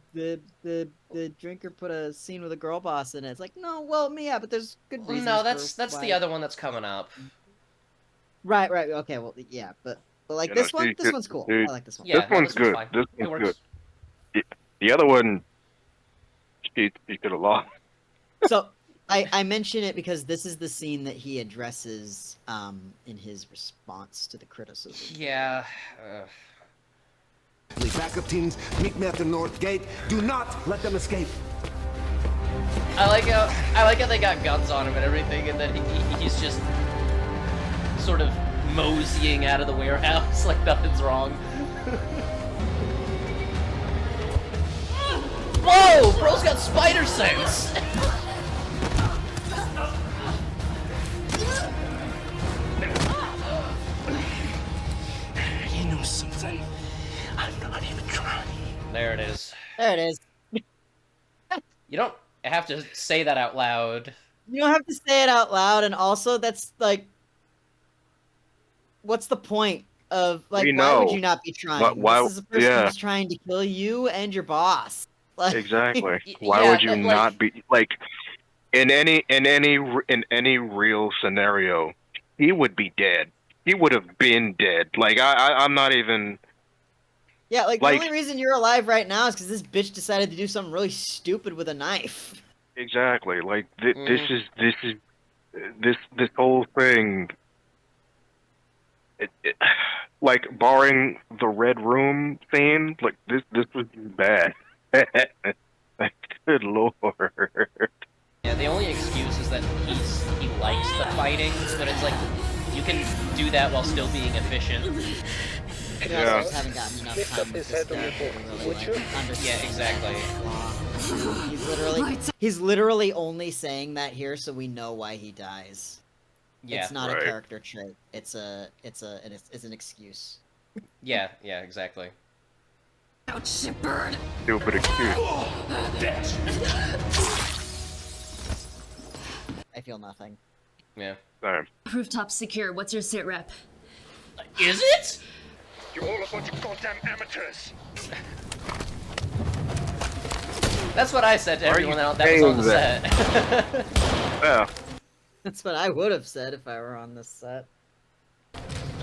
drinker put a scene with a girl boss in it. It's like, no, well, yeah, but there's good reasons. No, that's the other one that's coming up. Right. Okay, well, yeah, but like this one's cool. I like this one. Yeah, this one's good. This one's good. The other one, he could have lost. So I mention it because this is the scene that he addresses in his response to the criticism. Yeah. Backup teams, meet me at the north gate. Do not let them escape. I like how they got guns on him and everything, and then he's just sort of moseying out of the warehouse like nothing's wrong. Whoa! Bro's got spider sense! You know something? I'm not even trying. There it is. There it is. You don't have to say that out loud. You don't have to say it out loud, and also that's like, what's the point of like? Why would you not be trying? This is a person who's trying to kill you and your boss. Like, exactly. Why would you not be like? In any real scenario, he would be dead. He would have been dead. Like I'm not even. Yeah, like the only reason you're alive right now is because this bitch decided to do something really stupid with a knife. Exactly. Like this whole thing. Like barring the Red Room scene, like this was bad. Good lord. Yeah, the only excuse is that he likes the fighting, but it's like you can do that while still being efficient. Yeah, just haven't gotten enough time with this guy to really understand. Yeah, exactly. He's literally only saying that here so we know why he dies. Yeah, it's not a character trait. It's an excuse. Yeah, exactly. Out, shitbird. Stupid excuse. I feel nothing. Yeah. Sorry. Rooftop secure. What's your sit rep? Is it? You're all a bunch of goddamn amateurs. That's what I said to everyone that was on the set. Yeah. That's what I would have said if I were on this set.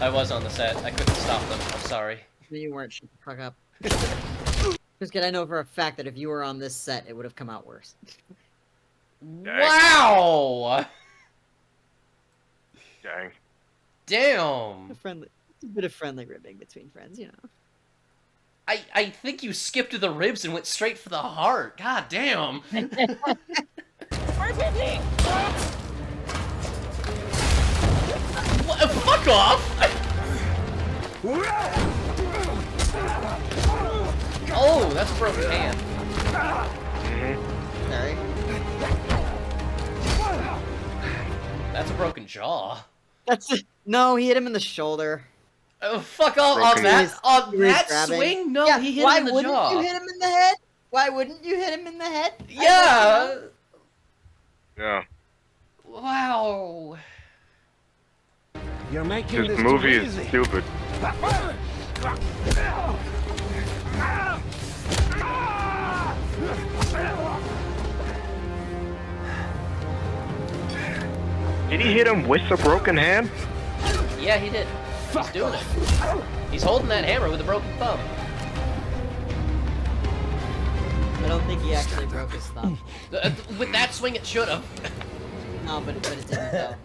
I was on the set. I couldn't stop them. I'm sorry. You weren't. Shut the fuck up. Just I know for a fact that if you were on this set, it would have come out worse. Wow! Dang. Damn! It's a bit of friendly ribbing between friends, you know. I think you skipped the ribs and went straight for the heart. God damn! What? Fuck off! Oh, that's a broken hand. Sorry. That's a broken jaw. No, he hit him in the shoulder. Oh, fuck off on that swing? No, yeah, he hit him in the jaw. Why wouldn't you hit him in the head? Why wouldn't you hit him in the head? Yeah. Yeah. Wow. You're making this movie is stupid. Did he hit him with a broken hand? Yeah, he did. He's doing it. He's holding that hammer with a broken thumb. I don't think he actually broke his thumb. With that swing, it should have. No, but it didn't though.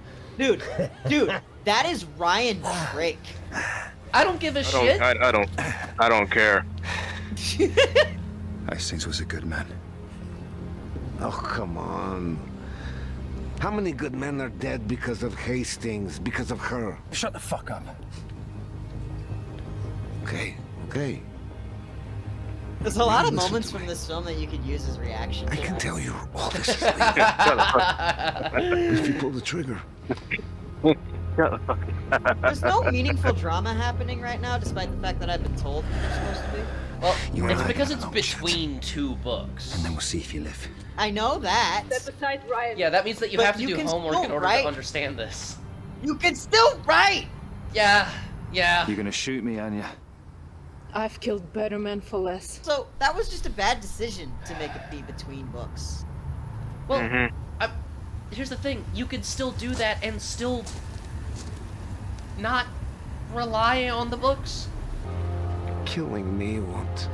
Dude, that is Ryan Drake. I don't give a shit. I don't care. Hastings was a good man. Oh, come on. How many good men are dead because of Hastings, because of her? Shut the fuck up. Okay. There's a lot of Listen moments to from me. this film that you could use as reaction. I can shots. tell you all this is legal. If you pull the trigger. There's no meaningful drama happening right now, despite the fact that I've been told there's supposed to be. Well, You and it's I because got it's no between two books. And then we'll see if you live. I know that. Besides Ryan. Yeah, that means that you But have to you do can homework still in order write. to understand this. You can still write! Yeah, yeah. You're gonna shoot me, Anya? I've killed better men for less. So, that was just a bad decision to make it be between books. Well, here's the thing. You could still do that and still not rely on the books. Killing me won't.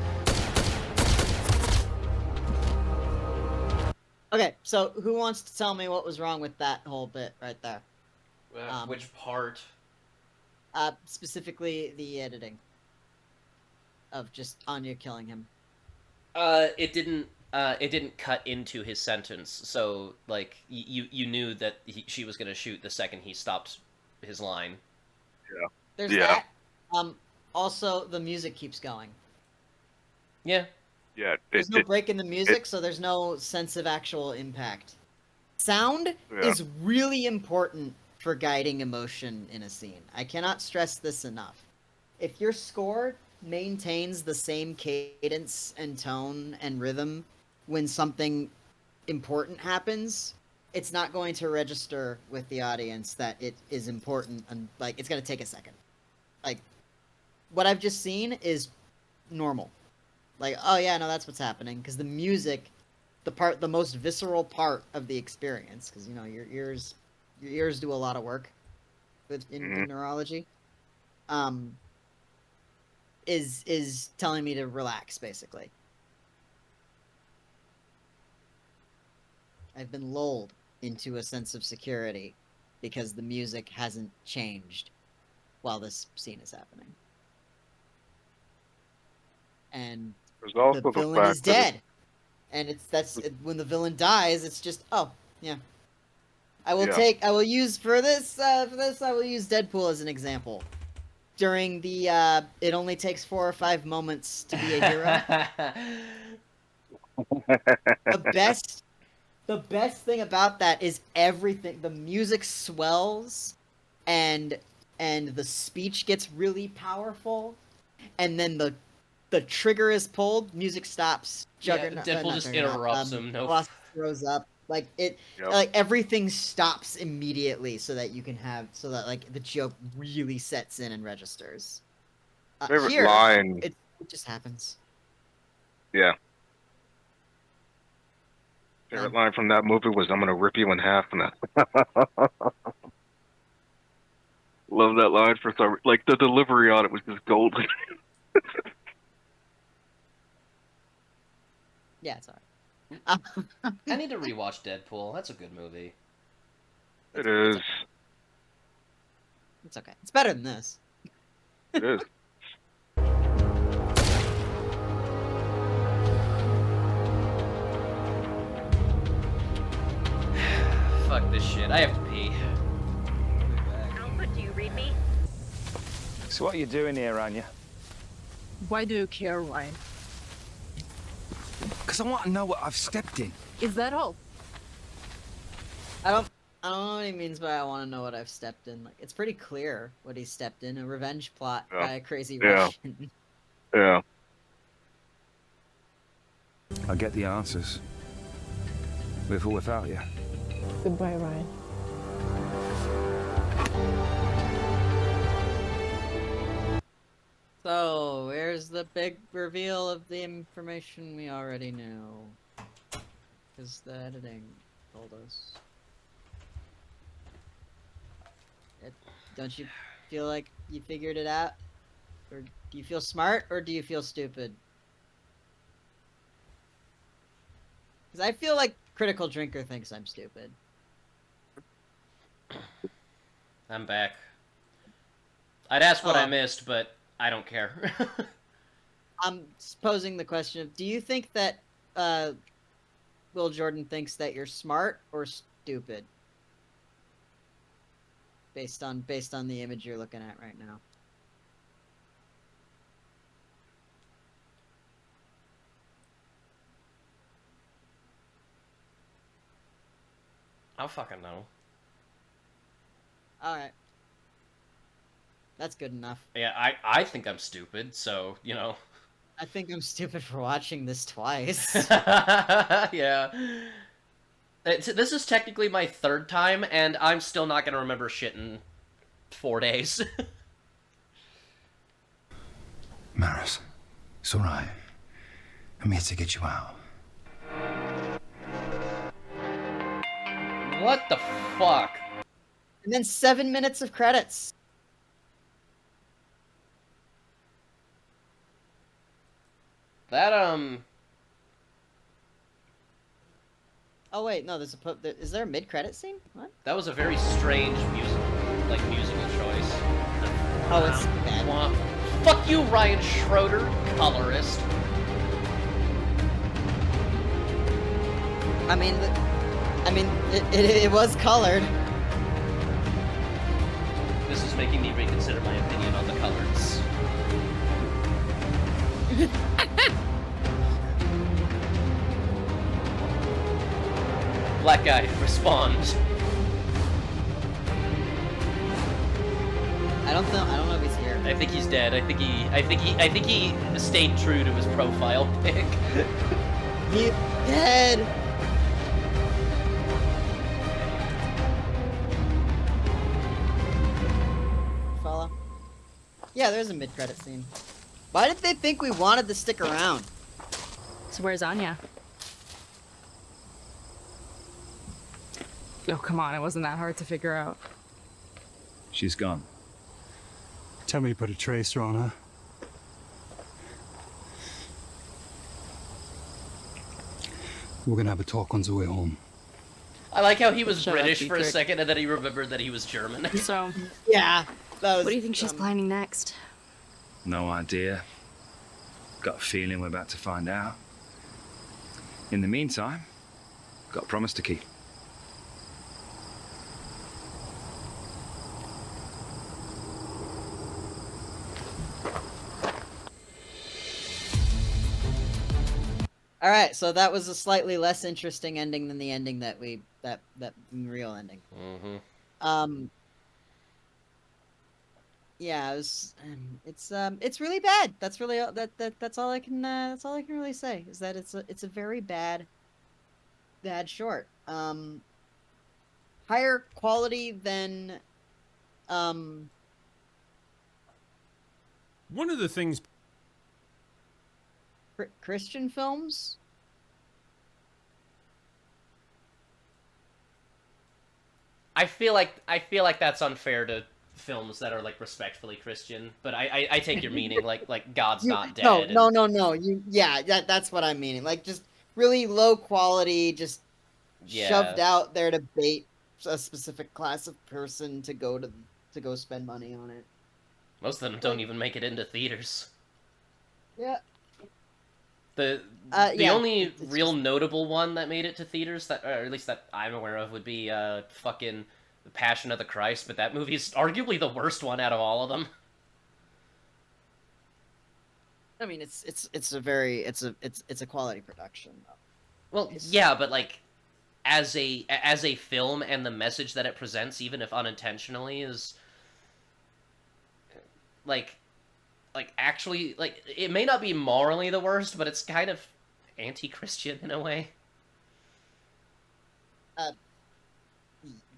Okay, so who wants to tell me what was wrong with that whole bit right there? Which part? Specifically the editing of just Anya killing him. It didn't cut into his sentence, so like you knew that she was gonna shoot the second he stopped his line. Yeah. There's Yeah. that. Also, the music keeps going. Yeah. Yeah. There's no break in the music, so there's no sense of actual impact. Sound is really important for guiding emotion in a scene. I cannot stress this enough. If your score maintains the same cadence and tone and rhythm when something important happens, it's not going to register with the audience that it is important, and like it's going to take a second. Like what I've just seen is normal. Like, oh yeah, no, that's what's happening, because the music, the most visceral part of the experience, because you know your ears do a lot of work in neurology. Is telling me to relax, basically. I've been lulled into a sense of security because the music hasn't changed while this scene is happening. And There's also the the villain is fact that dead. And when the villain dies, it's just, oh, yeah. I will use for this I will use Deadpool as an example. During the it only takes 4 or 5 moments to be a hero. The best thing about that is everything. The music swells, and the speech gets really powerful, and then the trigger is pulled. Music stops. Deadpool just interrupts him. No, Colossus throws up. Like it, like everything stops immediately, so that like the joke really sets in and registers. Favorite line. It just happens. Yeah. Favorite line from that movie was, "I'm gonna rip you in half." And love that line for some. Like the delivery on it was just golden. Yeah, it's alright. I need to rewatch Deadpool. That's a good movie. It is. It's okay. It's better than this. It is. Fuck this shit. I have to pee. Alpha, do you read me? So what are you doing here, Anya? Why do you care, Ryan? Because I want to know what I've stepped in. Is that all? I don't know what he means by I want to know what I've stepped in. Like, it's pretty clear what he stepped in. A revenge plot by a crazy Russian. Yeah. I get the answers. With or without you. Goodbye, Ryan. So, where's the big reveal of the information we already knew? Because the editing told us. Don't you feel like you figured it out? Or do you feel smart, or do you feel stupid? Because I feel like Critical Drinker thinks I'm stupid. I'm back. I'd ask what I missed, but I don't care. I'm posing the question of, do you think that Will Jordan thinks that you're smart or stupid? Based on the image you're looking at right now. I'll fucking know. All right. That's good enough. Yeah, I think I'm stupid, so, you know. I think I'm stupid for watching this twice. Yeah. This is technically my third time, and I'm still not gonna remember shit in 4 days. Maris, it's alright. I'm here to get you out. What the fuck? And then 7 minutes of credits. That, Oh wait, no, is there a mid-credit scene? What? that was a very strange musical choice. Oh, it's bad. Fuck you, Ryan Schroeder, colorist. I mean, it was colored. This is making me reconsider my opinion on the colors. Black guy, respond. I don't know if he's here. I think he's dead. I think he stayed true to his profile pic. He's dead. Fella. Yeah, there's a mid-credit scene. Why did they think we wanted to stick around? So where's Anya? Oh, come on, it wasn't that hard to figure out. She's gone. Tell me to put a tracer on her. We're gonna have a talk on the way home. I like how he was Shut up, British for a Dietrich. second and then he remembered that he was German. So, Yeah. That was, what do you think she's planning next? No idea. Got a feeling we're about to find out. In the meantime, got a promise to keep. All right, so that was a slightly less interesting ending than the ending that real ending. Mm-hmm. Yeah, it was. It's really bad. That's really that's all I can really say is that it's a very bad short. Higher quality than One of the things Christian films. I feel like that's unfair to films that are like respectfully Christian, but I take your meaning like God's not dead. No. That's what I'm meaning. Like just really low quality, just shoved out there to bait a specific class of person to go spend money on it. Most of them don't even make it into theaters. Yeah. The yeah, only real notable one that made it to theaters that, or at least that I'm aware of, would be fucking The Passion of the Christ, but that movie's arguably the worst one out of all of them. I mean, it's a quality production. Well, yeah, but like as a film and the message that it presents, even if unintentionally, is like actually, like, it may not be morally the worst, but it's kind of anti-Christian in a way.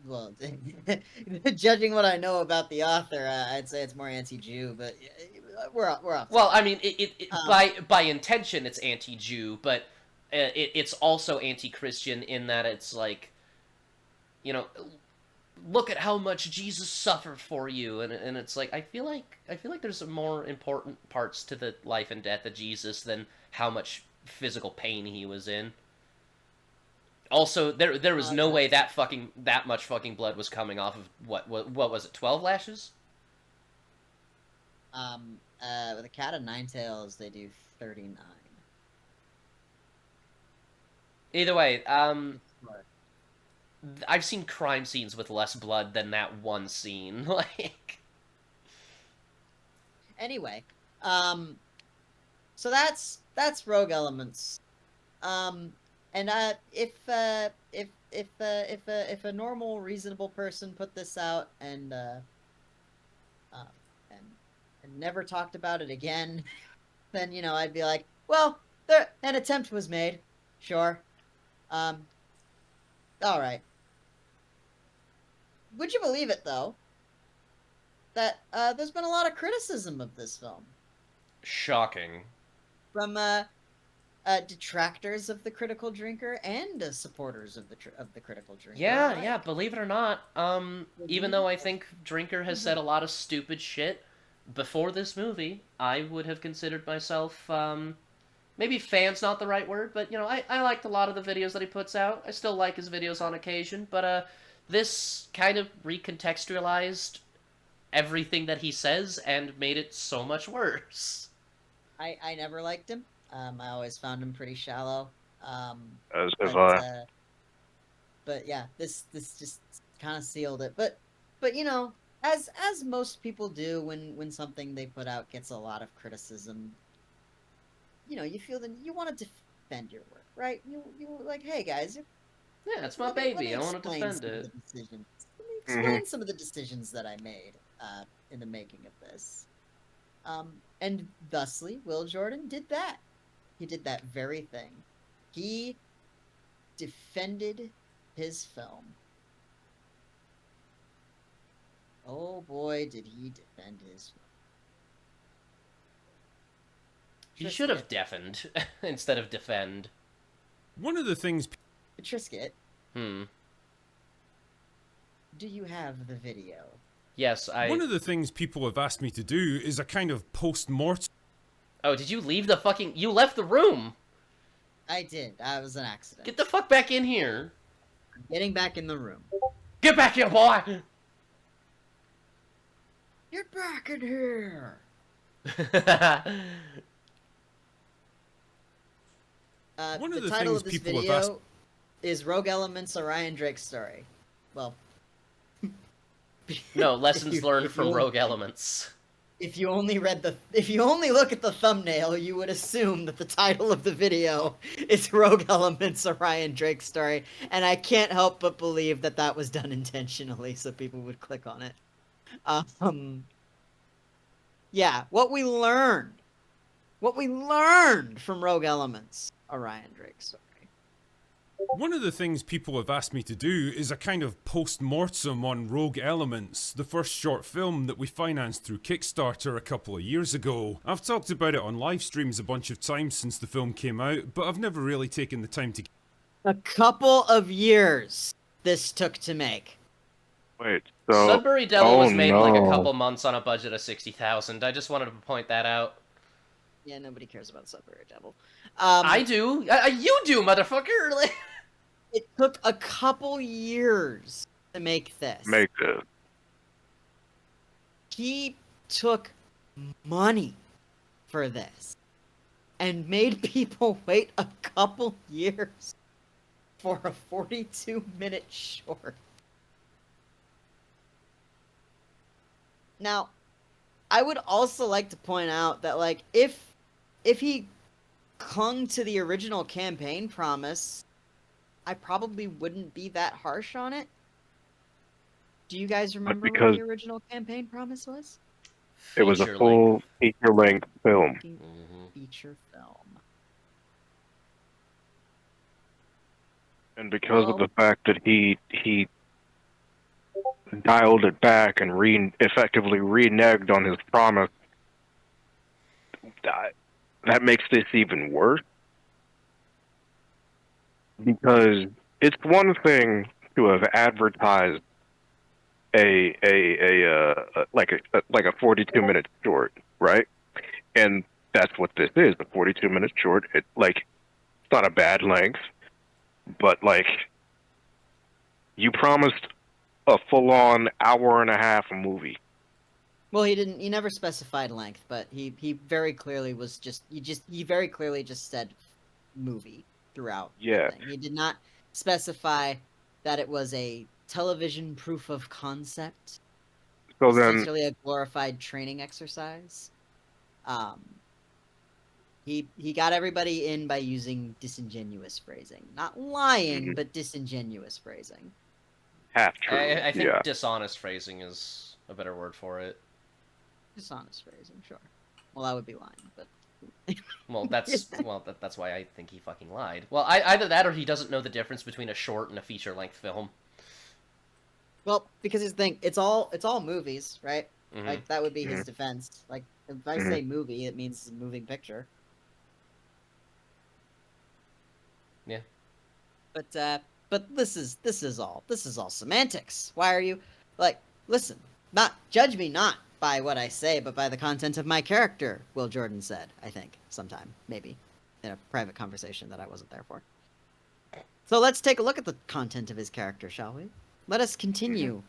Well, judging what I know about the author, I'd say it's more anti-Jew, but we're off. Well, I mean, by intention it's anti-Jew, but it's also anti-Christian in that it's like, you know, look at how much Jesus suffered for you, and it's like I feel like there's some more important parts to the life and death of Jesus than how much physical pain he was in. Also, there was no way that much fucking blood was coming off of what was it, 12 lashes? With a cat of nine tails, they do 39. Either way, I've seen crime scenes with less blood than that one scene. Like, anyway, so that's Rogue Elements. And if a normal, reasonable person put this out and never talked about it again, then I'd be like, well, an attempt was made, sure. All right. Would you believe it though? That there's been a lot of criticism of this film Shocking. from detractors of The Critical Drinker and supporters of the Critical Drinker. Yeah, alike. yeah, believe it or not, even though I think Drinker has said a lot of stupid shit before this movie, I would have considered myself, maybe fan's not the right word, but, I liked a lot of the videos that he puts out. I still like his videos on occasion, but, this kind of recontextualized everything that he says and made it so much worse. I never liked him. I always found him pretty shallow. As have I. But yeah, this just kind of sealed it. But as most people do when something they put out gets a lot of criticism, you feel that you want to defend your work, right? You like, hey guys, yeah, it's my baby. I want to defend it. Let me explain some of the decisions that I made in the making of this. And thusly, Will Jordan did that. He did that very thing. He defended his film. Oh boy, did he defend his film. He should have deafened instead of defend. One of the things... Trisket. Do you have the video? Yes, One of the things people have asked me to do is a kind of post-mortem... Oh, did you leave the fucking... You left the room! I did. That was an accident. Get the fuck back in here! I'm getting back in the room. Get back here, boy! Get back in here! One of the the title things of this people have video asked... is Rogue Element's Orion Drake's story. Well... No, lessons learned from Rogue Elements. If you only look at the thumbnail, you would assume that the title of the video is Rogue Elements Orion Drake's story, and I can't help but believe that that was done intentionally so people would click on it. Yeah, what we learned from Rogue Elements Orion Drake's story. One of the things people have asked me to do is a kind of post-mortem on Rogue Elements, the first short film that we financed through Kickstarter a couple of years ago. I've talked about it on live streams a bunch of times since the film came out, but I've never really taken the time to... A couple of years this took to make. Wait, so... Sudbury Devil was made in like a couple months on a budget of $60,000. I just wanted to point that out. Yeah, nobody cares about Sudbury Devil. I do. You do, motherfucker! It took a couple years to make this. Make it. He took money for this and made people wait a couple years for a 42-minute short. Now, I would also like to point out that, like, if he clung to the original campaign promise, I probably wouldn't be that harsh on it. Do you guys remember what the original campaign promise was? It was a full feature-length film. Feature film. And because of the fact that he dialed it back and effectively reneged on his promise, that makes this even worse. Because it's one thing to have advertised a 42-minute short, right? And that's what this is, a 42-minute short. It's not a bad length, but you promised a full-on hour-and-a-half movie. Well, he never specified length, but he very clearly was he very clearly just said movie throughout. Yeah. He did not specify that it was a television proof of concept. So then, essentially a glorified training exercise. He got everybody in by using disingenuous phrasing. Not lying, but disingenuous phrasing. Half true. I think yeah. dishonest phrasing is a better word for it. Dishonest phrasing, sure. Well, that would be lying, but... Well, that's why I think he fucking lied. Well, either that or he doesn't know the difference between a short and a feature-length film. Well, because his thing, it's all movies, right? Mhm. Like, that would be his defense. Like, if I say movie, it means it's a moving picture. Yeah. But this is all semantics. Why are you, like, listen, judge me not by what I say, but by the content of my character, Will Jordan said, I think, sometime, maybe, in a private conversation that I wasn't there for. So let's take a look at the content of his character, shall we? Let us continue.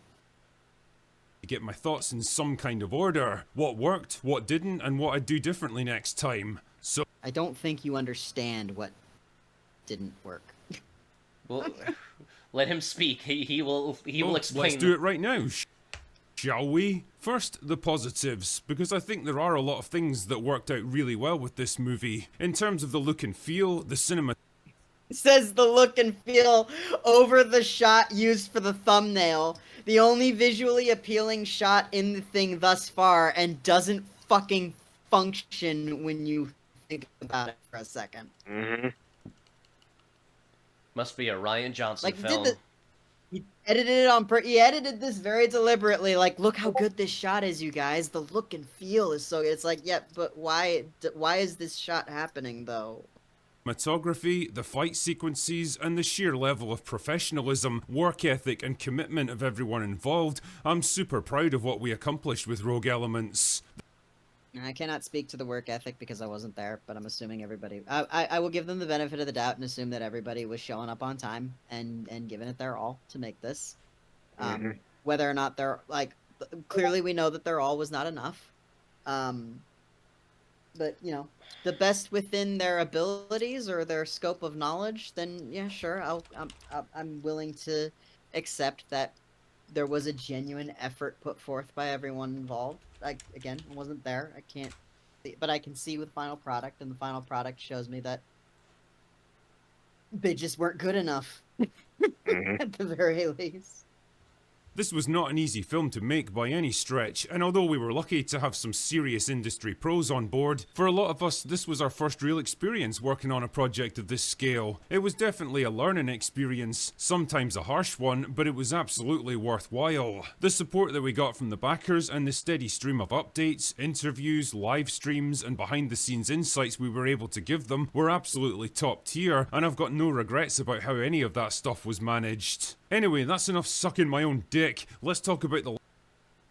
To get my thoughts in some kind of order. What worked, what didn't, and what I'd do differently next time. So I don't think you understand what didn't work. Well, let him speak. He will explain. Let's do it right now. Shall we? First, the positives, because I think there are a lot of things that worked out really well with this movie. In terms of the look and feel, the cinema... Says the look and feel over the shot used for the thumbnail. The only visually appealing shot in the thing thus far, and doesn't fucking function when you think about it for a second. Mm-hmm. Must be a Ryan Johnson Like, film. He edited it he edited this very deliberately. Like, look how good this shot is, you guys. The look and feel is so good. It's like, yeah, but why is this shot happening, though? Cinematography, the fight sequences, and the sheer level of professionalism, work ethic, and commitment of everyone involved. I'm super proud of what we accomplished with Rogue Elements. I cannot speak to the work ethic because I wasn't there, but I'm assuming everybody... I will give them the benefit of the doubt and assume that everybody was showing up on time and giving it their all to make this. Whether or not they're... Like, clearly we know that their all was not enough. But, you know, the best within their abilities or their scope of knowledge, then, yeah, sure, I'm willing to accept that there was a genuine effort put forth by everyone involved. Again, I wasn't there. I can't... But I can see with final product, and the final product shows me that they just weren't good enough, at the very least. This was not an easy film to make by any stretch, and although we were lucky to have some serious industry pros on board, for a lot of us this was our first real experience working on a project of this scale. It was definitely a learning experience, sometimes a harsh one, but it was absolutely worthwhile. The support that we got from the backers and the steady stream of updates, interviews, live streams, and behind the scenes insights we were able to give them were absolutely top tier, and I've got no regrets about how any of that stuff was managed. Anyway, that's enough sucking my own dick. Let's talk about the...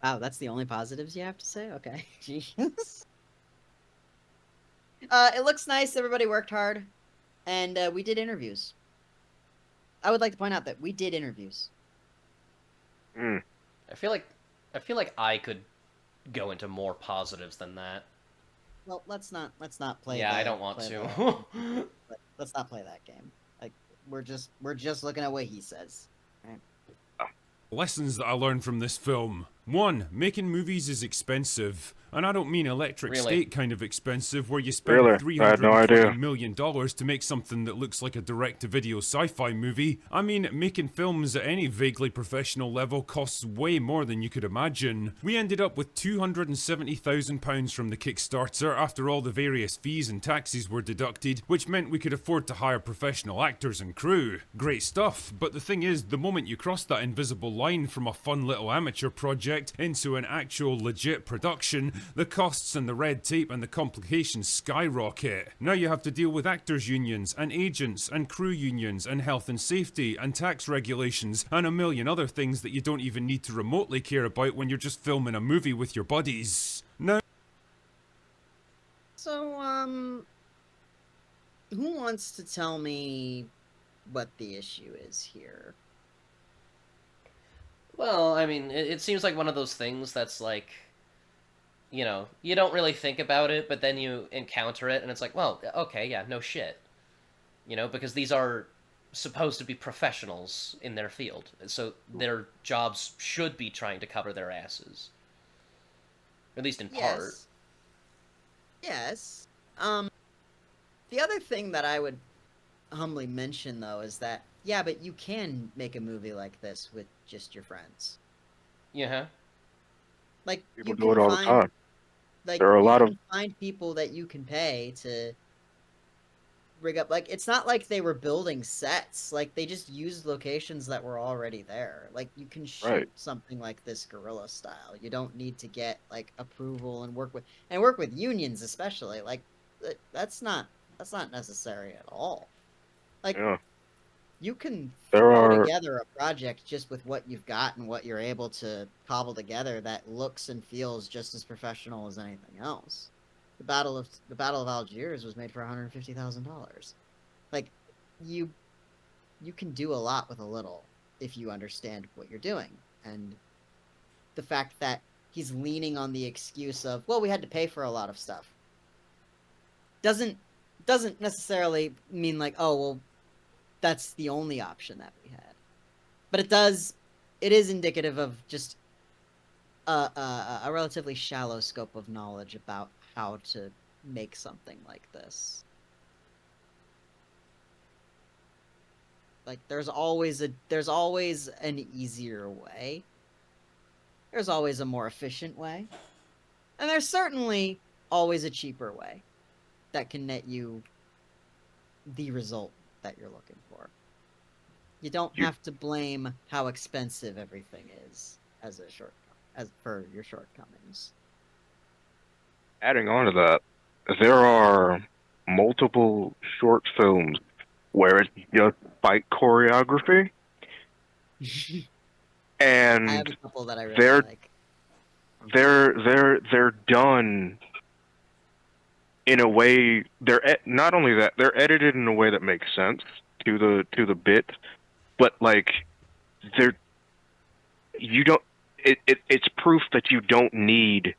Wow, that's the only positives you have to say? Okay. Jeez. It looks nice. Everybody worked hard. And we did interviews. I would like to point out that we did interviews. I feel like I could go into more positives than that. Well, let's not play. Yeah, I don't want to. Let's not play that game. Like, we're just looking at what he says. Right? Lessons that I learned from this film. 1. Making movies is expensive. And I don't mean Electric State kind of expensive, where you spend $320 million to make something that looks like a direct-to-video sci-fi movie. I mean, making films at any vaguely professional level costs way more than you could imagine. We ended up with £270,000 from the Kickstarter after all the various fees and taxes were deducted, which meant we could afford to hire professional actors and crew. Great stuff, but the thing is, the moment you cross that invisible line from a fun little amateur project into an actual legit production, the costs and the red tape and the complications skyrocket. Now you have to deal with actors unions and agents and crew unions and health and safety and tax regulations and a million other things that you don't even need to remotely care about when you're just filming a movie with your buddies. Now... So, who wants to tell me what the issue is here? Well, I mean, it seems like one of those things that's like, you know, you don't really think about it, but then you encounter it, and it's like, well, okay, yeah, no shit. You know, because these are supposed to be professionals in their field, so their jobs should be trying to cover their asses. At least in part. Yes. The other thing that I would humbly mention, though, is that, yeah, but you can make a movie like this with just your friends. Yeah. Like, People you do can it all the find, time. like, There are a you lot can of find people that you can pay to rig up. Like, it's not like they were building sets. Like, they just used locations that were already there. Like, you can shoot Right. something like this guerrilla style. You don't need to get, like, approval and work with unions, especially. Like, that's not necessary at all. Like, yeah. you can There throw are together a project just with what you've got and what you're able to cobble together that looks and feels just as professional as anything else. The Battle of Algiers was made for $150,000. Like, you can do a lot with a little if you understand what you're doing. And the fact that he's leaning on the excuse of, well, we had to pay for a lot of stuff, doesn't necessarily mean like, oh, well, that's the only option that we had. But it is indicative of just a relatively shallow scope of knowledge about how to make something like this. Like, there's always an easier way. There's always a more efficient way. And there's certainly always a cheaper way that can net you the result that you're looking for. You don't have to blame how expensive everything is as for your shortcomings. Adding on to that, there are multiple short films where it's just fight choreography, and I have a couple that I really like. They're done in a way. Not only that, they're edited in a way that makes sense to the bit, but like it's proof that you don't need.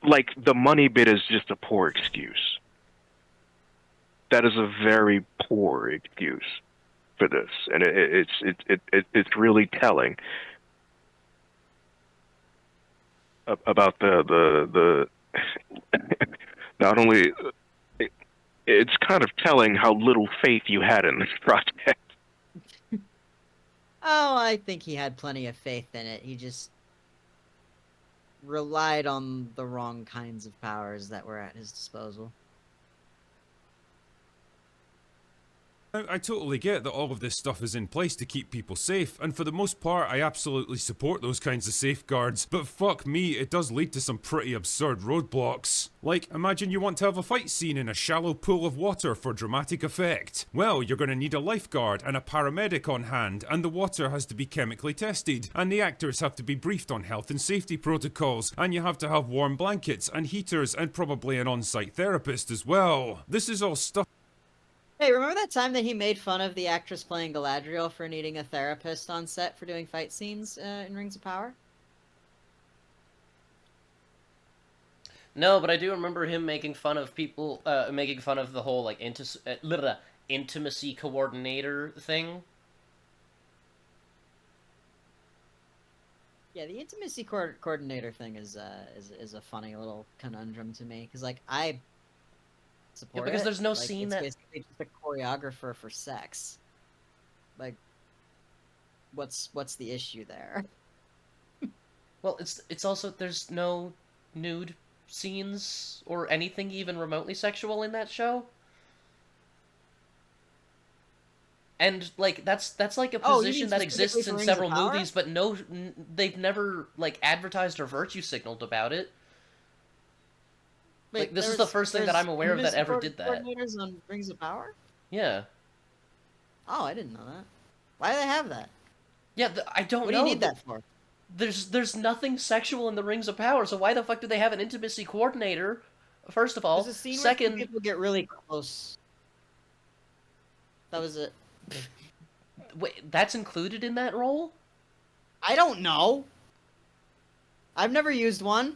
Like, the money bit is just a poor excuse. That is a very poor excuse for this, and it's really telling about the not only it's kind of telling how little faith you had in this project. Oh, I think he had plenty of faith in it. He just relied on the wrong kinds of powers that were at his disposal. I totally get that all of this stuff is in place to keep people safe, and for the most part I absolutely support those kinds of safeguards, but fuck me, it does lead to some pretty absurd roadblocks. Like, imagine you want to have a fight scene in a shallow pool of water for dramatic effect. Well, you're gonna need a lifeguard and a paramedic on hand, and the water has to be chemically tested, and the actors have to be briefed on health and safety protocols, and you have to have warm blankets and heaters and probably an on-site therapist as well. This is all stuff. Hey, remember that time that he made fun of the actress playing Galadriel for needing a therapist on set for doing fight scenes in Rings of Power? No, but I do remember him making fun of people, making fun of the whole, like, intimacy coordinator thing. Yeah, the intimacy coordinator thing is a funny little conundrum to me, because, like, I support because it. there's no like, scene it's that basically just a choreographer for sex. Like, what's the issue there? Well, it's also, there's no nude scenes or anything even remotely sexual in that show. And, like, that's like a position that exists in several movies, but they've never, like, advertised or virtue signaled about it. Wait, like, this is the first thing that I'm aware of that ever did that. Coordinators on Rings of Power? Yeah. Oh, I didn't know that. Why do they have that? Yeah, I don't know. What do you need that for? There's nothing sexual in the Rings of Power, so why the fuck do they have an intimacy coordinator? First of all, There's a scene second, where people get really close. That was it. Wait, that's included in that role? I don't know. I've never used one.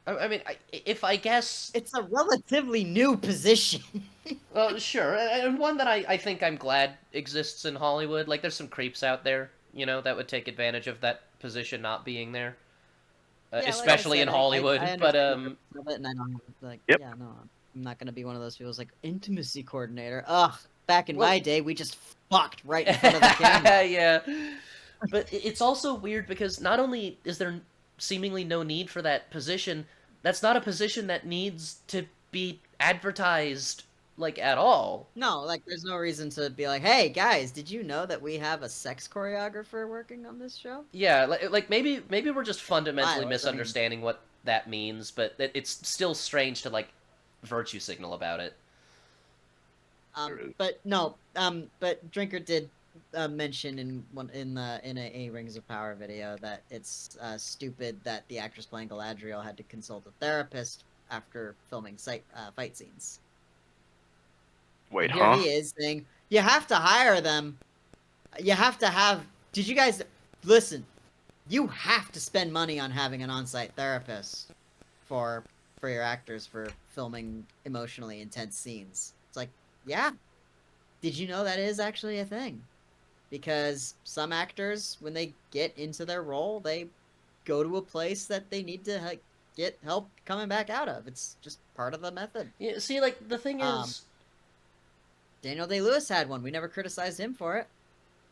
I mean, if I guess... It's a relatively new position. Well, sure, and one that I think I'm glad exists in Hollywood. Like, there's some creeps out there, you know, that would take advantage of that position not being there. Yeah, like I especially said, in Hollywood. I but understand the purpose of it, and I don't like. Yep. Yeah, no, I'm not gonna be one of those people who's like intimacy coordinator. Ugh. Back in Well- my day, we just fucked right in front of the camera. yeah, but it's also weird because not only is there seemingly no need for that position, that's not a position that needs to be advertised like at all. No, like there's no reason to be like, hey guys, did you know that we have a sex choreographer working on this show? Yeah, like maybe we're just fundamentally Violence, I mean- misunderstanding what that means, but it's still strange to like virtue signal about it. But no, but Drinker did mention in a Rings of Power video that it's stupid that the actress playing Galadriel had to consult a therapist after filming fight scenes. Wait, Here huh? he is saying, you have to hire them. You have to have... Did you guys... Listen, you have to spend money on having an on-site therapist for your actors for filming emotionally intense scenes. It's like, yeah. Did you know that is actually a thing? Because some actors, when they get into their role, they go to a place that they need to get help coming back out of. It's just part of the method. Yeah, see, like the thing is, Daniel Day-Lewis had one. We never criticized him for it.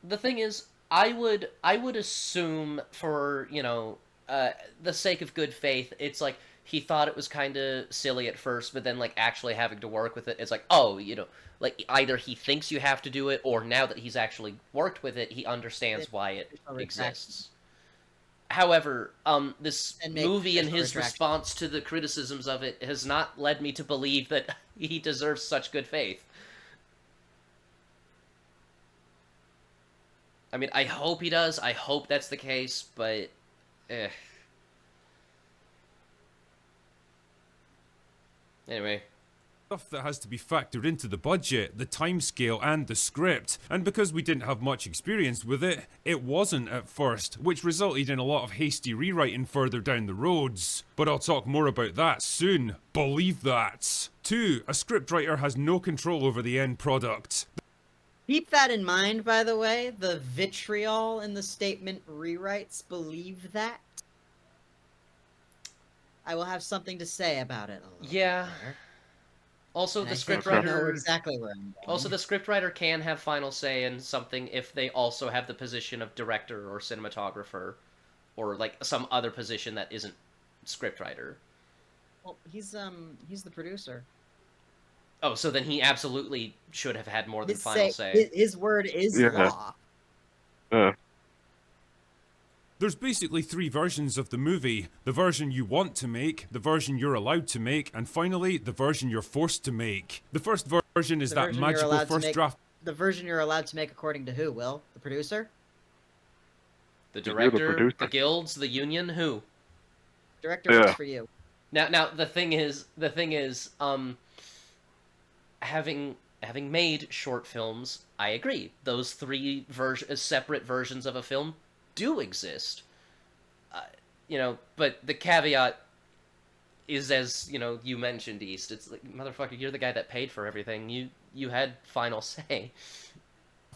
the thing is, I would assume for the sake of good faith, it's like he thought it was kind of silly at first, but then like actually having to work with it, it's like, oh, like either he thinks you have to do it, or now that he's actually worked with it, he understands why it exists. However, this movie and his response to the criticisms of it has not led me to believe that he deserves such good faith. I mean, I hope he does. I hope that's the case, but... Anyway. Stuff that has to be factored into the budget, the timescale, and the script. And because we didn't have much experience with it, it wasn't at first, which resulted in a lot of hasty rewriting further down the roads. But I'll talk more about that soon. Believe that. 2. A scriptwriter has no control over the end product. Keep that in mind, by the way. The vitriol in the statement rewrites believe that. I will have something to say about it a little bit later. Also, And the I think you scriptwriter know exactly where I'm going. Also, the scriptwriter can have final say in something if they also have the position of director or cinematographer, or like some other position that isn't scriptwriter. Well, he's the producer. Oh, so then he absolutely should have had more than final say. His word is law. There's basically 3 versions of the movie. The version you want to make, the version you're allowed to make, and finally, the version you're forced to make. The first version is that magical first draft. The version you're allowed to make according to who, Will? The producer? The director, the guilds, the union, who? Director works for you. Now the thing is, having made short films, I agree. Those 3 separate versions of a film do exist. But the caveat is, as you mentioned, East. It's like, motherfucker, you're the guy that paid for everything. You had final say.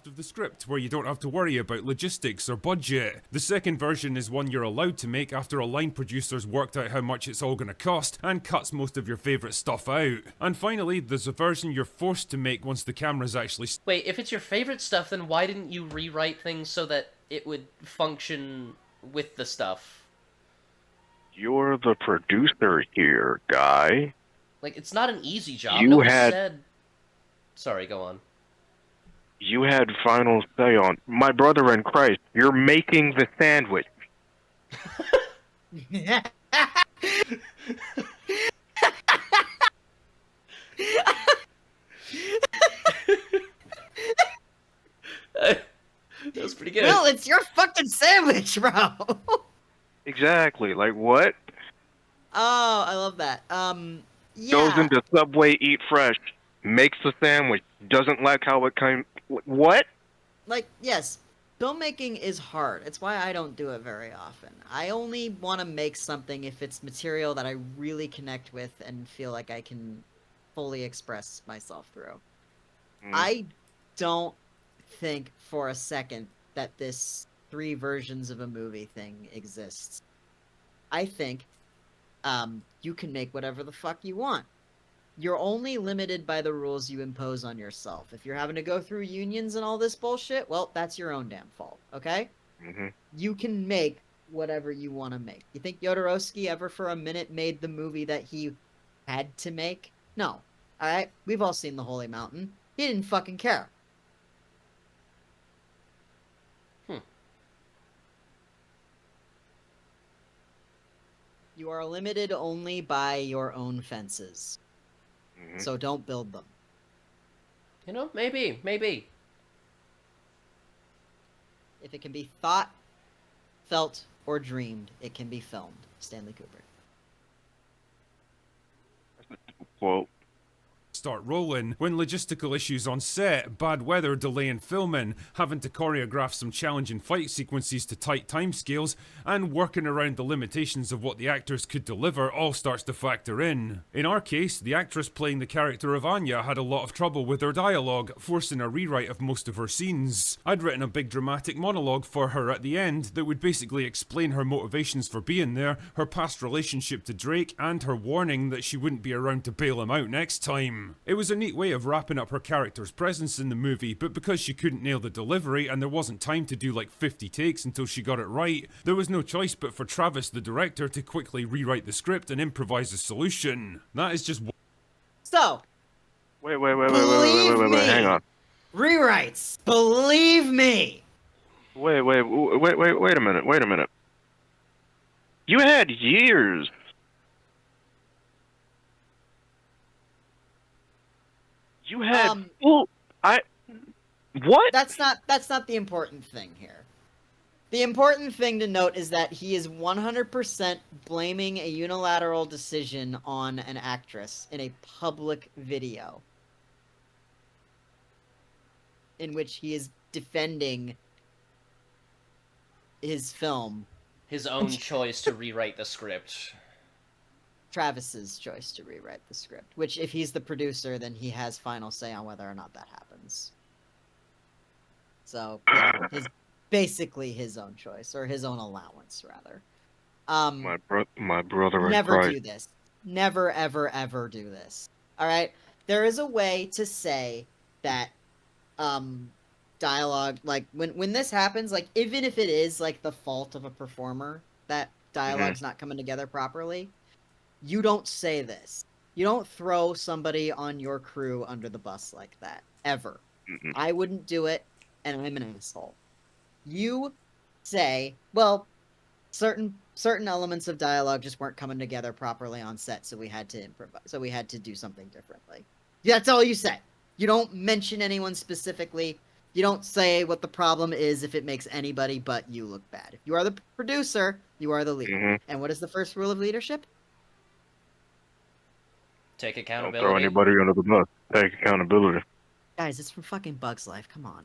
Of the script, where you don't have to worry about logistics or budget. The second version is one you're allowed to make after a line producer's worked out how much it's all gonna cost and cuts most of your favourite stuff out. And finally, there's a version you're forced to make once the camera's actually... Wait, if it's your favourite stuff, then why didn't you rewrite things so that it would function with the stuff? You're the producer here, guy. Like, it's not an easy job. You No one had- said... Sorry, go on. You had final say on my brother in Christ. You're making the sandwich. That was pretty good. Will, it's your fucking sandwich, bro! Exactly. Like what? Oh, I love that. Yeah. Goes into Subway, eat fresh, makes the sandwich, doesn't like how it came. What? Like, yes, filmmaking is hard. It's why I don't do it very often. I only want to make something if it's material that I really connect with and feel like I can fully express myself through. I don't think for a second that this 3 versions of a movie thing exists. I think you can make whatever the fuck you want. You're only limited by the rules you impose on yourself. If you're having to go through unions and all this bullshit, well, that's your own damn fault, okay? Mm-hmm. You can make whatever you want to make. You think Jodorowsky ever for a minute made the movie that he had to make? No. Alright? We've all seen The Holy Mountain. He didn't fucking care. You are limited only by your own fences. Mm-hmm. So don't build them. You know, maybe. If it can be thought, felt, or dreamed, it can be filmed. Stanley Kubrick. Quote. Start rolling when logistical issues on set, bad weather delaying filming, having to choreograph some challenging fight sequences to tight timescales, and working around the limitations of what the actors could deliver all starts to factor in. In our case, the actress playing the character of Anya had a lot of trouble with her dialogue, forcing a rewrite of most of her scenes. I'd written a big dramatic monologue for her at the end that would basically explain her motivations for being there, her past relationship to Drake, and her warning that she wouldn't be around to bail him out next time. It was a neat way of wrapping up her character's presence in the movie, but because she couldn't nail the delivery and there wasn't time to do like 50 takes until she got it right, there was no choice but for Travis, the director, to quickly rewrite the script and improvise a solution. That is just... So... Wait, hang on. Rewrites! Believe me! Wait a minute. You had years. You had what? That's not the important thing here. The important thing to note is that he is 100% blaming a unilateral decision on an actress in a public video in which he is defending his film. His own choice to rewrite the script. Travis's choice to rewrite the script, which if he's the producer, then he has final say on whether or not that happens. So, yeah, basically his own choice, or his own allowance, rather. My brother. Never do this. Never, ever, ever do this. All right. There is a way to say that dialogue, like when this happens, like even if it is like the fault of a performer that dialogue's not coming together properly, you don't say this. You don't throw somebody on your crew under the bus like that ever. I wouldn't do it, and I'm an asshole. You say, well, certain elements of dialogue just weren't coming together properly on set, so we had to improvise. So we had to do something differently. That's all you say. You don't mention anyone specifically. You don't say what the problem is if it makes anybody but you look bad. If you are the producer, you are the leader. And what is the first rule of leadership? Take accountability. Don't throw anybody under the bus. Take accountability. Guys, it's from fucking Bug's Life. Come on.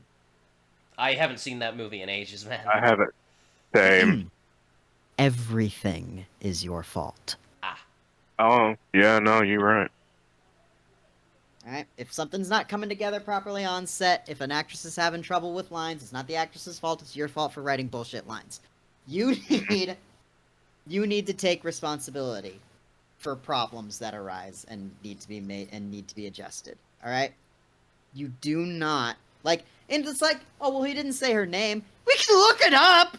I haven't seen that movie in ages, man. I haven't. Same. Everything is your fault. Oh, yeah, no, you're right. Alright? If something's not coming together properly on set, if an actress is having trouble with lines, it's not the actress's fault, it's your fault for writing bullshit lines. You need to take responsibility for problems that arise and need to be made and need to be adjusted. Alright? You do not and it's like, oh well, he didn't say her name. We can look it up.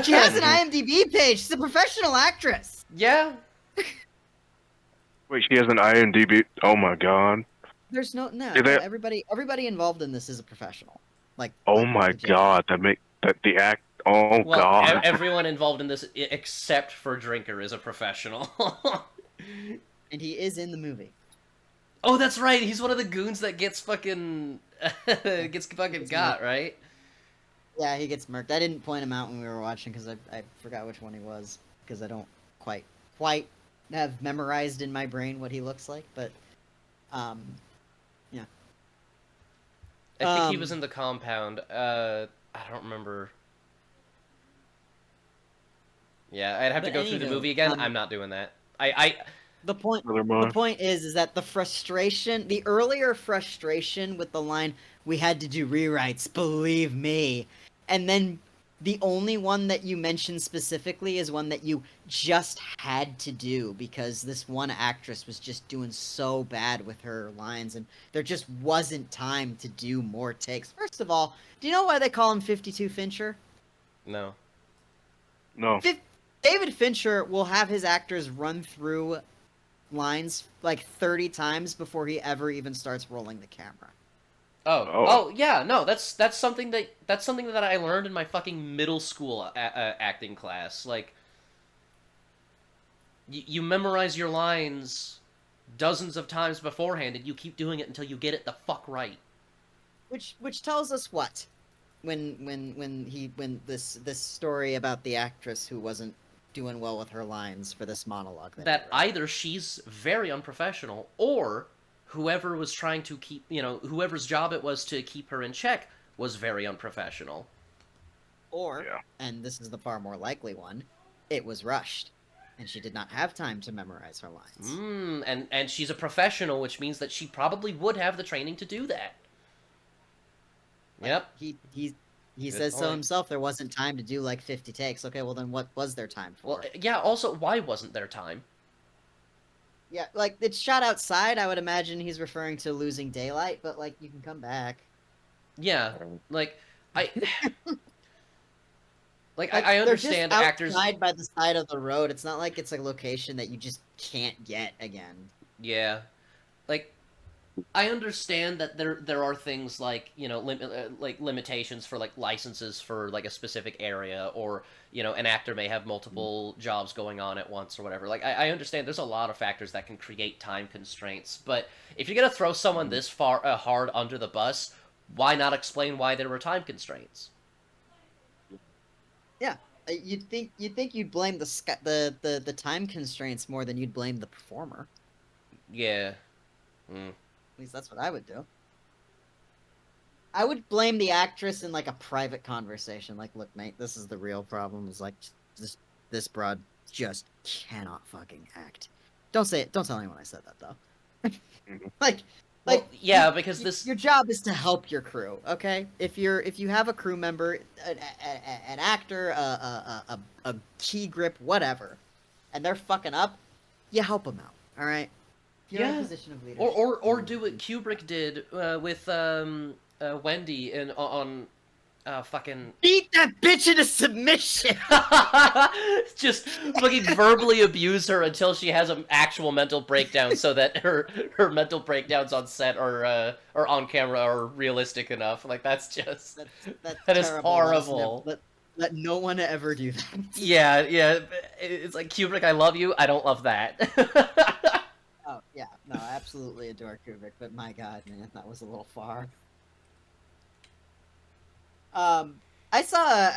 She has an IMDb page. She's a professional actress. Yeah. Wait, she has an IMDb. Oh my god. There's no. Everybody involved in this is a professional. Oh my god, the act. Oh well, god. Everyone involved in this except for Drinker is a professional. And he is in the movie. Oh, that's right. He's one of the goons that gets fucking got, right? Yeah, he gets murked. I didn't point him out when we were watching because I forgot which one he was because I don't quite have memorized in my brain what he looks like, but yeah. I think he was in the compound. I don't remember. Yeah, I'd have to go through the movie again. I'm not doing that. The point is that the earlier frustration with the line, we had to do rewrites, believe me, and then the only one that you mentioned specifically is one that you just had to do because this one actress was just doing so bad with her lines, and there just wasn't time to do more takes. First of all, do you know why they call him 52 Fincher? No. No. David Fincher will have his actors run through lines like 30 times before he ever even starts rolling the camera. Oh yeah, no, that's something that I learned in my fucking middle school acting class. Like, you memorize your lines dozens of times beforehand, and you keep doing it until you get it the fuck right. Which tells us what? When this story about the actress who wasn't doing well with her lines for this monologue. That either she's very unprofessional, or whoever was trying to keep, whoever's job it was to keep her in check was very unprofessional. Or, and this is the far more likely one, it was rushed, and she did not have time to memorize her lines. And she's a professional, which means that she probably would have the training to do that. Yep. He says so himself. There wasn't time to do like 50 takes. Okay, well then what was there time for? Well, yeah. Also, why wasn't there time? Yeah, like it's shot outside. I would imagine he's referring to losing daylight, but like you can come back. Yeah, like I like, I understand they're just actors outside by the side of the road. It's not like it's a location that you just can't get again. Yeah, like I understand that there are things like like limitations for like licenses for like a specific area, or an actor may have multiple jobs going on at once or whatever. Like I understand there's a lot of factors that can create time constraints, but if you're gonna throw someone this far hard under the bus, why not explain why there were time constraints? Yeah, you'd think you'd blame the time constraints more than you'd blame the performer. Yeah. At least that's what I would do. I would blame the actress in like a private conversation. Like, look, mate, this is the real problem. Is like this broad just cannot fucking act. Don't say it. Don't tell anyone I said that though. Like, yeah, because your job is to help your crew. Okay, if you have a crew member, an actor, a key grip, whatever, and they're fucking up, you help them out. All right. You're in a position of leadership. Or do what Kubrick did with Wendy on fucking beat that bitch into submission. Just fucking verbally abuse her until she has an actual mental breakdown, so that her mental breakdowns on set or on camera are realistic enough. Like that's that is horrible. Let no one ever do that. Yeah, it's like Kubrick, I love you. I don't love that. Oh, yeah. No, I absolutely adore Kubrick, but my god, man, that was a little far. I saw,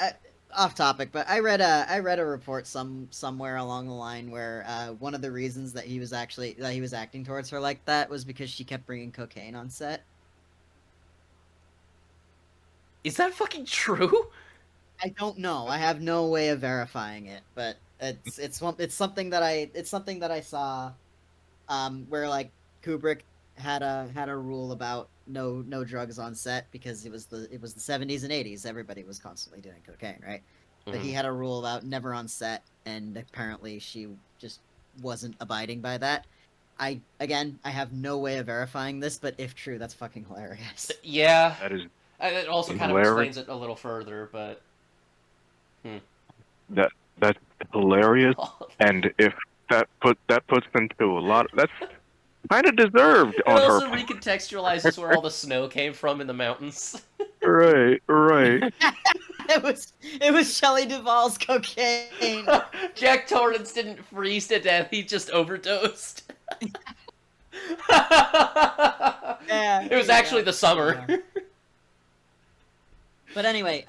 off topic, but I read a report somewhere along the line where one of the reasons that he was acting towards her like that was because she kept bringing cocaine on set. Is that fucking true? I don't know. I have no way of verifying it, but it's something that I saw. Where like Kubrick had a rule about no drugs on set because it was the 70s and 80s. Everybody was constantly doing cocaine, right? But he had a rule about never on set, and apparently she just wasn't abiding by that. I have no way of verifying this, but if true, that's fucking hilarious. Yeah, that is. It also kind of explains it a little further, but that's hilarious, and if that puts into a lot. That's kind of deserved it on her. It also recontextualizes where all the snow came from in the mountains. Right. It was Shelley Duvall's cocaine. Jack Torrance didn't freeze to death; he just overdosed. Yeah, it was actually the summer. Yeah. But anyway,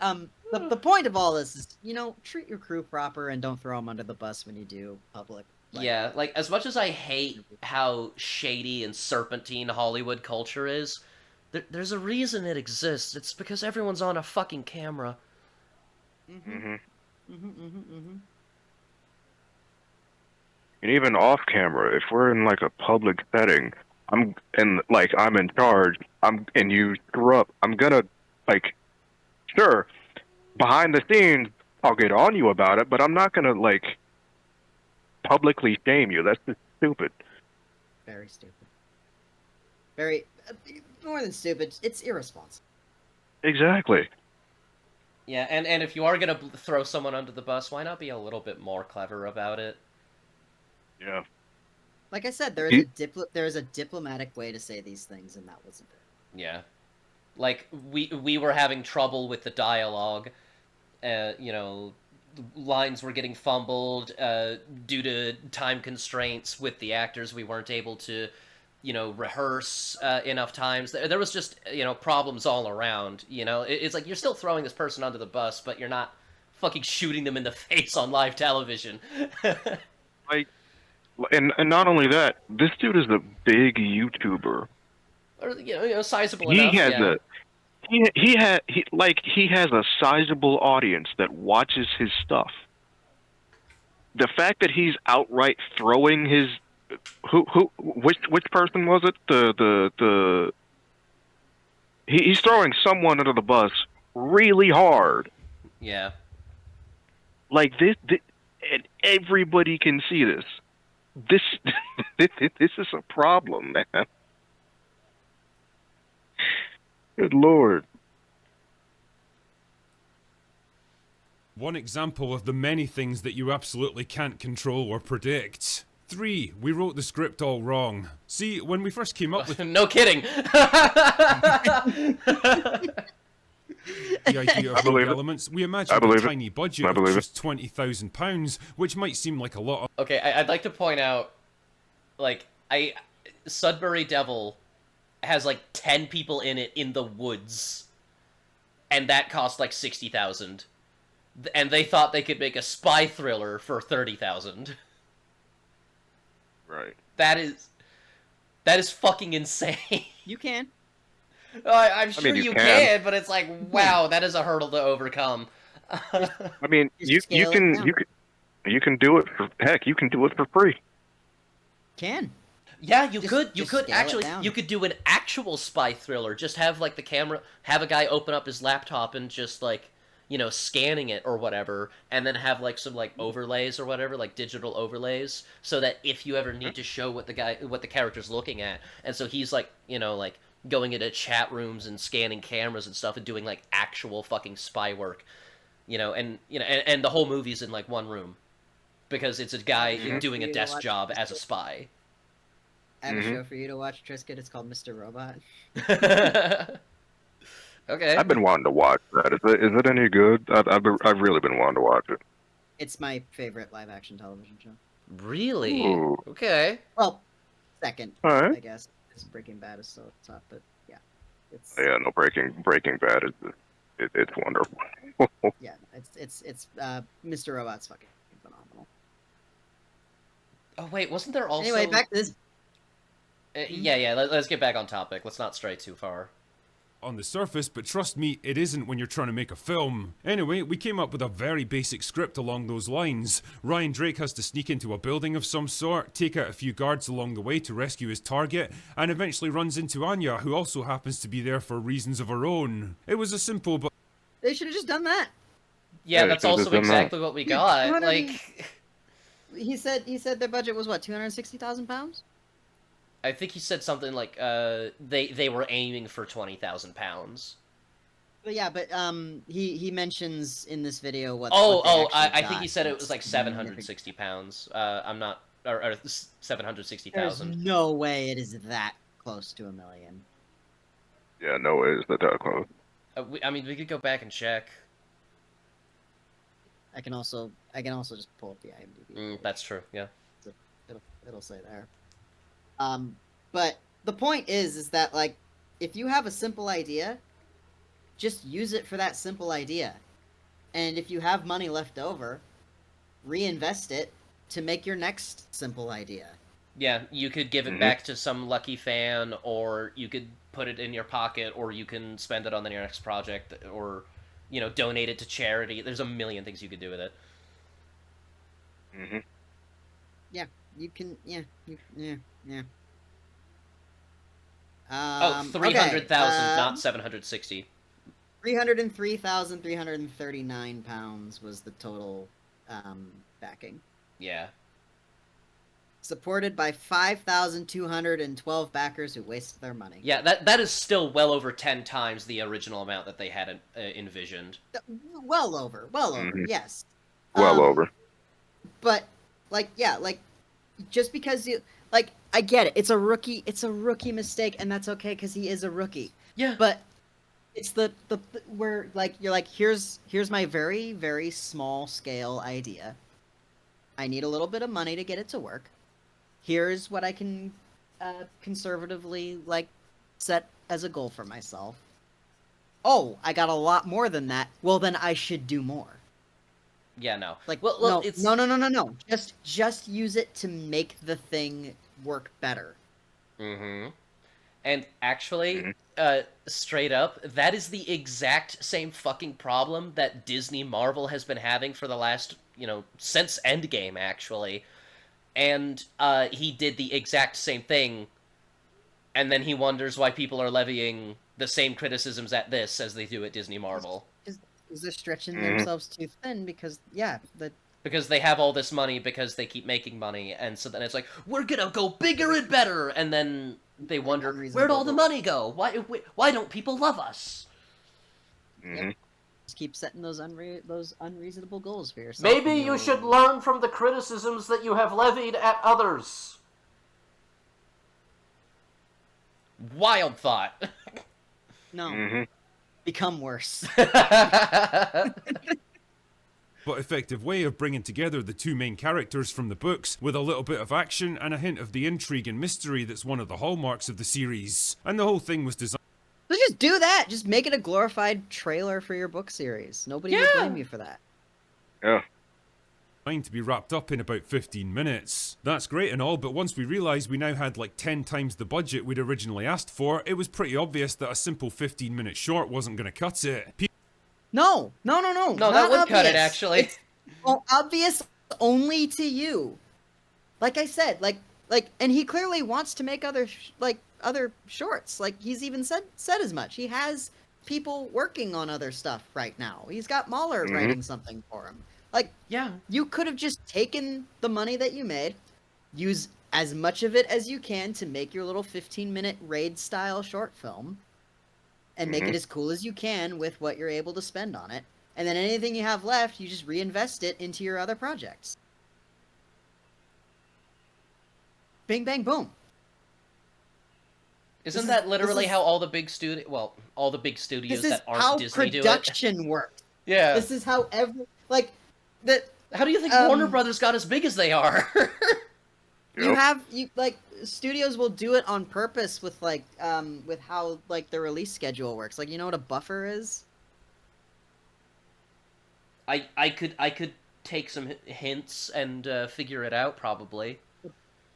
the point of all this is, treat your crew proper and don't throw them under the bus when you do public. Yeah, like, as much as I hate how shady and serpentine Hollywood culture is, there's a reason it exists. It's because everyone's on a fucking camera. And even off camera, if we're in like a public setting, I'm in charge, and you screw up, I'm gonna, like, sure, behind the scenes, I'll get on you about it, but I'm not gonna like publicly shame you. That's just stupid. Very stupid. Very more than stupid. It's irresponsible. Exactly. Yeah, and if you are gonna throw someone under the bus, why not be a little bit more clever about it? Yeah. Like I said, there is a diplomatic way to say these things, and that wasn't it. Yeah. Like, we were having trouble with the dialogue. You know, lines were getting fumbled due to time constraints with the actors. We weren't able to, you know, rehearse enough times. There was just, you know, problems all around, you know? It's like, you're still throwing this person under the bus, but you're not fucking shooting them in the face on live television. Like, and not only that, this dude is a big YouTuber. Or, you know, sizable He enough, has yeah. he has a sizable audience that watches his stuff. The fact that he's outright throwing his which person was it? He's throwing someone under the bus really hard. Yeah. Like this and everybody can see this. This this is a problem, man. Good Lord. One example of the many things that you absolutely can't control or predict. 3. We wrote the script all wrong. See, when we first came up with... No kidding! The idea of rogue elements, we imagined a tiny budget of just £20,000, which might seem like a lot of... Okay, I'd like to point out, like, Sudbury Devil has like 10 people in it in the woods, and that cost like $60,000, and they thought they could make a spy thriller for $30,000. Right. That is fucking insane. You can. I'm sure you can, but it's like, wow, that is a hurdle to overcome. I mean, you can do it for heck. You can do it for free. Can. Yeah, you could actually, down. you could do an actual spy thriller. Just have like the camera, have a guy open up his laptop and just like, you know, scanning it or whatever, and then have like some like overlays or whatever, like digital overlays, so that if you ever need to show what the character's looking at, and so he's like, you know, like going into chat rooms and scanning cameras and stuff and doing like actual fucking spy work, you know, and the whole movie's in like one room because it's a guy doing a desk job as a spy. I have a show for you to watch, Trisket. It's called Mr. Robot. Okay. I've been wanting to watch that. Is it any good? I've really been wanting to watch it. It's my favorite live-action television show. Really? Ooh. Okay. Well, second, All right. I guess. Because Breaking Bad is so top, but yeah. It's, Yeah, no, Breaking Bad it's wonderful. yeah, it's Mr. Robot's fucking phenomenal. Oh wait, wasn't there also... Anyway, back to this. Yeah, let's get back on topic. Let's not stray too far. On the surface, but trust me, it isn't when you're trying to make a film. Anyway, we came up with a very basic script along those lines. Ryan Drake has to sneak into a building of some sort, take out a few guards along the way to rescue his target, and eventually runs into Anya, who also happens to be there for reasons of her own. It was a simple but... They should have just done that. Yeah, that's also exactly what we got. Like, he said their budget was what, £260,000? I think he said something like they were aiming for £20,000. But yeah, but he mentions in this video what. I think he said it was like £760. I'm not, or 760,000. There's no way it is that close to $1 million. Yeah, no way is that close. I mean, we could go back and check. I can also just pull up the IMDb. That's true. Yeah. It'll say there. But the point is that, like, if you have a simple idea, just use it for that simple idea. And if you have money left over, reinvest it to make your next simple idea. Yeah, you could give it back to some lucky fan, or you could put it in your pocket, or you can spend it on your next project, or, you know, donate it to charity. There's a million things you could do with it. Yeah, you can, yeah. 300,000, not 760. £303,339 was the total backing. Yeah. Supported by 5,212 backers who wasted their money. Yeah, that is still well over 10 times the original amount that they had envisioned. Well over, Mhm. yes. Well over. But, like, yeah, like, just because you, like, I get it. It's a rookie mistake, and that's okay, because he is a rookie. Yeah. But it's the where, like, you're like, here's my very, very small scale idea. I need a little bit of money to get it to work. Here's what I can conservatively, like, set as a goal for myself. Oh, I got a lot more than that. Well, then I should do more. Yeah, no. Like, well, no, it's... no. Just use it to make the thing work better. Mm-hmm. And actually, straight up, that is the exact same fucking problem that Disney Marvel has been having for the last, since Endgame, actually. And he did the exact same thing, and then he wonders why people are levying the same criticisms at this as they do at Disney Marvel. Is they're stretching themselves too thin because, because they have all this money because they keep making money, and so then it's like, we're gonna go bigger and better, and then they wonder, where'd all the money go? Why don't people love us? Mm-hmm. Just keep setting those unreasonable goals for yourself. Maybe you should learn from the criticisms that you have levied at others. Wild thought. No. Mm-hmm. Become worse. But effective way of bringing together the two main characters from the books with a little bit of action and a hint of the intrigue and mystery that's one of the hallmarks of the series. And the whole thing was designed... So just do that. Just make it a glorified trailer for your book series. Nobody would blame you for that. Yeah. To be wrapped up in about 15 minutes. That's great and all, but once we realised we now had like 10 times the budget we'd originally asked for, it was pretty obvious that a simple 15-minute short wasn't going to cut it. No, that would cut it, actually. It's obvious only to you. Like I said, and he clearly wants to make other shorts. Like, he's even said as much. He has people working on other stuff right now. He's got Mahler writing something for him. Like, yeah, you could have just taken the money that you made, use as much of it as you can to make your little 15-minute raid-style short film, and make it as cool as you can with what you're able to spend on it. And then anything you have left, you just reinvest it into your other projects. Bing, bang, boom. Isn't that literally how all the big studios that aren't Disney do it? This is how production works. Yeah. This is how how do you think Warner Brothers got as big as they are? Studios will do it on purpose with with how the release schedule works. Like, you know what a buffer is? I could take some hints and figure it out probably.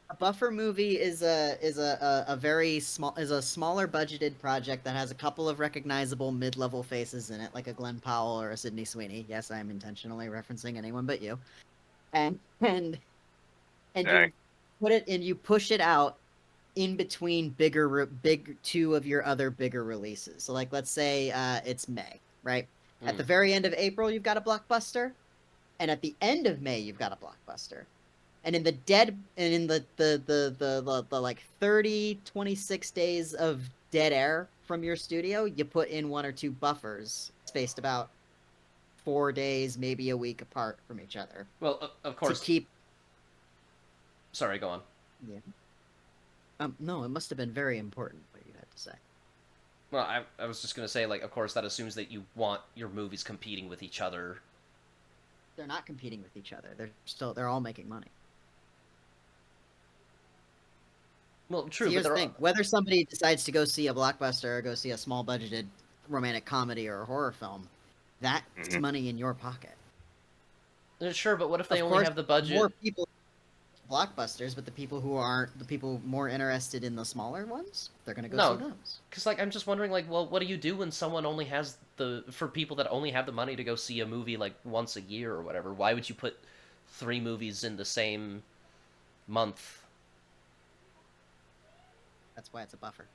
A buffer movie is a very smaller budgeted project that has a couple of recognizable mid-level faces in it, like a Glenn Powell or a Sydney Sweeney. Yes, I am intentionally referencing anyone but you. And you put it and you push it out in between two of your other bigger releases. So, like, let's say it's May, right? At the very end of April, you've got a blockbuster, and at the end of May, you've got a blockbuster. And in the 30, 26 days of dead air from your studio, you put in one or two buffers spaced about 4 days, maybe a week apart from each other. Well, of course. To keep. Sorry, go on. Yeah. No, it must have been very important what you had to say. Well, I was just gonna say, of course, that assumes that you want your movies competing with each other. They're not competing with each other. They're all making money. Well, true. So here's the thing: whether somebody decides to go see a blockbuster or go see a small-budgeted romantic comedy or a horror film, that's money in your pocket. Sure, but what if they only have the budget? More people blockbusters, but the people more interested in the smaller ones, they're gonna go see those. Because I'm just wondering, well, what do you do when someone only has for people that only have the money to go see a movie once a year or whatever? Why would you put 3 movies in the same month? That's why it's a buffer.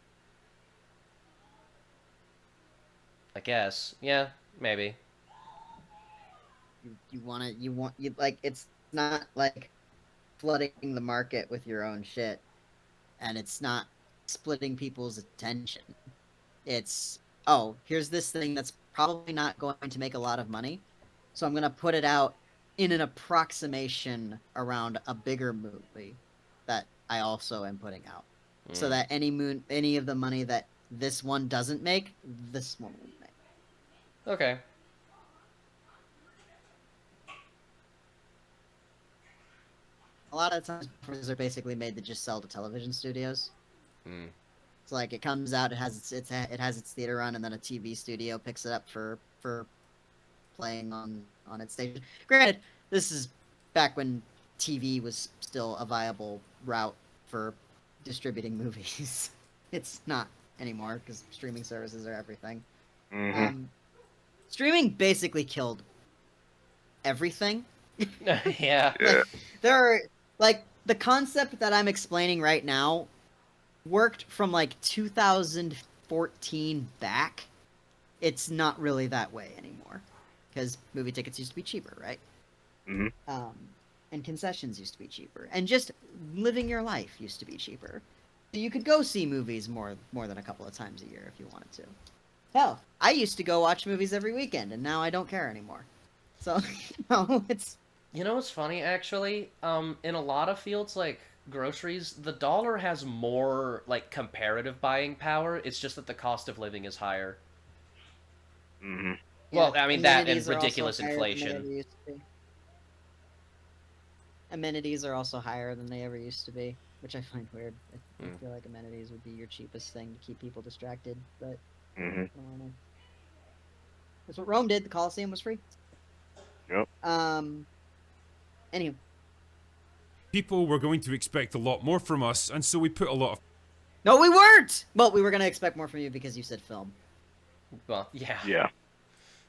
I guess. Yeah, maybe. It's not like flooding the market with your own shit, and it's not splitting people's attention. It's, oh, here's this thing that's probably not going to make a lot of money, so I'm gonna put it out in an approximation around a bigger movie that I also am putting out, so that any of the money that this one doesn't make, this one will make. Okay. A lot of times, movies are basically made to just sell to television studios. It's like it comes out, it has its theater run, and then a TV studio picks it up for playing on its station. Granted, this is back when TV was still a viable route for distributing movies. It's not anymore because streaming services are everything. Streaming basically killed everything. Yeah. There are, like, the concept that I'm explaining right now worked from like 2014 back. It's not really that way anymore because movie tickets used to be cheaper, right? And concessions used to be cheaper, and just living your life used to be cheaper. So you could go see movies more than a couple of times a year if you wanted to. Hell, I used to go watch movies every weekend, and now I don't care anymore. So, it's... You know what's funny, actually? In a lot of fields, like groceries, the dollar has more, like, comparative buying power. It's just that the cost of living is higher. Well, I mean, that and ridiculous inflation. Amenities are also higher than they ever used to be, which I find weird. I feel like amenities would be your cheapest thing to keep people distracted, but I don't know. That's what Rome did. The Colosseum was free. Yep. Anywho. People were going to expect a lot more from us, and so we put a lot of... No, we weren't! Well, we were going to expect more from you because you said film. Well, yeah. Yeah.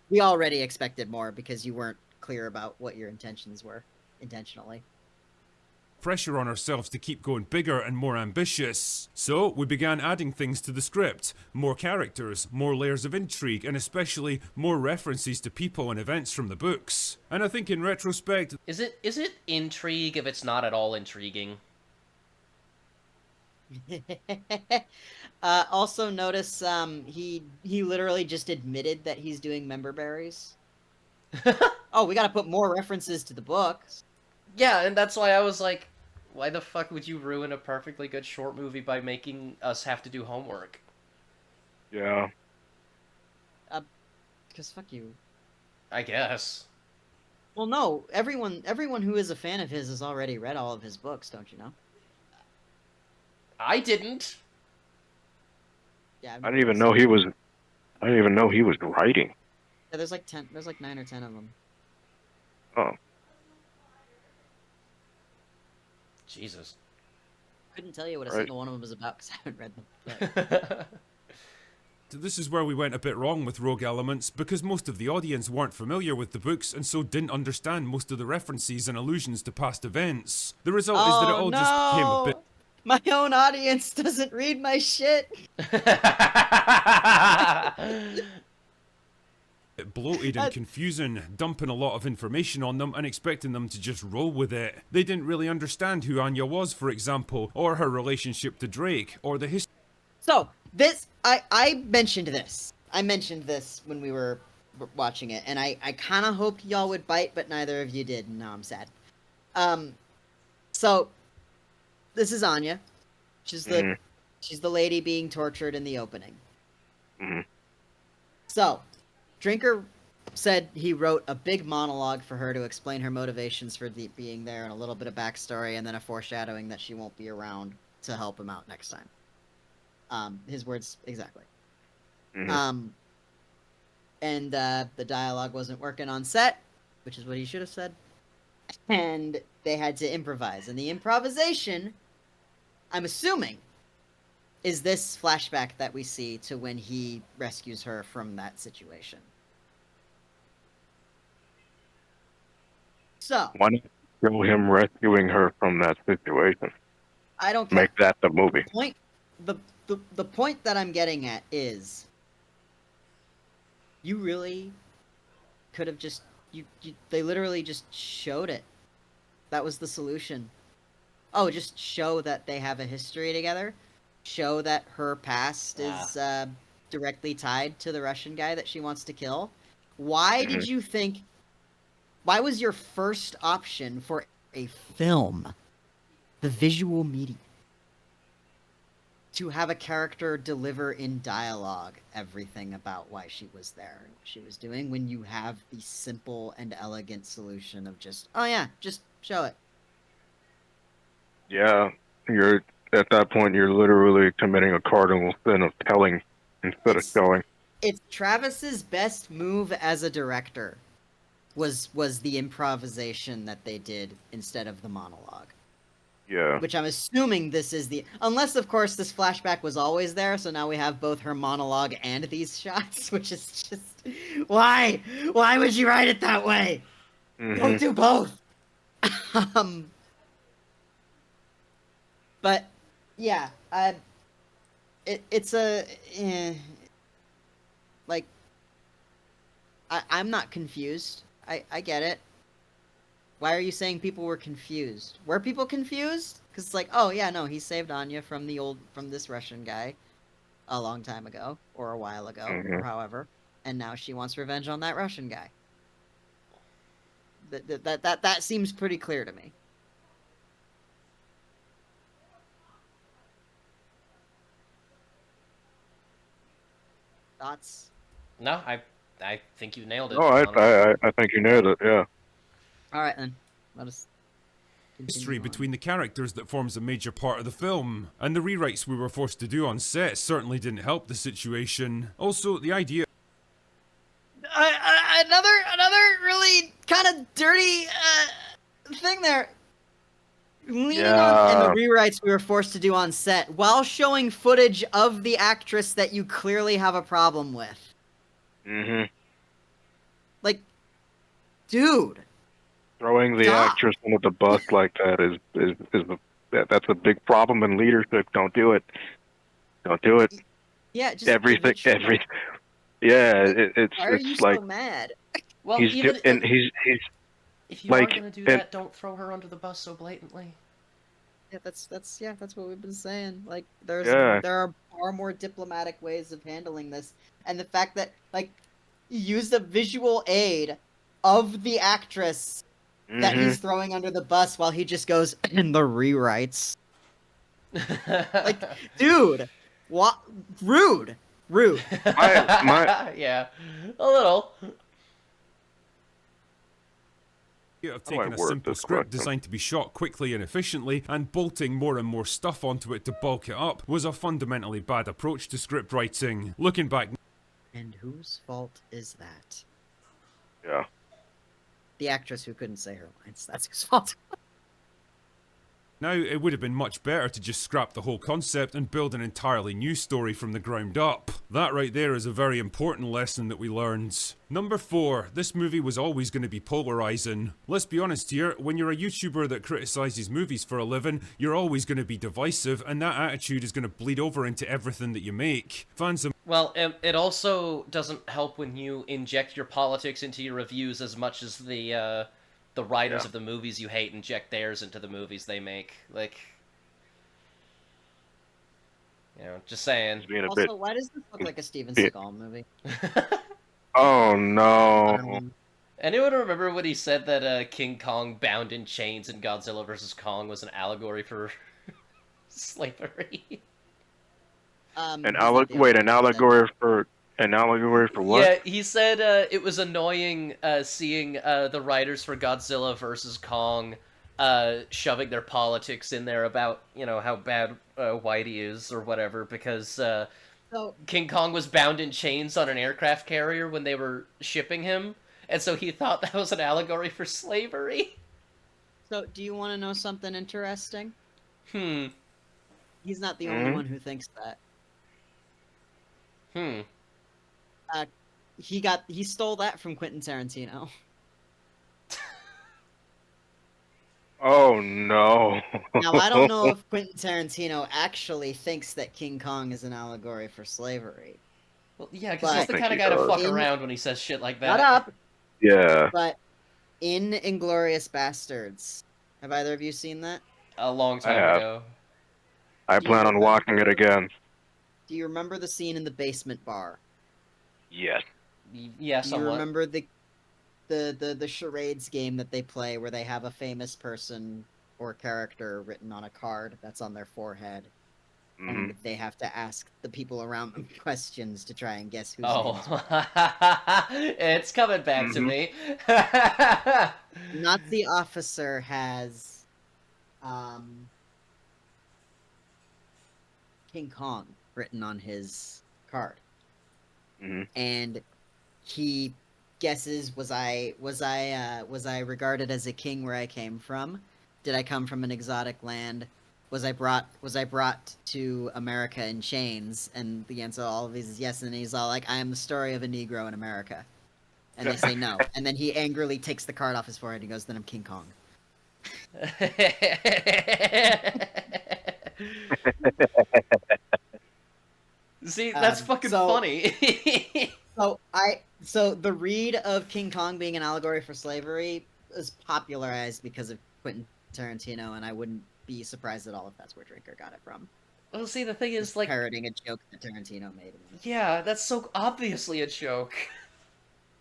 We already expected more because you weren't clear about what your intentions were, intentionally. pressure on ourselves to keep going bigger and more ambitious. So we began adding things to the script. More characters, more layers of intrigue, and especially more references to people and events from the books. And I think in retrospect... Is it intrigue if it's not at all intriguing? Also notice he literally just admitted that he's doing member berries. Oh, we gotta put more references to the books. Yeah, and that's why I was like, why the fuck would you ruin a perfectly good short movie by making us have to do homework? Yeah. Because fuck you. I guess. Well, no, everyone who is a fan of his has already read all of his books, don't you know? I didn't. Yeah, I didn't even know he was writing. Yeah, there's like 9 or 10 of them. Oh. Jesus. Couldn't tell you what a Right. single one of them is about because I haven't read them. But... This is where we went a bit wrong with Rogue Elements, because most of the audience weren't familiar with the books and so didn't understand most of the references and allusions to past events. The result is that it all just became a bit... My own audience doesn't read my shit! bloated and confusing, dumping a lot of information on them and expecting them to just roll with it. They didn't really understand who Anya was, for example, or her relationship to Drake, or the history. So, this, I mentioned this. I mentioned this when we were watching it, and I kind of hoped y'all would bite, but neither of you did, and now I'm sad. So, this is Anya. She's the lady being tortured in the opening. So, Drinker said he wrote a big monologue for her to explain her motivations for being there and a little bit of backstory and then a foreshadowing that she won't be around to help him out next time. His words exactly. And the dialogue wasn't working on set, which is what he should have said. And they had to improvise. And the improvisation, I'm assuming, is this flashback that we see to when he rescues her from that situation. So, why not show him rescuing her from that situation? I don't care. Make that the movie. The point that I'm getting at is You really could have just they literally just showed it. That was the solution. Oh, just show that they have a history together. Show that her past is directly tied to the Russian guy that she wants to kill. Why did you think? Why was your first option for a film the visual medium? To have a character deliver in dialogue everything about why she was there and what she was doing, when you have the simple and elegant solution of just, oh yeah, just show it. Yeah, you're at that point. You're literally committing a cardinal sin of telling instead of showing. It's Travis's best move as a director was the improvisation that they did instead of the monologue. Yeah. Which I'm assuming this is unless of course this flashback was always there, so now we have both her monologue and these shots, which is just why would you write it that way? Don't do both. But yeah, it's a like I'm not confused. I get it. Why are you saying people were confused? Were people confused? Because it's like, oh yeah, no, he saved Anya from this Russian guy a long time ago, or a while ago, or however, and now she wants revenge on that Russian guy. That seems pretty clear to me. Thoughts? No, I think you nailed it. No, I think you nailed it. Yeah. All right then. Let us. History between the characters that forms a major part of the film, and the rewrites we were forced to do on set certainly didn't help the situation. Also, the idea. Another really kind of dirty thing there. Leaning on and the rewrites we were forced to do on set while showing footage of the actress that you clearly have a problem with. Like, dude. Throwing the actress under the bus like that that's a big problem in leadership. Don't do it. Don't do it. Yeah, just everything. Yeah, it's why are you it's like so mad? Well, he's even he's if you like, are gonna do that, don't throw her under the bus so blatantly. Yeah, that's what we've been saying. Like, there are far more diplomatic ways of handling this, and the fact that like you use the visual aid of the actress that he's throwing under the bus while he just goes in the rewrites. Like, dude, what? Rude. Yeah, a little. Of taking a simple script designed to be shot quickly and efficiently and bolting more and more stuff onto it to bulk it up was a fundamentally bad approach to script writing. Looking back. And whose fault is that? Yeah. The actress who couldn't say her lines. That's whose fault. Now, it would have been much better to just scrap the whole concept and build an entirely new story from the ground up. That right there is a very important lesson that we learned. Number 4, this movie was always going to be polarizing. Let's be honest here, when you're a YouTuber that criticizes movies for a living, you're always going to be divisive, and that attitude is going to bleed over into everything that you make. Fans of Well, it also doesn't help when you inject your politics into your reviews as much as the writers of the movies you hate inject theirs into the movies they make. Like, you know, just saying. Also, why does this look like a Steven Seagal movie? Oh no. Anyone remember when he said that King Kong bound in chains in Godzilla vs. Kong was an allegory for slavery? An allegory for what? Yeah, he said it was annoying seeing the writers for Godzilla vs. Kong shoving their politics in there about, you know, how bad Whitey is or whatever, because King Kong was bound in chains on an aircraft carrier when they were shipping him, and so he thought that was an allegory for slavery. So, do you want to know something interesting? He's not the Hmm? only one who thinks that. He stole that from Quentin Tarantino. Oh no. Now, I don't know if Quentin Tarantino actually thinks that King Kong is an allegory for slavery. Well, yeah, because he's But- the kind of guy to fuck around when he says shit like that. Shut up. Yeah. But in Inglorious Bastards, have either of you seen that? A long I time have. ago. I plan on watching it again. Do you remember the scene in the basement bar? Yes. Yeah, Do you somewhat. remember the charades game that they play where they have a famous person or character written on a card that's on their forehead, and they have to ask the people around them questions to try and guess whose name is what? Oh, it's coming back to me. Nazi officer has King Kong written on his card, and he guesses, was I regarded as a king where I came from? Did I come from an exotic land? Was I brought to America in chains? And the answer to all of these is yes. And he's all like, I am the story of a Negro in America. And they say no. And then he angrily takes the card off his forehead and goes, then I'm King Kong. See, that's fucking funny. So the read of King Kong being an allegory for slavery is popularized because of Quentin Tarantino, and I wouldn't be surprised at all if that's where Drinker got it from. Well, see, the thing is, like, parroting a joke that Tarantino made. Yeah, that's so obviously a joke.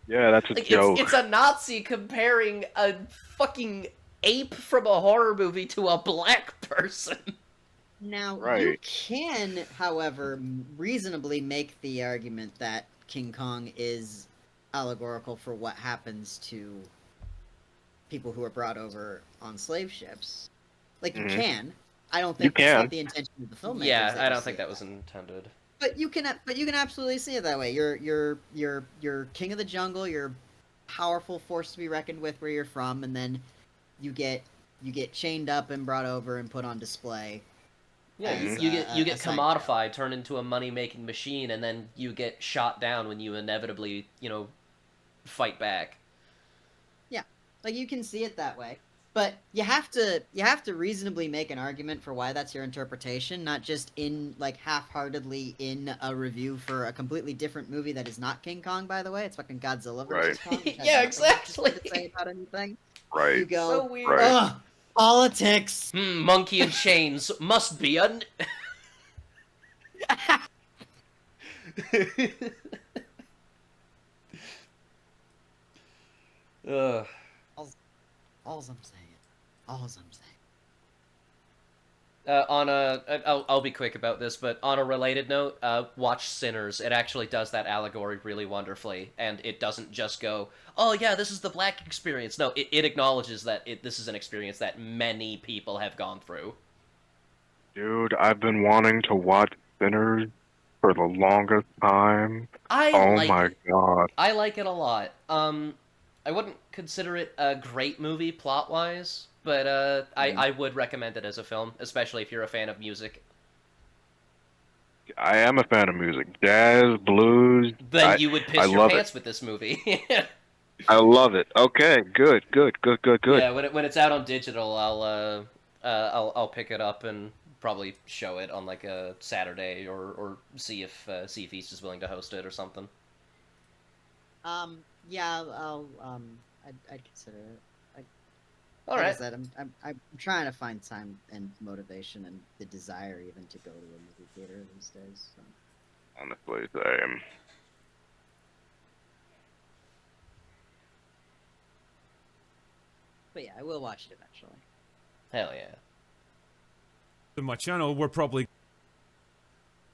Yeah, that's a Like, joke. it's a Nazi comparing a fucking ape from a horror movie to a black person. Now, you Right. can, however, reasonably make the argument that King Kong is allegorical for what happens to people who are brought over on slave ships. Like, you can. I don't think that's not the intention of the filmmakers. Yeah, that I you don't see think it that was intended. But you can absolutely see it that way. You're king of the jungle. You're a powerful force to be reckoned with where you're from, and then you get chained up and brought over and put on display. Yeah, as, you a get side commodified, turned into a money-making machine, and then you get shot down when you inevitably, fight back. Yeah, like you can see it that way, but you have to reasonably make an argument for why that's your interpretation, not just in like half-heartedly in a review for a completely different movie that is not King Kong. By the way, it's fucking Godzilla versus Kong. which has Yeah, nothing exactly. to say about anything. Right. You go, So weird. Right. ugh, politics. Monkey in chains must be a. Ugh. All's I'm saying. All's I'm saying. I'll be quick about this, but on a related note, watch Sinners. It actually does that allegory really wonderfully, and it doesn't just go, oh yeah, this is the black experience. No, it acknowledges that this is an experience that many people have gone through. Dude, I've been wanting to watch Sinners for the longest time. I oh like my it. god. I like it a lot. I wouldn't consider it a great movie plot-wise, but I would recommend it as a film, especially if you're a fan of music. I am a fan of music. Jazz, blues. Then you would piss your love pants with this movie. I love it. Okay, good. Yeah, when it's out on digital, I'll pick it up and probably show it on like a Saturday or see if East is willing to host it or something. Yeah, I'd consider it. All like right. I said, I'm trying to find time and motivation and the desire even to go to a movie theater these days. So. Honestly, same. But yeah, I will watch it eventually. Hell yeah. On my channel,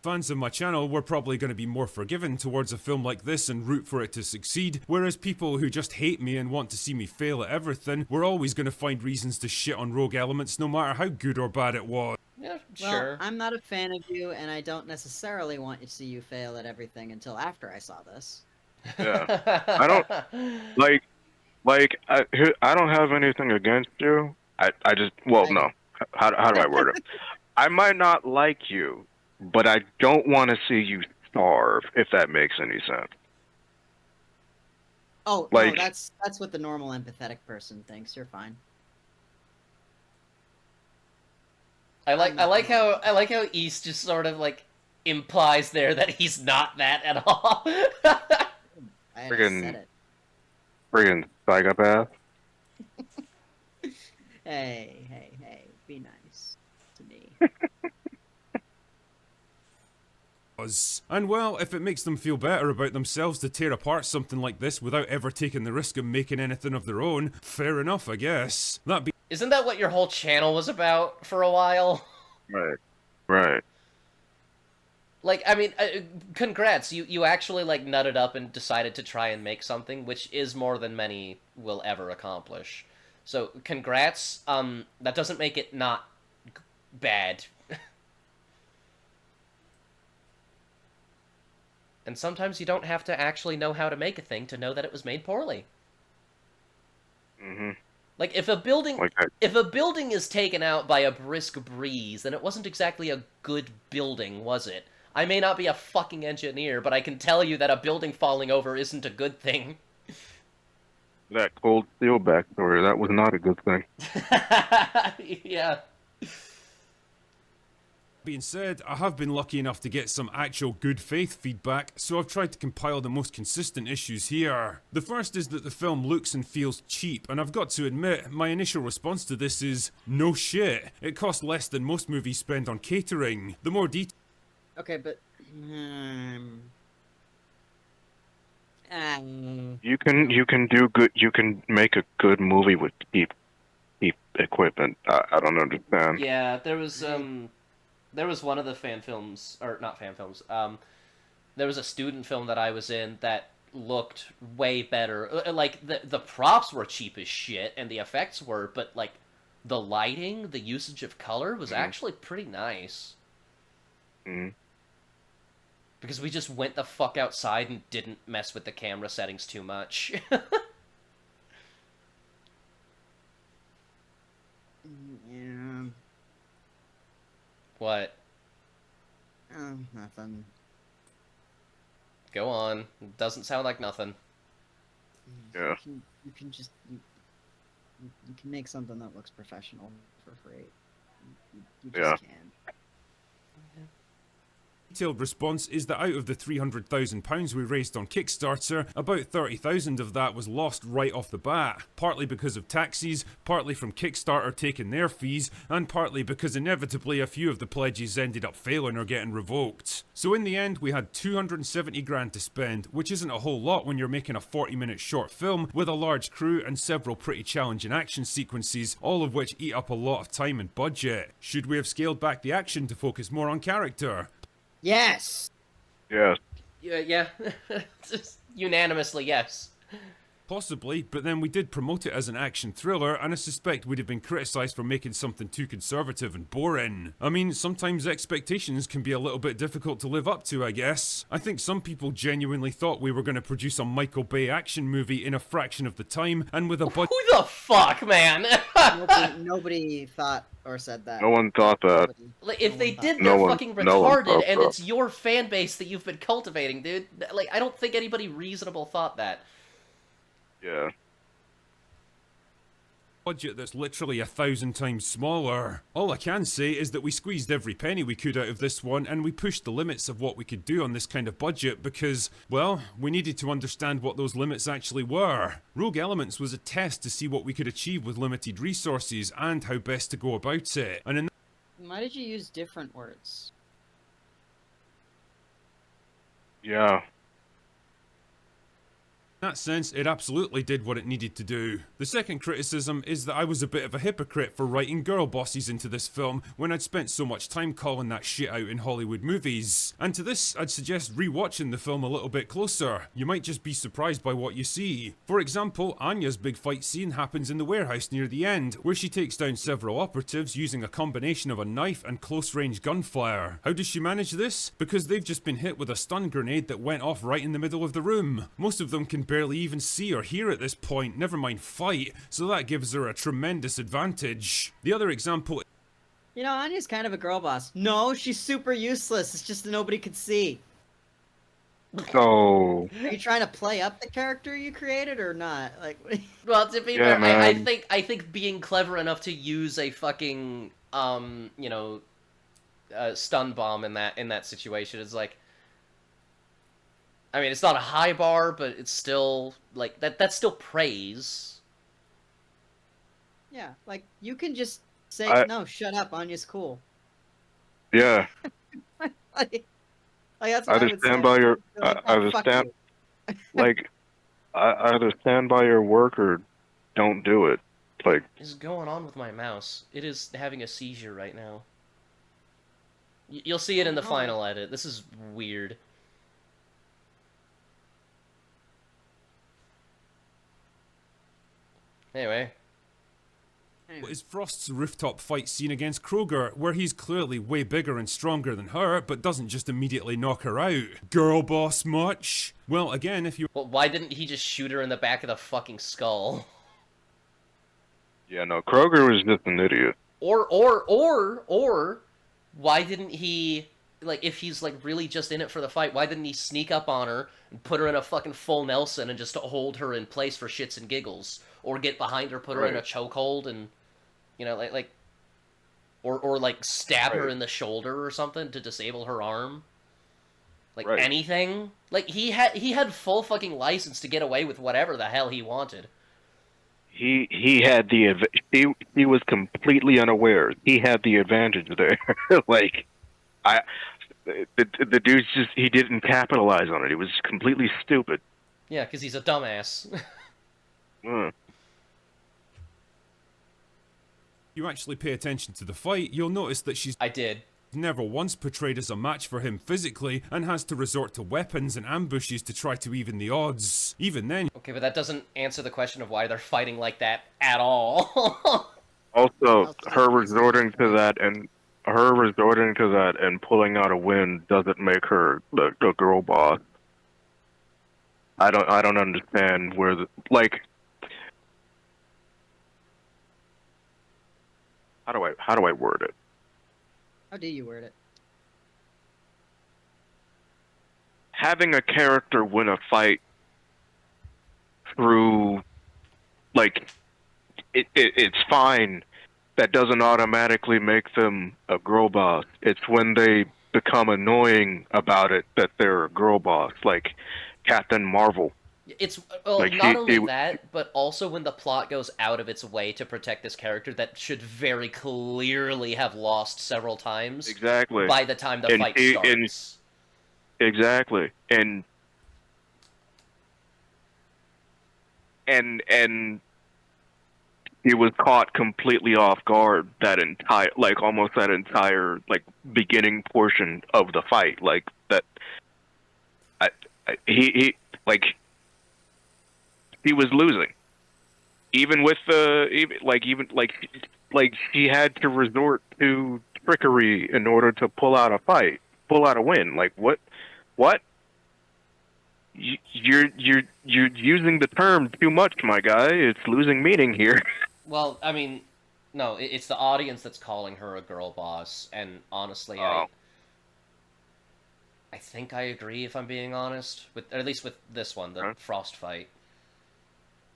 fans of my channel were probably going to be more forgiving towards a film like this and root for it to succeed, whereas people who just hate me and want to see me fail at everything were always going to find reasons to shit on Rogue Elements no matter how good or bad it was. Yeah, Well, sure. I'm not a fan of you, and I don't necessarily want to see you fail at everything until after I saw this. Yeah. I don't I don't have anything against you. I just no. How do I word it? I might not like you, but I don't want to see you starve, if that makes any sense. Oh, like, no, that's what the normal empathetic person thinks. You're fine. I like how East just sort of like implies there that he's not that at all. I Friggin- said it. Friggin' psychopath. Hey, be nice to me. And well, if it makes them feel better about themselves to tear apart something like this without ever taking the risk of making anything of their own, fair enough, I guess. Isn't that what your whole channel was about for a while? Right. Like, I mean, congrats, you actually, like, nutted up and decided to try and make something, which is more than many will ever accomplish. So, congrats, that doesn't make it not bad. And sometimes you don't have to actually know how to make a thing to know that it was made poorly. Mm-hmm. Like, if a building Like that. if a building is taken out by a brisk breeze, then it wasn't exactly a good building, was it? I may not be a fucking engineer, but I can tell you that a building falling over isn't a good thing. That cold steel backstory, that was not a good thing. Yeah. Being said, I have been lucky enough to get some actual good faith feedback, so I've tried to compile the most consistent issues here. The first is that the film looks and feels cheap, and I've got to admit, my initial response to this is, no shit, it costs less than most movies spend on catering. The more detail. Okay, but You can do good. You can make a good movie with cheap equipment. I don't understand. Yeah, there was one of the fan films, or not fan films, there was a student film that I was in that looked way better. Like, the props were cheap as shit, and the effects were, but, like, the lighting, the usage of color was actually pretty nice. Mm. Because we just went the fuck outside and didn't mess with the camera settings too much. Yeah. What? Nothing. Go on. Doesn't sound like nothing. Yeah. You can just you can make something that looks professional for free. You just can. Detailed response is that out of the £300,000 we raised on Kickstarter, about 30,000 of that was lost right off the bat, partly because of taxes, partly from Kickstarter taking their fees, and partly because inevitably a few of the pledges ended up failing or getting revoked. So in the end, we had 270 grand to spend, which isn't a whole lot when you're making a 40-minute short film with a large crew and several pretty challenging action sequences, all of which eat up a lot of time and budget. Should we have scaled back the action to focus more on character? Yes. Yes. Yeah. Just unanimously, yes. Possibly, but then we did promote it as an action thriller, and I suspect we'd have been criticised for making something too conservative and boring. I mean, sometimes expectations can be a little bit difficult to live up to, I guess. I think some people genuinely thought we were going to produce a Michael Bay action movie in a fraction of the time, and with a budget. Who the fuck, man? Nobody thought or said that. No one thought that. Like, if they did, No they're one- fucking no one retarded, thought and that. it's your fan base that you've been cultivating, dude. Like, I don't think anybody reasonable thought that. Yeah. Budget that's literally 1,000 times smaller. All I can say is that we squeezed every penny we could out of this one, and we pushed the limits of what we could do on this kind of budget because, well, we needed to understand what those limits actually were. Rogue Elements was a test to see what we could achieve with limited resources and how best to go about it. And in Why did you use different words? Yeah. In that sense, it absolutely did what it needed to do. The second criticism is that I was a bit of a hypocrite for writing girl bosses into this film when I'd spent so much time calling that shit out in Hollywood movies. And to this, I'd suggest rewatching the film a little bit closer. You might just be surprised by what you see. For example, Anya's big fight scene happens in the warehouse near the end, where she takes down several operatives using a combination of a knife and close-range gunfire. How does she manage this? Because they've just been hit with a stun grenade that went off right in the middle of the room. Most of them can barely even see or hear at this point, never mind fight, so that gives her a tremendous advantage. The other example. You know, Anya's kind of a girl boss. No, she's super useless. It's just that nobody could see. So. Are you trying to play up the character you created or not? Like. Well, to be Yeah, fair, I man. think being clever enough to use a fucking you know, stun bomb in that situation. It's like, I mean, it's not a high bar, but it's still like that's still praise. Yeah, like you can just say no, shut up, Anya's cool. Yeah. like that's what Either I would stand say. by your, Like, either fuck stand, you. like, either stand by your work or don't do it. Like, What is going on with my mouse? It is having a seizure right now. You'll see it in the final edit. This is weird. Anyway. What is Frost's rooftop fight scene against Kroger, where he's clearly way bigger and stronger than her, but doesn't just immediately knock her out? Girl boss much? Well, again, if you... Well, why didn't he just shoot her in the back of the fucking skull? yeah, no, Kroger was just an idiot. Or, why didn't he, like, if he's, like, really just in it for the fight, why didn't he sneak up on her and put her in a fucking full Nelson and just hold her in place for shits and giggles? Or get behind her, put her in a chokehold, and, you know, or like, stab her in the shoulder or something to disable her arm? Like, anything? Like, he had full fucking license to get away with whatever the hell he wanted. He had he was completely unaware. He had the advantage there. Like, the dude's just, he didn't capitalize on it. He was completely stupid. Yeah, because he's a dumbass. You actually pay attention to the fight, you'll notice that she's never once portrayed as a match for him physically, and has to resort to weapons and ambushes to try to even the odds. Even then... Okay, but that doesn't answer the question of why they're fighting like that at all. Also, her resorting to that and pulling out a win doesn't make her the girl boss. I don't understand where the, like, how do I word it? How do you word it? Having a character win a fight through, like, it's fine. That doesn't automatically make them a girl boss. It's when they become annoying about it that they're a girl boss, like Captain Marvel. It's, well, like not only that, but also when the plot goes out of its way to protect this character that should very clearly have lost several times. Exactly. By the time the fight starts. Exactly. And he was caught completely off guard that entire, like, almost that entire, like, beginning portion of the fight. Like, that, he was losing. Even with she had to resort to trickery in order to pull out a win. Like, what? You're using the term too much, my guy. It's losing meaning here. Well, I mean, no, it's the audience that's calling her a girl boss, and honestly, I think I agree, if I'm being honest, with, at least with this one, the Frost fight.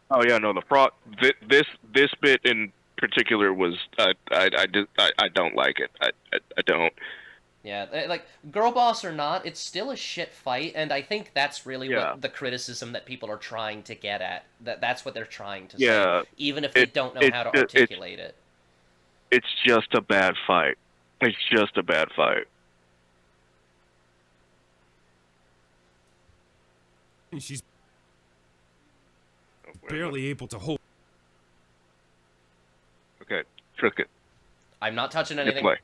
Oh yeah, no, the Frost. This bit in particular was I don't like it. I don't. Yeah, like, girl boss or not, it's still a shit fight, and I think that's really what the criticism that people are trying to get at. That's what they're trying to say, even if they don't know how to articulate it. It's just a bad fight. It's just a bad fight. And she's barely able to hold... Okay, Trisket. I'm not touching anything.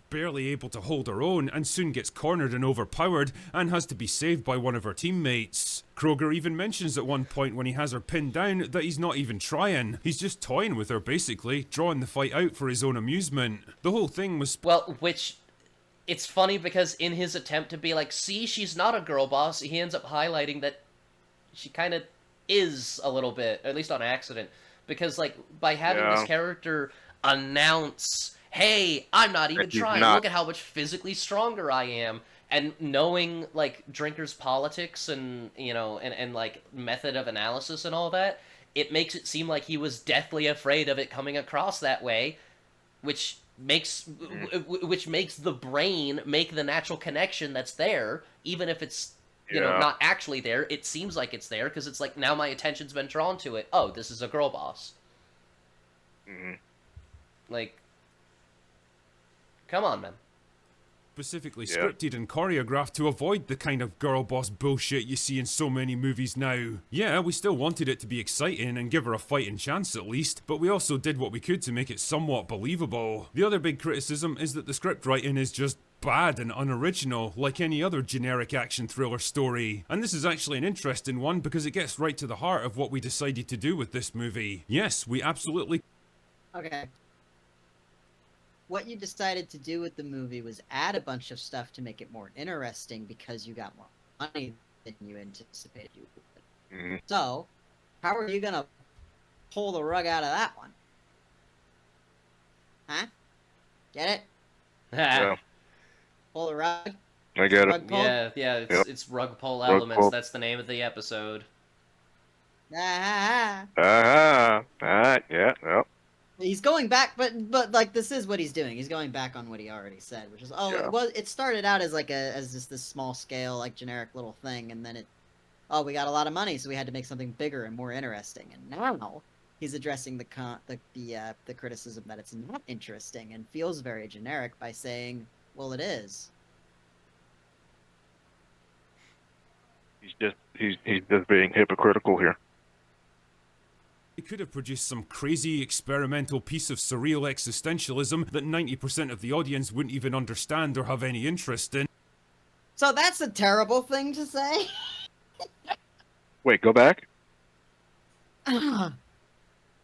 Barely able to hold her own, and soon gets cornered and overpowered, and has to be saved by one of her teammates. Kroger even mentions at one point when he has her pinned down that he's not even trying. He's just toying with her, basically, drawing the fight out for his own amusement. The whole thing was... Well, which... It's funny because in his attempt to be like, see, she's not a girl boss, he ends up highlighting that she kind of is a little bit, at least on accident. Because, like, by having this character announce... Hey, I'm not even trying. Look at how much physically stronger I am. And knowing, like, Drinker's politics and, you know, and like, method of analysis and all that, it makes it seem like he was deathly afraid of it coming across that way, which makes the brain make the natural connection that's there, even if it's not actually there. It seems like it's there because it's like, now my attention's been drawn to it. Oh, this is a girl boss. Like, come on, man. Specifically scripted and choreographed to avoid the kind of girl boss bullshit you see in so many movies now. Yeah, we still wanted it to be exciting and give her a fighting chance at least, but we also did what we could to make it somewhat believable. The other big criticism is that the script writing is just bad and unoriginal, like any other generic action thriller story. And this is actually an interesting one because it gets right to the heart of what we decided to do with this movie. Yes, we absolutely... Okay. What you decided to do with the movie was add a bunch of stuff to make it more interesting because you got more money than you anticipated you would. So, how are you gonna pull the rug out of that one? Huh? Get it? Yeah. Pull the rug? I get Rug it. pull? Yeah, it's rug pull Rug elements. pull. That's the name of the episode. Ah. Yeah. He's going back, but like, this is what he's doing. He's going back on what he already said, which is, it started out as like as just this small scale, like, generic little thing, and then we got a lot of money, so we had to make something bigger and more interesting. And now he's addressing the criticism that it's not interesting and feels very generic by saying, well, it is. He's just being hypocritical here. It could have produced some crazy experimental piece of surreal existentialism that 90% of the audience wouldn't even understand or have any interest in. So that's a terrible thing to say? Wait, go back? To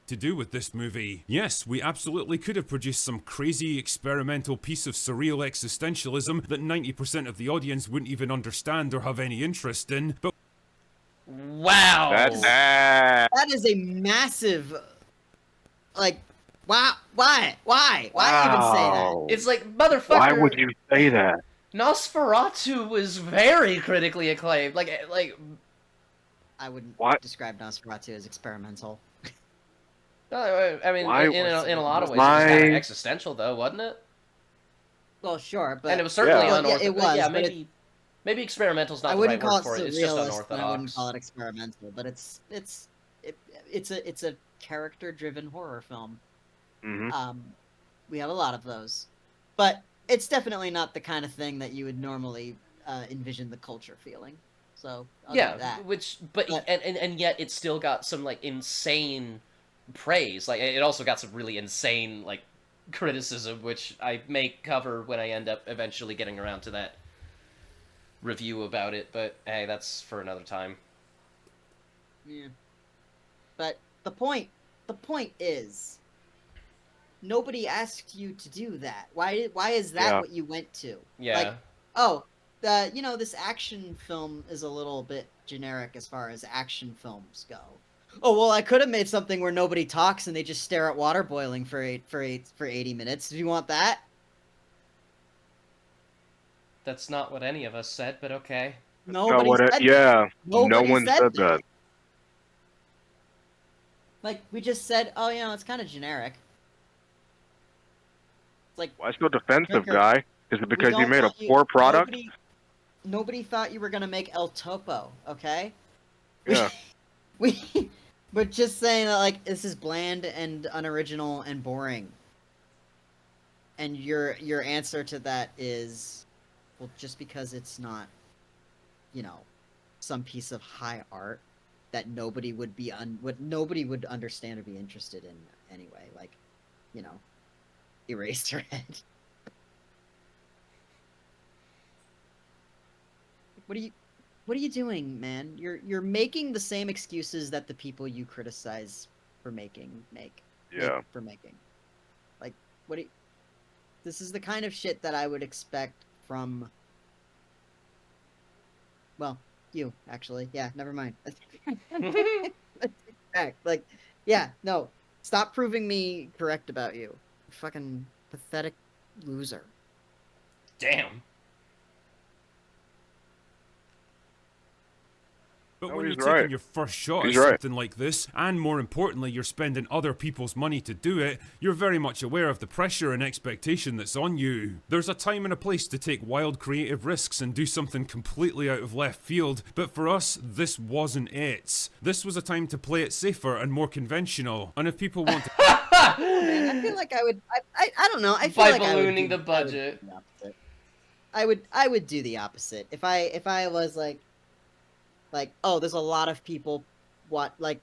do with this movie. Yes, we absolutely could have produced some crazy experimental piece of surreal existentialism that 90% of the audience wouldn't even understand or have any interest in, but wow. That is a massive, like, wow, why even say that? It's like, motherfucker. Why would you say that? Nosferatu was very critically acclaimed. Like I wouldn't describe Nosferatu as experimental. I mean, in a lot of ways, it was kind of existential, though, wasn't it? Well, sure, but and it was certainly unorthodox. Yeah, it was. Yeah, maybe experimental's not the right word for it. It's just unorthodox. I wouldn't call it experimental, but it's a character-driven horror film. We have a lot of those, but it's definitely not the kind of thing that you would normally envision the culture feeling. So I'll give that. But yet it still got some like insane praise. Like, it also got some really insane like criticism, which I may cover when I end up eventually getting around to that review about it, but hey, that's for another time. Yeah. But the point is, nobody asked you to do that. Why is that what you went to? Yeah. Like, this action film is a little bit generic as far as action films go. Oh, well, I could have made something where nobody talks and they just stare at water boiling for 80 minutes. Do you want that? That's not what any of us said, but okay. Nobody said no one said that. Like, we just said, it's kind of generic. It's like, why so defensive, guy? Is it because you made a poor product? Nobody thought you were gonna make El Topo, okay? Yeah. We're just saying that, like, this is bland and unoriginal and boring. And your answer to that is, well, just because it's not, some piece of high art that nobody would nobody would understand or be interested in anyway. Like, Eraserhead. What are you doing, man? You're making the same excuses that the people you criticize for making. Like, this is the kind of shit that I would expect from, well, you, actually. Yeah, never mind. Like, yeah, no. Stop proving me correct about you. Fucking pathetic loser. Damn. But No, when you're he's taking right. your first shot He's at right. something like this, and more importantly, you're spending other people's money to do it, you're very much aware of the pressure and expectation that's on you. There's a time and a place to take wild creative risks and do something completely out of left field, but for us, this wasn't it. This was a time to play it safer and more conventional, and if people want to... Man, I feel like I would. I don't know. I feel By like I would ballooning do- the budget. I would do the opposite. If I was like, oh, there's a lot of people like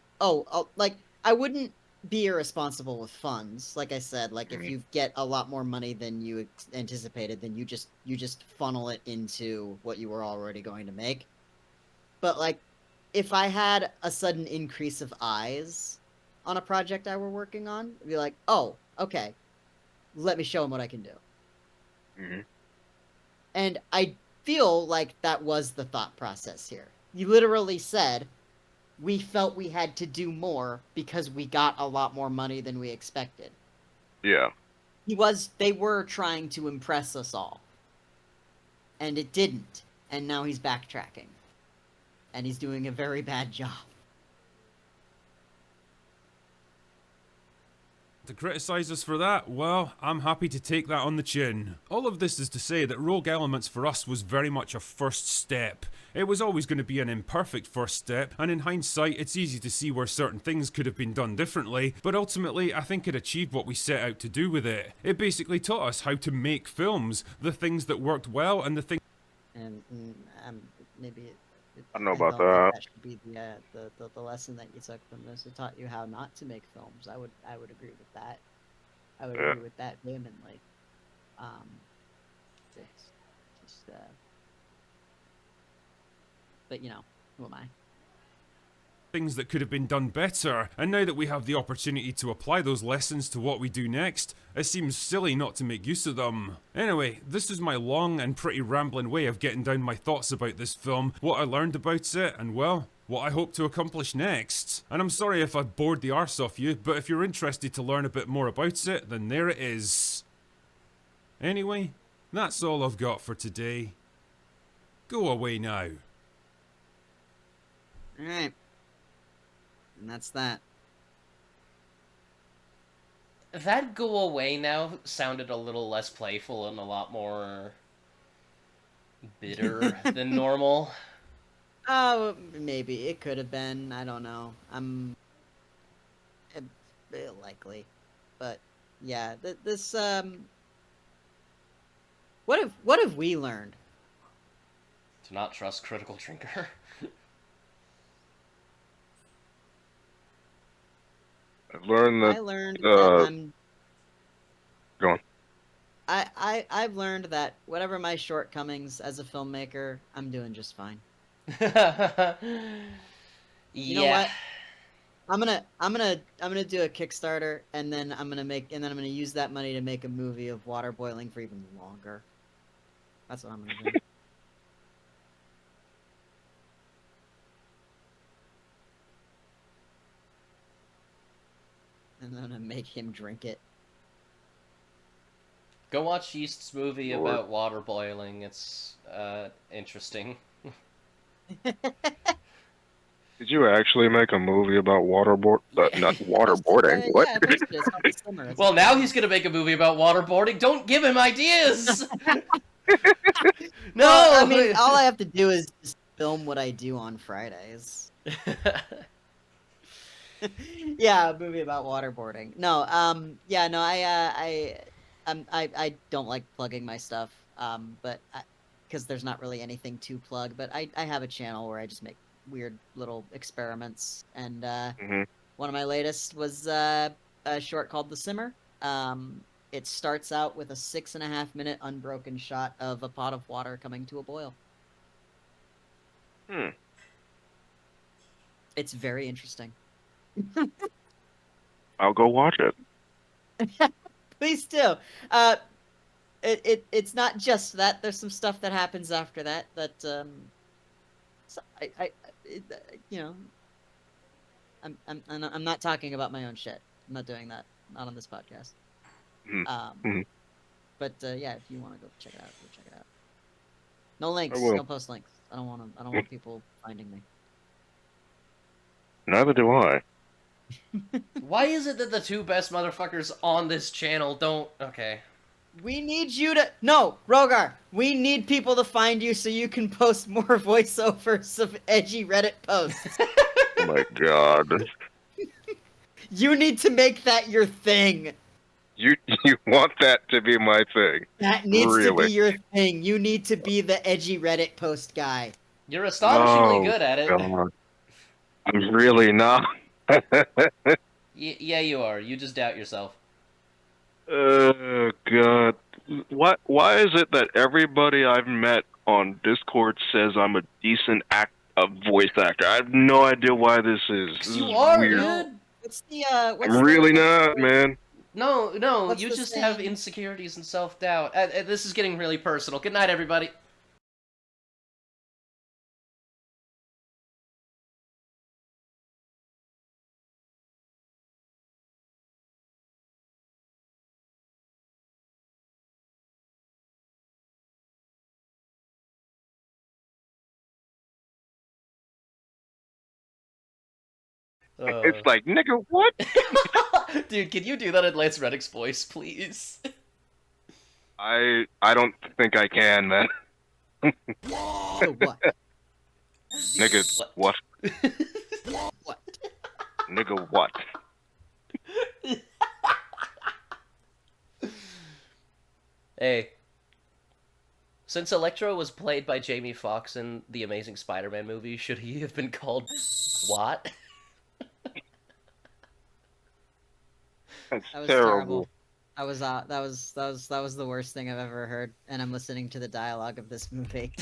I wouldn't be irresponsible with funds. Like I said, like if you get a lot more money than you anticipated, then you just funnel it into what you were already going to make. But like if I had a sudden increase of eyes on a project I were working on, I'd be like, oh, okay, let me show him what I can do. Mm-hmm. And I feel like that was the thought process here. You literally said, we felt we had to do more because we got a lot more money than we expected. Yeah. They were trying to impress us all. And it didn't. And now he's backtracking. And he's doing a very bad job. To criticise us for that? Well, I'm happy to take that on the chin. All of this is to say that Rogue Elements for us was very much a first step. It was always going to be an imperfect first step, and in hindsight it's easy to see where certain things could have been done differently, but ultimately I think it achieved what we set out to do with it. It basically taught us how to make films, the things that worked well and the things... And maybe... I don't know I about don't think that. should be the lesson that you took from this. It taught you how not to make films. I would agree with that. I would agree with that vehemently. It's just but you know, who am I? Things that could have been done better, and now that we have the opportunity to apply those lessons to what we do next, it seems silly not to make use of them. Anyway, this is my long and pretty rambling way of getting down my thoughts about this film, what I learned about it, and well, what I hope to accomplish next. And I'm sorry if I've bored the arse off you, but if you're interested to learn a bit more about it, then there it is. Anyway, that's all I've got for today. Go away now. Alright. And that's that. That go away now sounded a little less playful and a lot more bitter than normal. Oh, maybe. It could have been. I don't know. Likely. But, yeah. This, What have we learned? To not trust Critical Drinker. I've learned that. I learned that I'm... Go on. I've learned that whatever my shortcomings as a filmmaker, I'm doing just fine. You know what? I'm gonna do a Kickstarter, and then I'm gonna use that money to make a movie of water boiling for even longer. That's what I'm gonna do. And I'm gonna make him drink it. Go watch Yeast's movie Lord. about water boiling. It's interesting. Did you actually make a movie about waterboard? Not waterboarding. What? Yeah, of course it is. It's called The Simmer. It's Well, now he's gonna make a movie about waterboarding. Don't give him ideas. No, Well, I mean, all I have to do is just film what I do on Fridays. Yeah, a movie about waterboarding. No, yeah, no, I don't like plugging my stuff, but because there's not really anything to plug. But I have a channel where I just make weird little experiments, and one of my latest was a short called The Simmer. It starts out with a 6.5-minute unbroken shot of a pot of water coming to a boil. It's very interesting. I'll go watch it. Please do. It's not just that. There's some stuff that happens after that. You know, I'm not talking about my own shit. I'm not doing that. Not on this podcast. But yeah, if you want to go check it out, go check it out. No links. I will. No post links. I don't want people finding me. Neither do I. Why is it that the two best motherfuckers on this channel don't... Okay. We need you to... No, Rogar, we need people to find you so you can post more voiceovers of edgy Reddit posts. Oh my god. You need to make that your thing. You want that to be my thing? That needs to Really? be your thing. You need to be the edgy Reddit post guy. You're astonishingly Oh, good at it. God. I'm really not. Yeah, you are. You just doubt yourself. Oh god. Why is it that everybody I've met on Discord says I'm a decent voice actor? I have no idea why this is. This You is are, weird. dude. What's the, I'm really not, man. No, What's you the just have saying? insecurities and self-doubt. This is getting really personal. Good night, everybody. It's like, nigga, what? Dude, can you do that in Lance Reddick's voice, please? I don't think I can, man. what? Nigga, what? What? Nigga, what? Hey. Since Electro was played by Jamie Foxx in the Amazing Spider-Man movie, should he have been called what? That's That was terrible. terrible. That was the worst thing I've ever heard, and I'm listening to the dialogue of this movie.